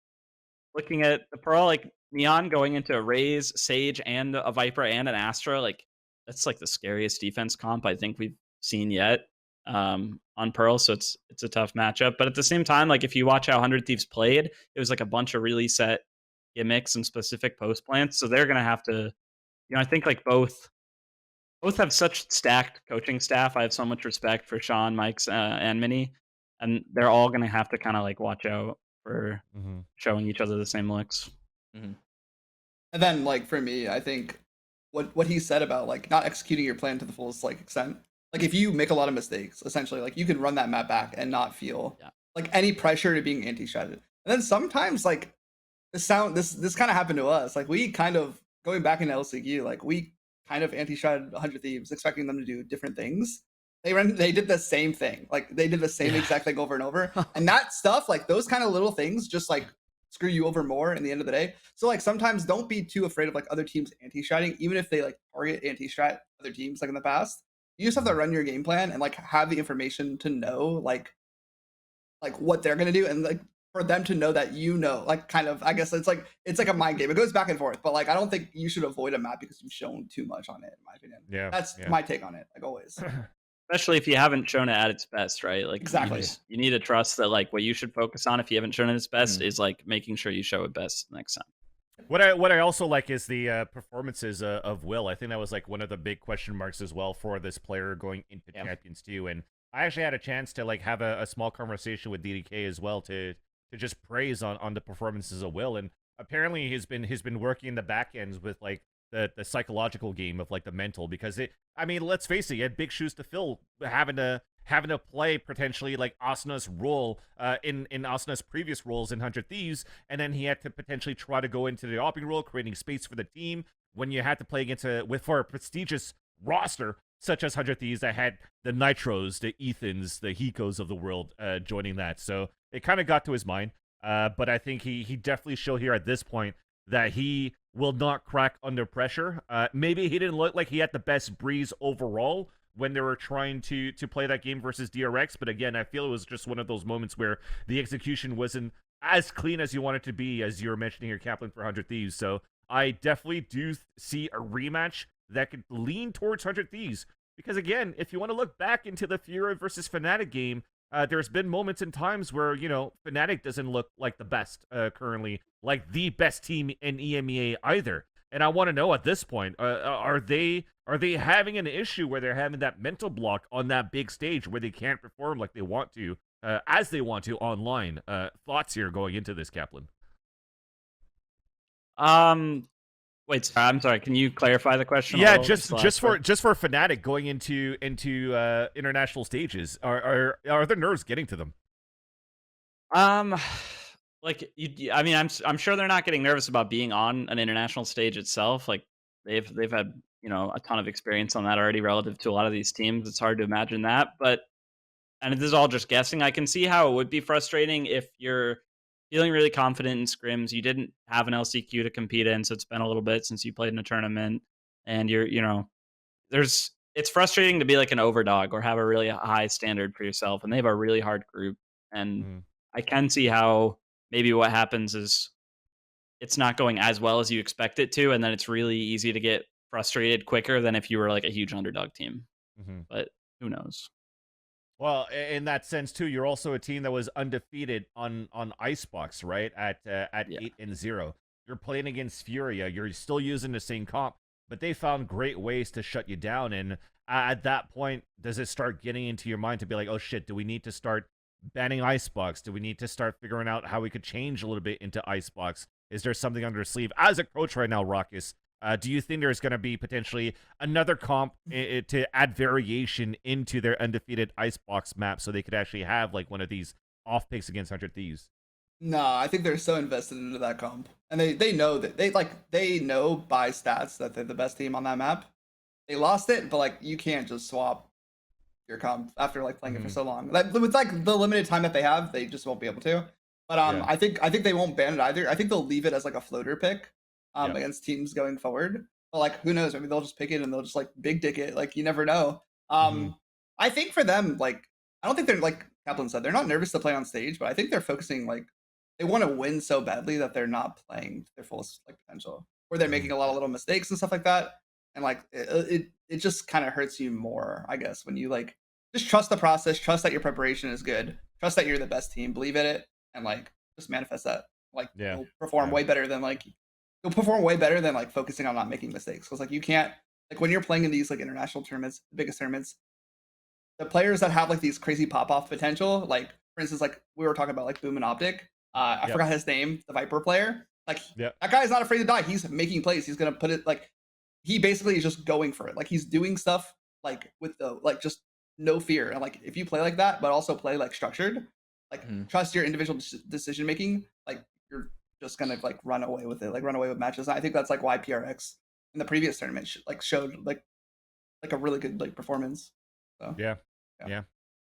B: looking at the Pearl, like, Neon going into a Raze, Sage, and a Viper, and an Astra, like, that's, like, the scariest defense comp I think we've seen yet, on Pearl, so it's a tough matchup. But at the same time, like, if you watch how 100 Thieves played, it was, like, a bunch of really set gimmicks and specific post plants, so they're gonna have to, I think, like, both have such stacked coaching staff. I have so much respect for Sean, Mike's, and Minnie, and they're all gonna have to kind of like watch out for showing each other the same looks.
A: And then, like, for me, I think what he said about like not executing your plan to the fullest like extent. Like, if you make a lot of mistakes, essentially, like, you can run that map back and not feel like any pressure to being anti-shredded. And then sometimes, like, this kind of happened to us. Like, we kind of going back into LCQ, like, we kind of anti-shredded 100 Thieves, expecting them to do different things. They did the same thing. Like, they did the same exact thing over and over. And that stuff, like, those kind of little things just like screw you over more in the end of the day. So, like, sometimes don't be too afraid of like other teams anti-shredding, even if they like target anti-strat other teams like in the past. You just have to run your game plan and like have the information to know like what they're gonna do, and like for them to know that like kind of, I guess it's like a mind game. It goes back and forth, but like I don't think you should avoid a map because you've shown too much on it, in my opinion.
B: Yeah,
A: that's my take on it, like always.
B: Especially if you haven't shown it at its best, right? Like,
A: exactly,
B: you need to trust that like what you should focus on if you haven't shown it its best is like making sure you show it best next time.
D: What I also like is the performances of Will. I think that was like one of the big question marks as well for this player going into Champions 2. And I actually had a chance to like have a small conversation with DDK as well to just praise on the performances of Will. And apparently he's been working in the back ends with like the psychological game of like the mental, because I mean, let's face it, he had big shoes to fill, having to play potentially like Asna's role in Asna's previous roles in 100 Thieves, and then he had to potentially try to go into the opping role, creating space for the team when you had to play against for a prestigious roster such as 100 Thieves that had the Nitros, the Ethans, the Hikos of the world joining that. So it kind of got to his mind, but I think he definitely showed here at this point that he will not crack under pressure. Maybe he didn't look like he had the best breeze overall when they were trying to play that game versus DRX, but again, I feel it was just one of those moments where the execution wasn't as clean as you want it to be, as you were mentioning here, Kaplan, for 100 Thieves. So I definitely do see a rematch that could lean towards 100 Thieves, because again, if you want to look back into the Fury versus Fnatic game, there's been moments and times where, you know, Fnatic doesn't look like the best currently, like the best team in EMEA either. And I want to know at this point, are they having an issue where they're having that mental block on that big stage where they can't perform like they want to, as they want to online? Thoughts here going into this, Kaplan?
B: Wait, I'm sorry. Can you clarify the question?
D: Yeah, just for Fnatic going into international stages, are the nerves getting to them?
B: Like, I mean, I'm sure they're not getting nervous about being on an international stage itself. Like, they've had, you know, a ton of experience on that already relative to a lot of these teams. It's hard to imagine that, but, and this is all just guessing, I can see how it would be frustrating if you're feeling really confident in scrims. You didn't have an LCQ to compete in, so it's been a little bit since you played in a tournament, and you're, you know, it's frustrating to be like an overdog or have a really high standard for yourself, and they have a really hard group. And I can see how maybe what happens is it's not going as well as you expect it to, and then it's really easy to get frustrated quicker than if you were like a huge underdog team. But who knows?
D: Well, in that sense too, you're also a team that was undefeated on Icebox, right? At 8-0. You're playing against Furia. You're still using the same comp, but they found great ways to shut you down. And at that point, does it start getting into your mind to be like, oh shit, do we need to start banning Icebox? Do we need to start figuring out how we could change a little bit into Icebox? Is there something under the sleeve? As a coach right now, Rawkus, do you think there's going to be potentially another comp to add variation into their undefeated Icebox map so they could actually have like one of these off picks against 100 Thieves?
A: No, I think they're so invested into that comp, and they know that they know by stats that they're the best team on that map. They lost it, but like you can't just swap your comp after like playing it for so long. Like, with like the limited time that they have, they just won't be able to. But I think they won't ban it either. I think they'll leave it as like a floater pick against teams going forward. But like, who knows? Maybe they'll just pick it and they'll just like big dick it. Like, you never know. I think for them, like, I don't think they're like, Kaplan said, they're not nervous to play on stage, but I think they're focusing like they want to win so badly that they're not playing their full like potential, or they're making a lot of little mistakes and stuff like that. And like it just kind of hurts you more, I guess, when you like just trust the process, trust that your preparation is good, trust that you're the best team, believe in it, and like just manifest that. Like you'll perform way better than like focusing on not making mistakes. Because like you can't like when you're playing in these like international tournaments, the biggest tournaments, the players that have like these crazy pop-off potential, like for instance, like we were talking about like Boom and Optic. I forgot his name, the Viper player. Like that guy is not afraid to die. He's making plays. He's gonna put it like he basically is just going for it. Like he's doing stuff like with the like just no fear. And like if you play like that, but also play like structured, like trust your individual decision making, like you're just gonna like run away with it, like run away with matches. And I think that's like why PRX in the previous tournament showed like a really good like performance. So
D: yeah.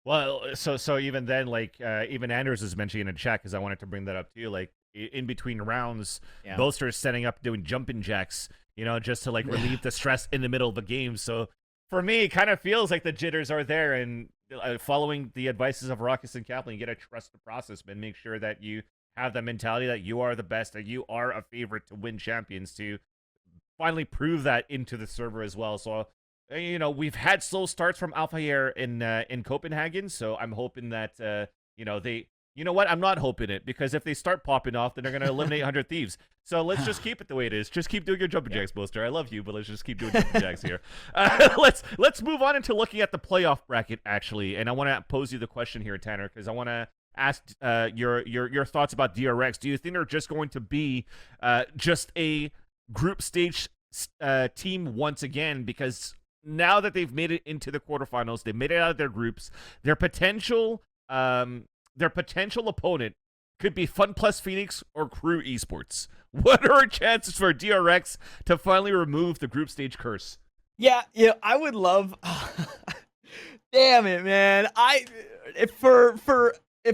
D: Well, so even then, like even Anders is mentioning in chat because I wanted to bring that up too. Like in between rounds, Boaster's setting up doing jumping jacks, just to like relieve the stress in the middle of the game. So for me, it kind of feels like the jitters are there, and following the advices of Rawkus and Kaplan, you got to trust the process, and make sure that you have the mentality that you are the best, that you are a favorite to win champions, to finally prove that into the server as well. So we've had slow starts from Alpha here in Copenhagen, so I'm hoping that they. You know what? I'm not hoping it, because if they start popping off, then they're going to eliminate 100 Thieves. So let's just keep it the way it is. Just keep doing your jumping jacks, Boaster. I love you, but let's just keep doing jumping jacks here. Let's move on into looking at the playoff bracket, actually. And I want to pose you the question here, Tanner, because I want to ask your thoughts about DRX. Do you think they're just going to be just a group stage team once again? Because now that they've made it into the quarterfinals, they made it out of their groups, their potential opponent could be Fun Plus Phoenix or Crew Esports. What are our chances for DRX to finally remove the group stage curse?
C: Yeah, I would love. Damn it, man! If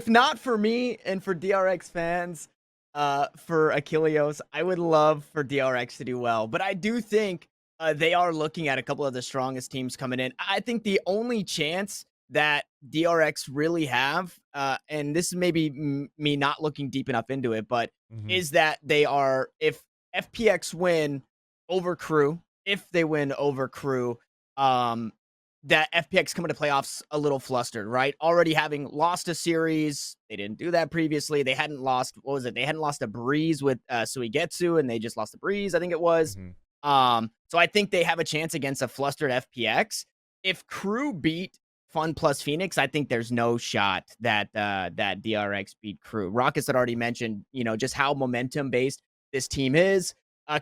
C: not for me and for DRX fans, for Achilleos, I would love for DRX to do well. But I do think they are looking at a couple of the strongest teams coming in. I think the only chance that DRX really have, and this is maybe me not looking deep enough into it, but is that they are, if FPX win over Crew, if they win over Crew, that FPX come into playoffs a little flustered, right? Already having lost a series, they didn't do that previously. They hadn't lost, They hadn't lost a breeze with Suigetsu, and they just lost a breeze, I think it was. So I think they have a chance against a flustered FPX. If Crew beat Fun Plus Phoenix, I think there's no shot that that DRX beat Crew. Rawkus had already mentioned, just how momentum based this team is.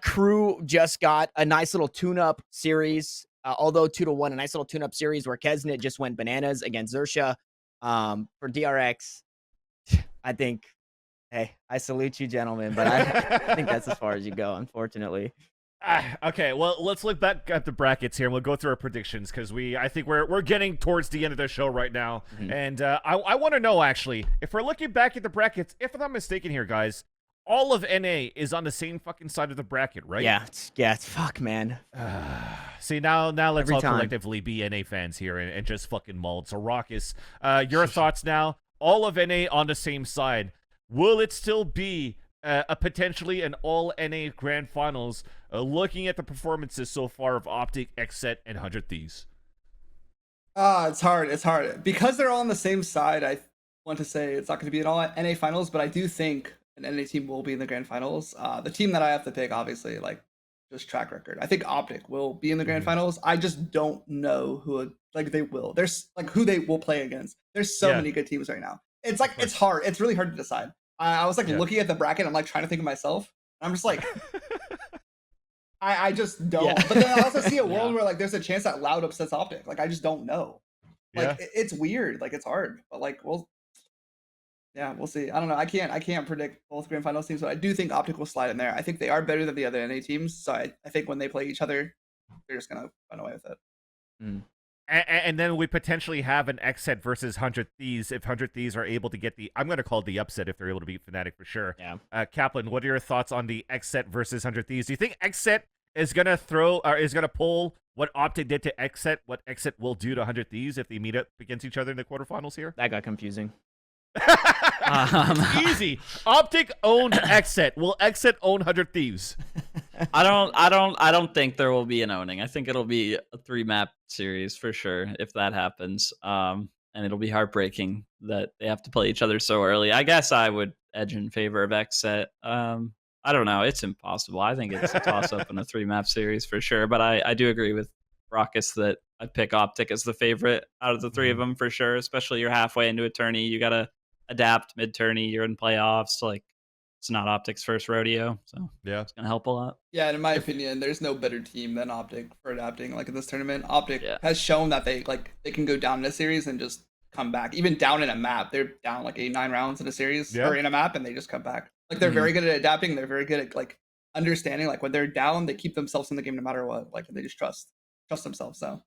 C: Crew just got a nice little tune-up series, although 2-1, a nice little tune-up series where Kesnet just went bananas against Xerxia. For DRX, I think, hey, I salute you, gentlemen, but I think that's as far as you go, unfortunately.
D: Okay, well, let's look back at the brackets here, and we'll go through our predictions, because I think we're getting towards the end of the show right now. And I want to know, actually, if we're looking back at the brackets, if I'm not mistaken here, guys, all of NA is on the same fucking side of the bracket, right?
C: Yeah, it's fuck, man.
D: See, now let's all collectively be NA fans here and just fucking mold. So, Rawkus, your thoughts now, all of NA on the same side. Will it still be a potentially an all NA grand finals, looking at the performances so far of Optic, XSET, and 100 Thieves?
A: It's hard because they're all on the same side. I want to say it's not going to be an all NA finals, but I do think an NA team will be in the grand finals. The team that I have to pick, obviously, like just track record, I think Optic will be in the grand finals. I just don't know who they will. There's like who they will play against. There's so many good teams right now. It's like it's hard. It's really hard to decide. I was like looking at the bracket. I'm like trying to think of myself. I'm just like, I just don't. But then I also see a world where like there's a chance that Loud upsets Optic. Like I just don't know. Like it's weird. Like it's hard. But like we'll see. I don't know. I can't predict both grand finals teams, but I do think Optic will slide in there. I think they are better than the other NA teams. So I think when they play each other, they're just gonna run away with it.
D: And then we potentially have an XSET versus 100 Thieves if 100 Thieves are able to get I'm going to call it the upset if they're able to beat Fnatic for sure.
C: Yeah.
D: Kaplan, what are your thoughts on the XSET versus 100 Thieves? Do you think XSET is going to pull what Optic did to Xset, what Xset will do to 100 Thieves if they meet up against each other in the quarterfinals here?
C: That got confusing.
D: It's easy. Optic owned Xset. Will Xset own 100 Thieves?
B: I don't think there will be an owning. I think it'll be a 3-map series for sure if that happens. And it'll be heartbreaking that they have to play each other so early. I guess I would edge in favor of Xset. I don't know. It's impossible. I think it's a toss-up in a 3-map series for sure. But I do agree with Rawkus that I'd pick Optic as the favorite out of the 3 of them for sure. Especially you're halfway into a tourney. You got to adapt mid-tourney. You're in playoffs. Like, it's not Optic's first rodeo. So
D: yeah,
B: it's going to help a lot.
A: Yeah, and in my opinion, there's no better team than Optic for adapting like in this tournament. Optic has shown that they can go down in a series and just come back. Even down in a map, they're down like 8-9 rounds in a series or in a map, and they just come back. Like they're very good at adapting. They're very good at like understanding. Like when they're down, they keep themselves in the game no matter what. Like they just trust themselves. So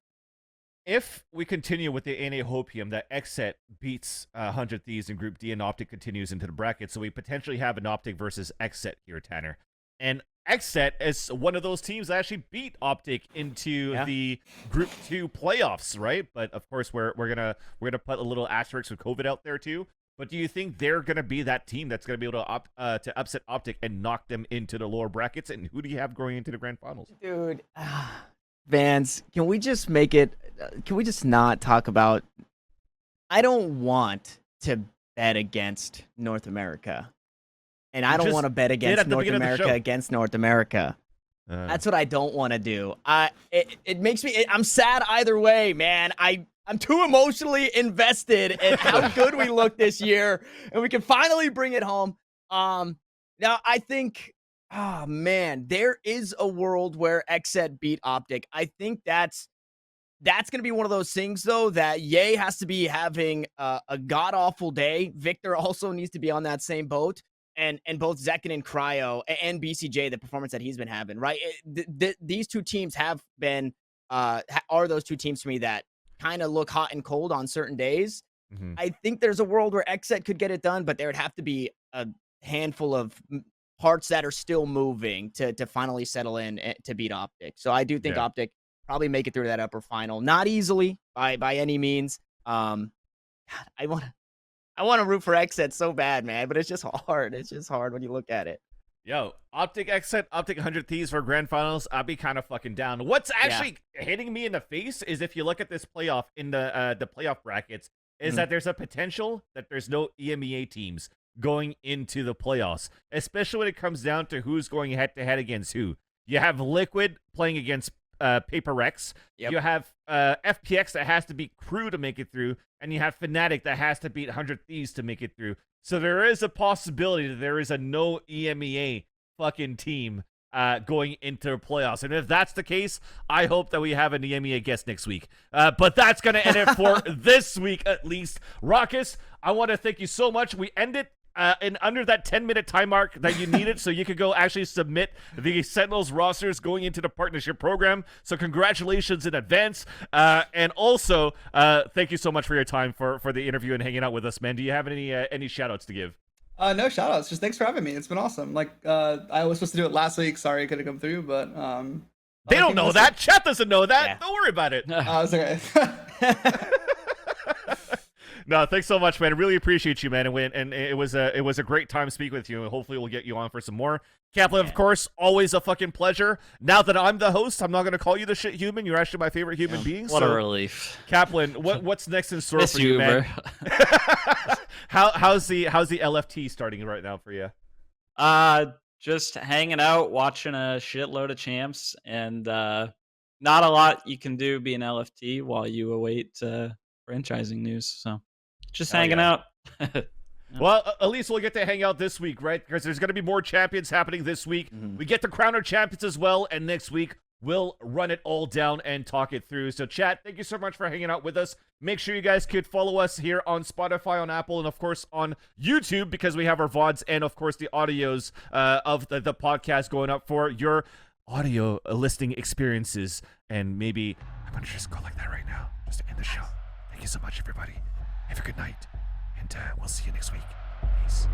D: if we continue with the NA Hopium that Xset beats 100 Thieves in Group D and Optic continues into the bracket, so we potentially have an Optic versus Xset here, Tanner. And Xset is one of those teams that actually beat Optic into the Group 2 playoffs, right? But of course, we're gonna put a little asterisk with COVID out there too. But do you think they're gonna be that team that's gonna be able to upset Optic and knock them into the lower brackets? And who do you have going into the grand finals?
C: Dude, Vans, can we just make it? Can we just not talk about? I don't want to bet against North America, and I don't want to bet against North America against North America. That's what I don't want to do. It makes me. I'm sad either way, man. I'm too emotionally invested in how good we look this year, and we can finally bring it home. Now I think. Oh, man, there is a world where Xset beat Optic. I think that's going to be one of those things, though, that Ye has to be having a god-awful day. Victor also needs to be on that same boat. And both Zekin and Cryo and BCJ, the performance that he's been having, right? These two teams have been, are those two teams to me that kind of look hot and cold on certain days. I think there's a world where Xset could get it done, but there would have to be a handful of parts that are still moving to finally settle in to beat Optic. So I do think Optic probably make it through that upper final. Not easily by any means. God, I want to root for Xset so bad, man, but it's just hard. It's just hard when you look at it.
D: Yo, Optic Xset, Optic 100 Thieves for grand finals. I'll be kind of fucking down. What's actually hitting me in the face is if you look at this playoff in the playoff brackets, is that there's a potential that there's no EMEA teams going into the playoffs, especially when it comes down to who's going head-to-head against who. You have Liquid playing against Paper Rex. You have FPX that has to beat Crew to make it through, and you have Fnatic that has to beat 100 Thieves to make it through. So there is a possibility that there is a no EMEA fucking team going into playoffs. And if that's the case, I hope that we have an EMEA guest next week. But that's going to end it for this week, at least. Rawkus, I want to thank you so much. We ended in under that 10-minute time mark that you needed, so you could go actually submit the Sentinels rosters going into the partnership program. So congratulations in advance. And also, thank you so much for your time for the interview and hanging out with us, man. Do you have any shout-outs to give?
A: No shout outs. Just thanks for having me. It's been awesome. Like, I was supposed to do it last week. Sorry I couldn't come through, but
D: they don't know that. Chat doesn't know that. Don't worry about it.
A: It's okay.
D: No, thanks so much, man. I really appreciate you, man. And it was a great time speaking with you. And hopefully we'll get you on for some more. Kaplan, of course, always a fucking pleasure. Now that I'm the host, I'm not going to call you the shit human. You're actually my favorite human being.
B: What a relief.
D: Kaplan, what's next in store for you, man? How's the LFT starting right now for you?
B: Just hanging out, watching a shitload of champs, and not a lot you can do being LFT while you await franchising news. So just hanging out.
D: Well, at least we'll get to hang out this week, right? Because there's going to be more champions happening this week. We get to crown our champions as well, and next week we'll run it all down and talk it through. So, chat, thank you so much for hanging out with us. Make sure you guys could follow us here on Spotify, on Apple, and, of course, on YouTube, because we have our VODs and, of course, the audios of the podcast going up for your audio listening experiences. And maybe I'm going to just go like that right now, just to end the show. Thank you so much, everybody. Have a good night, and we'll see you next week. Peace.